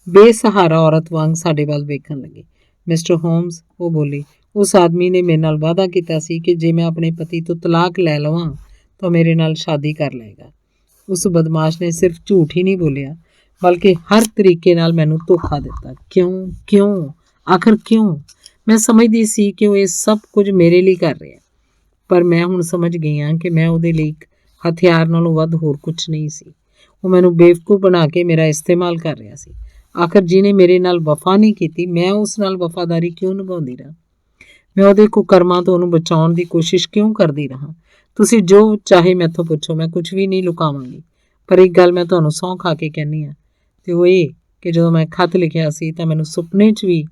ਬੇਸਹਾਰਾ ਔਰਤ ਵਾਂਗ ਸਾਡੇ ਵੱਲ ਵੇਖਣ ਲੱਗੇ। ਮਿਸਟਰ ਹੋਮਸ, ਉਹ ਬੋਲੀ, ਉਸ ਆਦਮੀ ਨੇ ਮੇਰੇ ਨਾਲ ਵਾਅਦਾ ਕੀਤਾ ਸੀ ਕਿ ਜੇ ਮੈਂ ਆਪਣੇ ਪਤੀ ਤੋਂ ਤਲਾਕ ਲੈ ਲਵਾਂ ਤਾਂ ਮੇਰੇ ਨਾਲ ਸ਼ਾਦੀ ਕਰ ਲਏਗਾ। ਉਸ ਬਦਮਾਸ਼ ਨੇ ਸਿਰਫ ਝੂਠ ਹੀ ਨਹੀਂ ਬੋਲਿਆ ਬਲਕਿ ਹਰ ਤਰੀਕੇ ਨਾਲ ਮੈਨੂੰ ਧੋਖਾ ਦਿੱਤਾ। ਕਿਉਂ? ਆਖਰ ਕਿਉਂ? ਮੈਂ ਸਮਝਦੀ ਸੀ ਕਿ ਉਹ ਇਹ ਸਭ ਕੁਝ ਮੇਰੇ ਲਈ ਕਰ ਰਿਹਾ, ਪਰ ਮੈਂ ਹੁਣ ਸਮਝ ਗਈ ਹਾਂ ਕਿ ਮੈਂ ਉਹਦੇ ਲਈ ਇੱਕ ਹਥਿਆਰ ਨਾਲੋਂ ਵੱਧ ਹੋਰ ਕੁਝ ਨਹੀਂ ਸੀ। ਉਹ ਮੈਨੂੰ ਬੇਵਕੂਫ ਬਣਾ ਕੇ ਮੇਰਾ ਇਸਤੇਮਾਲ ਕਰ ਰਿਹਾ ਸੀ। ਆਖਰ ਜਿਹਨੇ ਮੇਰੇ ਨਾਲ ਵਫਾ ਨਹੀਂ ਕੀਤੀ, ਮੈਂ ਉਸ ਨਾਲ ਵਫਾਦਾਰੀ ਕਿਉਂ ਨਿਭਾਉਂਦੀ ਰਹਾਂ? ਮੈਂ ਉਹਦੇ ਕੁਕਰਮਾਂ ਤੋਂ ਉਹਨੂੰ ਬਚਾਉਣ ਦੀ ਕੋਸ਼ਿਸ਼ ਕਿਉਂ ਕਰਦੀ ਰਹਾਂ? ਤੁਸੀਂ ਜੋ ਚਾਹੇ ਮੈਥੋਂ ਪੁੱਛੋ, ਮੈਂ ਕੁਝ ਵੀ ਨਹੀਂ ਲੁਕਾਵਾਂਗੀ। ਪਰ ਇੱਕ ਗੱਲ ਮੈਂ ਤੁਹਾਨੂੰ ਸਹੁੰ ਖਾ ਕੇ ਕਹਿੰਦੀ ਹਾਂ, ਤੇ ਉਹ ਇਹ ਕਿ ਜਦੋਂ ਮੈਂ ਖੱਤ ਲਿਖਿਆ ਸੀ ਤਾਂ ਮੈਨੂੰ ਸੁਪਨੇ 'ਚ ਵੀ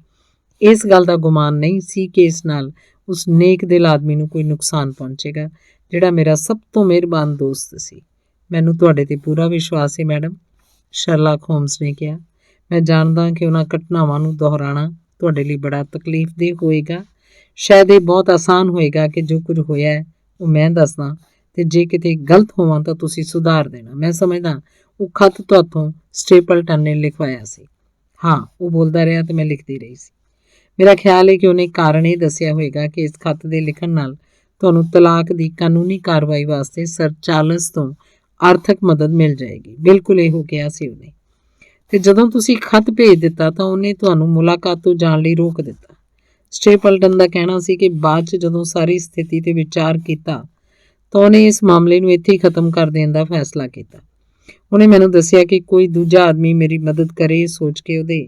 ਇਸ ਗੱਲ ਦਾ ਗੁਮਾਨ ਨਹੀਂ ਸੀ ਕਿ ਇਸ ਨਾਲ ਉਸ ਨੇਕ ਦਿਲ ਆਦਮੀ ਨੂੰ ਕੋਈ ਨੁਕਸਾਨ ਪਹੁੰਚੇਗਾ, ਜਿਹੜਾ ਮੇਰਾ ਸਭ ਤੋਂ ਮਿਹਰਬਾਨ ਦੋਸਤ ਸੀ। ਮੈਨੂੰ ਤੁਹਾਡੇ 'ਤੇ ਪੂਰਾ ਵਿਸ਼ਵਾਸ ਹੈ ਮੈਡਮ, ਸ਼ਰਲਾਕ ਹੋਮਸ ਨੇ ਕਿਹਾ। ਮੈਂ ਜਾਣਦਾ ਕਿ ਉਹਨਾਂ ਘਟਨਾਵਾਂ ਨੂੰ ਦੁਹਰਾਉਣਾ ਤੁਹਾਡੇ ਲਈ ਬੜਾ ਤਕਲੀਫਦੇਹ ਹੋਏਗਾ। ਸ਼ਾਇਦ ਇਹ ਬਹੁਤ ਆਸਾਨ ਹੋਏਗਾ ਕਿ ਜੋ ਕੁਝ ਹੋਇਆ ਹੈ ਉਹ ਮੈਂ ਦੱਸਦਾ, ਤੇ ਜੇ ਕਿਤੇ ਗਲਤ ਹੋਵਾਂ ਤਾਂ ਤੁਸੀਂ ਸੁਧਾਰ ਦੇਣਾ। ਮੈਂ ਸਮਝਦਾ ਉਹ ਖੱਤ ਤੁਹਾਤੋਂ ਸਟੇਪਲਟਨ ਨੇ ਲਿਖਵਾਇਆ ਸੀ। ਹਾਂ, ਉਹ ਬੋਲਦਾ ਰਿਹਾ ਤੇ ਮੈਂ ਲਿਖਦੀ ਰਹੀ ਸੀ। ਮੇਰਾ ਖਿਆਲ ਹੈ ਕਿ ਉਹਨੇ ਕਾਰਨ ਇਹ ਦੱਸਿਆ ਹੋਵੇਗਾ ਕਿ ਇਸ ਖੱਤ ਦੇ ਲਿਖਣ ਨਾਲ ਤੁਹਾਨੂੰ ਤਲਾਕ ਦੀ ਕਾਨੂੰਨੀ ਕਾਰਵਾਈ ਵਾਸਤੇ ਸਰ ਚਾਰਲਸ ਤੋਂ ਆਰਥਿਕ ਮਦਦ ਮਿਲ ਜਾਏਗੀ। ਬਿਲਕੁਲ ਇਹੋ ਕਿਹਾ ਸੀ ਉਹਨੇ। ਤੇ ਜਦੋਂ ਤੁਸੀਂ ਖੱਤ ਭੇਜ ਦਿੱਤਾ ਤਾਂ ਉਹਨੇ ਤੁਹਾਨੂੰ ਮੁਲਾਕਾਤ ਤੋਂ ਜਾਣ ਲਈ ਰੋਕ ਦਿੱਤਾ। ਸਟੇਪਲਟਨ ਦਾ ਕਹਿਣਾ ਸੀ ਕਿ ਬਾਅਦ 'ਚ ਜਦੋਂ ਸਾਰੀ ਸਥਿਤੀ 'ਤੇ ਵਿਚਾਰ ਕੀਤਾ ਤਾਂ ਉਹਨੇ ਇਸ ਮਾਮਲੇ ਨੂੰ ਇੱਥੇ ਹੀ ਖਤਮ ਕਰ ਦੇਣ ਦਾ ਫੈਸਲਾ ਕੀਤਾ। ਉਹਨੇ ਮੈਨੂੰ ਦੱਸਿਆ ਕਿ ਕੋਈ ਦੂਜਾ ਆਦਮੀ ਮੇਰੀ ਮਦਦ ਕਰੇ, ਇਹ ਸੋਚ ਕੇ ਉਹਦੇ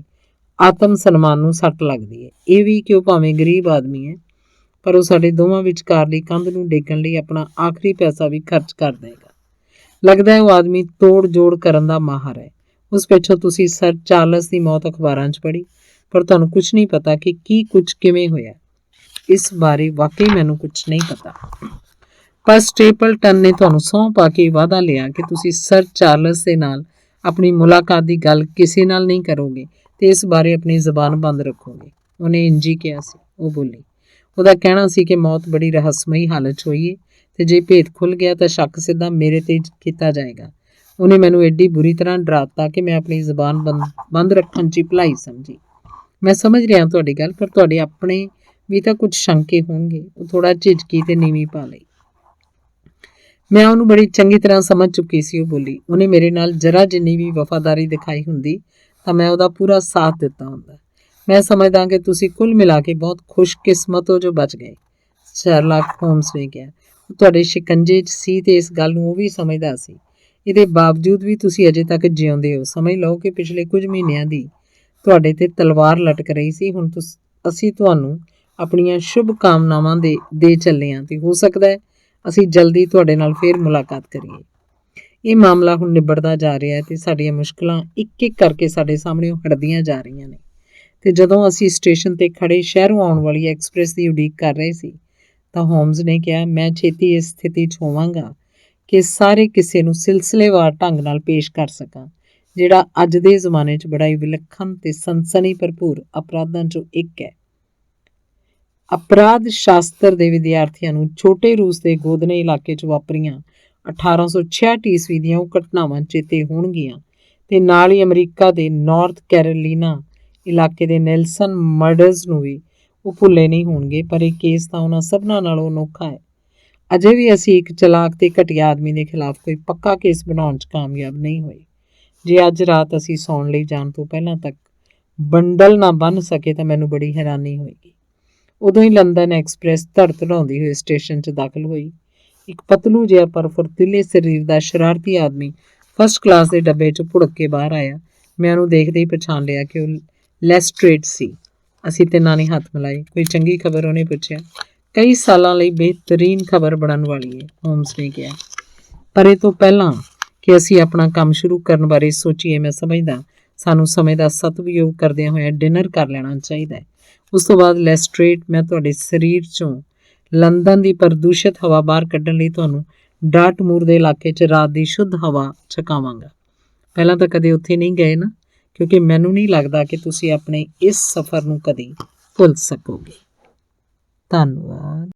ਆਤਮ ਸਨਮਾਨ ਨੂੰ ਸੱਟ ਲੱਗਦੀ ਹੈ। ਇਹ ਵੀ ਕਿ ਉਹ ਭਾਵੇਂ ਗਰੀਬ ਆਦਮੀ ਹੈ, ਪਰ ਉਹ ਸਾਡੇ ਦੋਵਾਂ ਵਿਚਕਾਰਲੀ ਕੰਧ ਨੂੰ ਡੇਗਣ ਲਈ ਆਪਣਾ ਆਖਰੀ ਪੈਸਾ ਵੀ ਖਰਚ ਕਰ ਦੇਗਾ। ਲੱਗਦਾ ਹੈ ਉਹ ਆਦਮੀ ਤੋੜ ਜੋੜ ਕਰਨ ਦਾ ਮਾਹਰ ਹੈ। ਉਸ ਪਿੱਛੋਂ ਤੁਸੀਂ ਸਰ ਚਾਰਲਸ ਦੀ ਮੌਤ ਅਖਬਾਰਾਂ 'ਚ ਪੜ੍ਹੀ, ਪਰ ਤੁਹਾਨੂੰ ਕੁਝ ਨਹੀਂ ਪਤਾ ਕਿ ਕੀ ਕੁਝ ਕਿਵੇਂ ਹੋਇਆ। ਇਸ ਬਾਰੇ ਵਾਕਈ ਮੈਨੂੰ ਕੁਝ ਨਹੀਂ ਪਤਾ। ਪਰ ਸਟੇਪਲਟਨ ਨੇ ਤੁਹਾਨੂੰ ਸਹੁੰ ਪਾ ਕੇ ਵਾਅਦਾ ਲਿਆ ਕਿ ਤੁਸੀਂ ਸਰ ਚਾਰਲਸ ਦੇ ਨਾਲ ਆਪਣੀ ਮੁਲਾਕਾਤ ਦੀ ਗੱਲ ਕਿਸੇ ਨਾਲ ਨਹੀਂ ਕਰੋਗੇ ਤੇ ਇਸ ਬਾਰੇ ਆਪਣੀ ਜ਼ੁਬਾਨ ਬੰਦ ਰੱਖੋਗੇ। ਉਹਨੇ ਇੰਝ ਹੀ ਕਿਹਾ ਸੀ, ਉਹ ਬੋਲੀ। ਉਹਦਾ ਕਹਿਣਾ ਸੀ ਕਿ ਮੌਤ ਬੜੀ ਰਹੱਸਮਈ ਹਾਲਤ 'ਚ ਹੋਈ ਹੈ ਤੇ ਜੇ ਭੇਤ ਖੁੱਲ੍ਹ ਗਿਆ ਤਾਂ ਸ਼ੱਕ ਸਿੱਧਾ ਮੇਰੇ 'ਤੇ ਕੀਤਾ ਜਾਏਗਾ। ਉਹਨੇ ਮੈਨੂੰ ਐਡੀ ਬੁਰੀ ਤਰ੍ਹਾਂ ਡਰਾਤਾ ਕਿ ਮੈਂ ਆਪਣੀ ਜ਼ੁਬਾਨ ਬੰਦ ਰੱਖਣ 'ਚ ਹੀ ਭਲਾਈ ਸਮਝੀ। ਮੈਂ ਸਮਝ ਰਿਹਾ ਤੁਹਾਡੀ ਗੱਲ, ਪਰ ਤੁਹਾਡੇ ਆਪਣੇ ਵੀ ਤਾਂ ਕੁਝ ਸ਼ੰਕੇ ਹੋਣਗੇ। ਉਹ ਥੋੜਾ ਝਿਜਕੀ ਤੇ ਨੀਵੀਂ ਪਾ ਲਈ। ਮੈਂ ਉਹਨੂੰ ਬੜੀ ਚੰਗੀ ਤਰ੍ਹਾਂ ਸਮਝ ਚੁੱਕੀ ਸੀ, ਉਹ ਬੋਲੀ। ਉਹਨੇ ਮੇਰੇ ਨਾਲ ਜਰਾ ਜਿੰਨੀ ਵੀ ਵਫਾਦਾਰੀ ਦਿਖਾਈ ਹੁੰਦੀ ਤਾਂ ਮੈਂ ਉਹਦਾ ਪੂਰਾ ਸਾਥ ਦਿੱਤਾ ਹੁੰਦਾ। ਮੈਂ ਸਮਝਦਾ ਕਿ ਤੁਸੀਂ ਕੁੱਲ ਮਿਲਾ ਕੇ ਬਹੁਤ ਖੁਸ਼ਕਿਸਮਤ ਹੋ ਜੋ ਬਚ ਗਏ, ਸ਼ਰਲਾਕ ਹੋਮਸ ਨੇ ਕਿਹਾ। ਉਹ ਤੁਹਾਡੇ ਸ਼ਿਕੰਜੇ 'ਚ ਸੀ ਤੇ ਇਸ ਗੱਲ ਨੂੰ ਉਹ ਵੀ ਸਮਝਦਾ ਸੀ। ਇਹਦੇ ਬਾਵਜੂਦ ਵੀ ਤੁਸੀਂ ਅਜੇ ਤੱਕ ਜਿਉਂਦੇ ਹੋ। ਸਮਝ ਲਓ ਕਿ ਪਿਛਲੇ ਕੁਝ ਮਹੀਨਿਆਂ ਦੀ ਤੁਹਾਡੇ 'ਤੇ ਤਲਵਾਰ ਲਟਕ ਰਹੀ ਸੀ। ਹੁਣ ਅਸੀਂ ਤੁਹਾਨੂੰ ਆਪਣੀਆਂ ਸ਼ੁਭ ਕਾਮਨਾਵਾਂ ਦੇ ਚੱਲੇ ਹਾਂ ਤੇ ਹੋ ਸਕਦਾ ਹੈ ਅਸੀਂ ਜਲਦੀ ਤੁਹਾਡੇ ਨਾਲ ਫੇਰ ਮੁਲਾਕਾਤ ਕਰੀਏ। ਇਹ ਮਾਮਲਾ ਹੁਣ ਨਿਬੜਦਾ ਜਾ ਰਿਹਾ ਹੈ ਤੇ ਸਾਡੀਆਂ ਮੁਸ਼ਕਲਾਂ ਇੱਕ ਇੱਕ ਕਰਕੇ ਸਾਡੇ ਸਾਹਮਣੇ ਹਟਦੀਆਂ ਜਾ ਰਹੀਆਂ ਨੇ। ਤੇ ਜਦੋਂ ਅਸੀਂ ਸਟੇਸ਼ਨ 'ਤੇ ਖੜੇ ਸ਼ਹਿਰੋਂ ਆਉਣ ਵਾਲੀ ਐਕਸਪ੍ਰੈਸ ਦੀ ਉਡੀਕ ਕਰ ਰਹੇ ਸੀ ਤਾਂ ਹੋਮਸ ਨੇ ਕਿਹਾ, ਮੈਂ ਛੇਤੀ ਇਸ ਸਥਿਤੀ 'ਚ ਹੋਵਾਂਗਾ ਕਿ ਸਾਰੇ ਕਿਸੇ ਨੂੰ ਸਿਲਸਿਲੇਵਾਰ ਢੰਗ ਨਾਲ ਪੇਸ਼ ਕਰ ਸਕਾਂ, ਜਿਹੜਾ ਅੱਜ ਦੇ ਜ਼ਮਾਨੇ 'ਚ ਬੜਾ ਹੀ ਵਿਲੱਖਣ ਤੇ ਸਨਸਨੀ ਭਰਪੂਰ ਅਪਰਾਧਾਂ 'ਚੋਂ ਇੱਕ ਹੈ। ਅਪਰਾਧ ਸ਼ਾਸਤਰ ਦੇ ਵਿਦਿਆਰਥੀਆਂ ਨੂੰ ਛੋਟੇ ਰੂਸ ਦੇ ਗੋਦਨੇ ਇਲਾਕੇ 'ਚ ਵਾਪਰੀਆਂ 1866 ਈਸਵੀ ਦੀਆਂ ਉਹ ਘਟਨਾਵਾਂ ਚੇਤੇ ਹੋਣਗੀਆਂ ਤੇ ਨਾਲ ਹੀ ਅਮਰੀਕਾ ਦੇ ਨਾਰਥ ਕੈਰੋਲੀਨਾ ਇਲਾਕੇ ਦੇ ਨੈਲਸਨ ਮਰਡਰਜ਼ ਨੂੰ ਵੀ ਉਹ ਭੁੱਲੇ ਨਹੀਂ ਹੋਣਗੇ। ਪਰ ਇਹ ਕੇਸ ਤਾਂ ਉਹਨਾਂ ਸਭਨਾਂ ਨਾਲੋਂ ਅਨੋਖਾ ਹੈ। ਅਜੇ ਵੀ ਅਸੀਂ ਇੱਕ ਚਲਾਕ ਤੇ ਘਟੀਆ ਆਦਮੀ ਦੇ ਖਿਲਾਫ ਕੋਈ ਪੱਕਾ ਕੇਸ ਬਣਾਉਣ 'ਚ ਕਾਮਯਾਬ ਨਹੀਂ ਹੋਏ। ਜੇ ਅੱਜ ਰਾਤ ਅਸੀਂ ਸੌਣ ਲਈ ਜਾਣ ਤੋਂ ਪਹਿਲਾਂ ਤੱਕ ਬੰਡਲ ਨਾ ਬੰਨ੍ਹ ਸਕੇ ਤਾਂ ਮੈਨੂੰ ਬੜੀ ਹੈਰਾਨੀ ਹੋਏਗੀ। ਉਦੋਂ ਹੀ ਲੰਦਨ ਐਕਸਪ੍ਰੈਸ ਧੜਧੜਾਉਂਦੀ ਹੋਈ ਸਟੇਸ਼ਨ 'ਚ ਦਾਖਲ ਹੋਈ। ਇੱਕ ਪਤਲੂ ਜਿਹਾ ਪਰ ਫੁਰਤੀਲੇ ਸਰੀਰ ਦਾ ਸ਼ਰਾਰਤੀ ਆਦਮੀ ਫਸਟ ਕਲਾਸ ਦੇ ਡੱਬੇ 'ਚ ਭੁੜਕ ਕੇ ਬਾਹਰ ਆਇਆ। ਮੈਂ ਉਹਨੂੰ ਦੇਖਦੇ ਹੀ ਪਛਾਣ ਲਿਆ ਕਿ ਉਹ ਲੈਸਟਰੇਡ ਸੀ। ਅਸੀਂ ਤਿੰਨਾਂ ਨੇ ਹੱਥ ਮਿਲਾਏ। ਕੋਈ ਚੰਗੀ ਖਬਰ? ਉਹਨੇ ਪੁੱਛਿਆ। ਕਈ ਸਾਲਾਂ ਲਈ ਬਿਹਤਰੀਨ ਖਬਰ ਬਣਨ ਵਾਲੀ ਹੈ, ਹੋਮਸ ਨੇ ਕਿਹਾ। ਪਰ ਇਹ ਤੋਂ ਪਹਿਲਾਂ ਕਿ ਅਸੀਂ ਆਪਣਾ ਕੰਮ ਸ਼ੁਰੂ ਕਰਨ ਬਾਰੇ ਸੋਚੀਏ, ਮੈਂ ਸਮਝਦਾ ਸਾਨੂੰ ਸਮੇਂ ਦਾ ਸਤਿਉਪਯੋਗ ਕਰਦਿਆਂ ਹੋਇਆਂ ਡਿਨਰ ਕਰ ਲੈਣਾ ਚਾਹੀਦਾ ਹੈ। ਉਸ ਤੋਂ ਬਾਅਦ ਲੈਸਟਰੇਡ, ਮੈਂ ਤੁਹਾਡੇ ਸਰੀਰ 'ਚੋਂ ਲੰਦਨ ਦੀ ਪ੍ਰਦੂਸ਼ਿਤ ਹਵਾ ਬਾਹਰ ਕੱਢਣ ਲਈ ਤੁਹਾਨੂੰ ਡਾਰਟਮੂਰ ਦੇ ਇਲਾਕੇ 'ਚ ਰਾਤ ਦੀ ਸ਼ੁੱਧ ਹਵਾ ਛਕਾਵਾਂਗਾ। ਪਹਿਲਾਂ ਤਾਂ ਕਦੇ ਉੱਥੇ ਨਹੀਂ ਗਏ ਨਾ, ਕਿਉਂਕਿ ਮੈਨੂੰ ਨਹੀਂ ਲੱਗਦਾ ਕਿ ਤੁਸੀਂ ਆਪਣੇ ਇਸ ਸਫ਼ਰ ਨੂੰ ਕਦੇ ਭੁੱਲ ਸਕੋਗੇ। ਧੰਨਵਾਦ।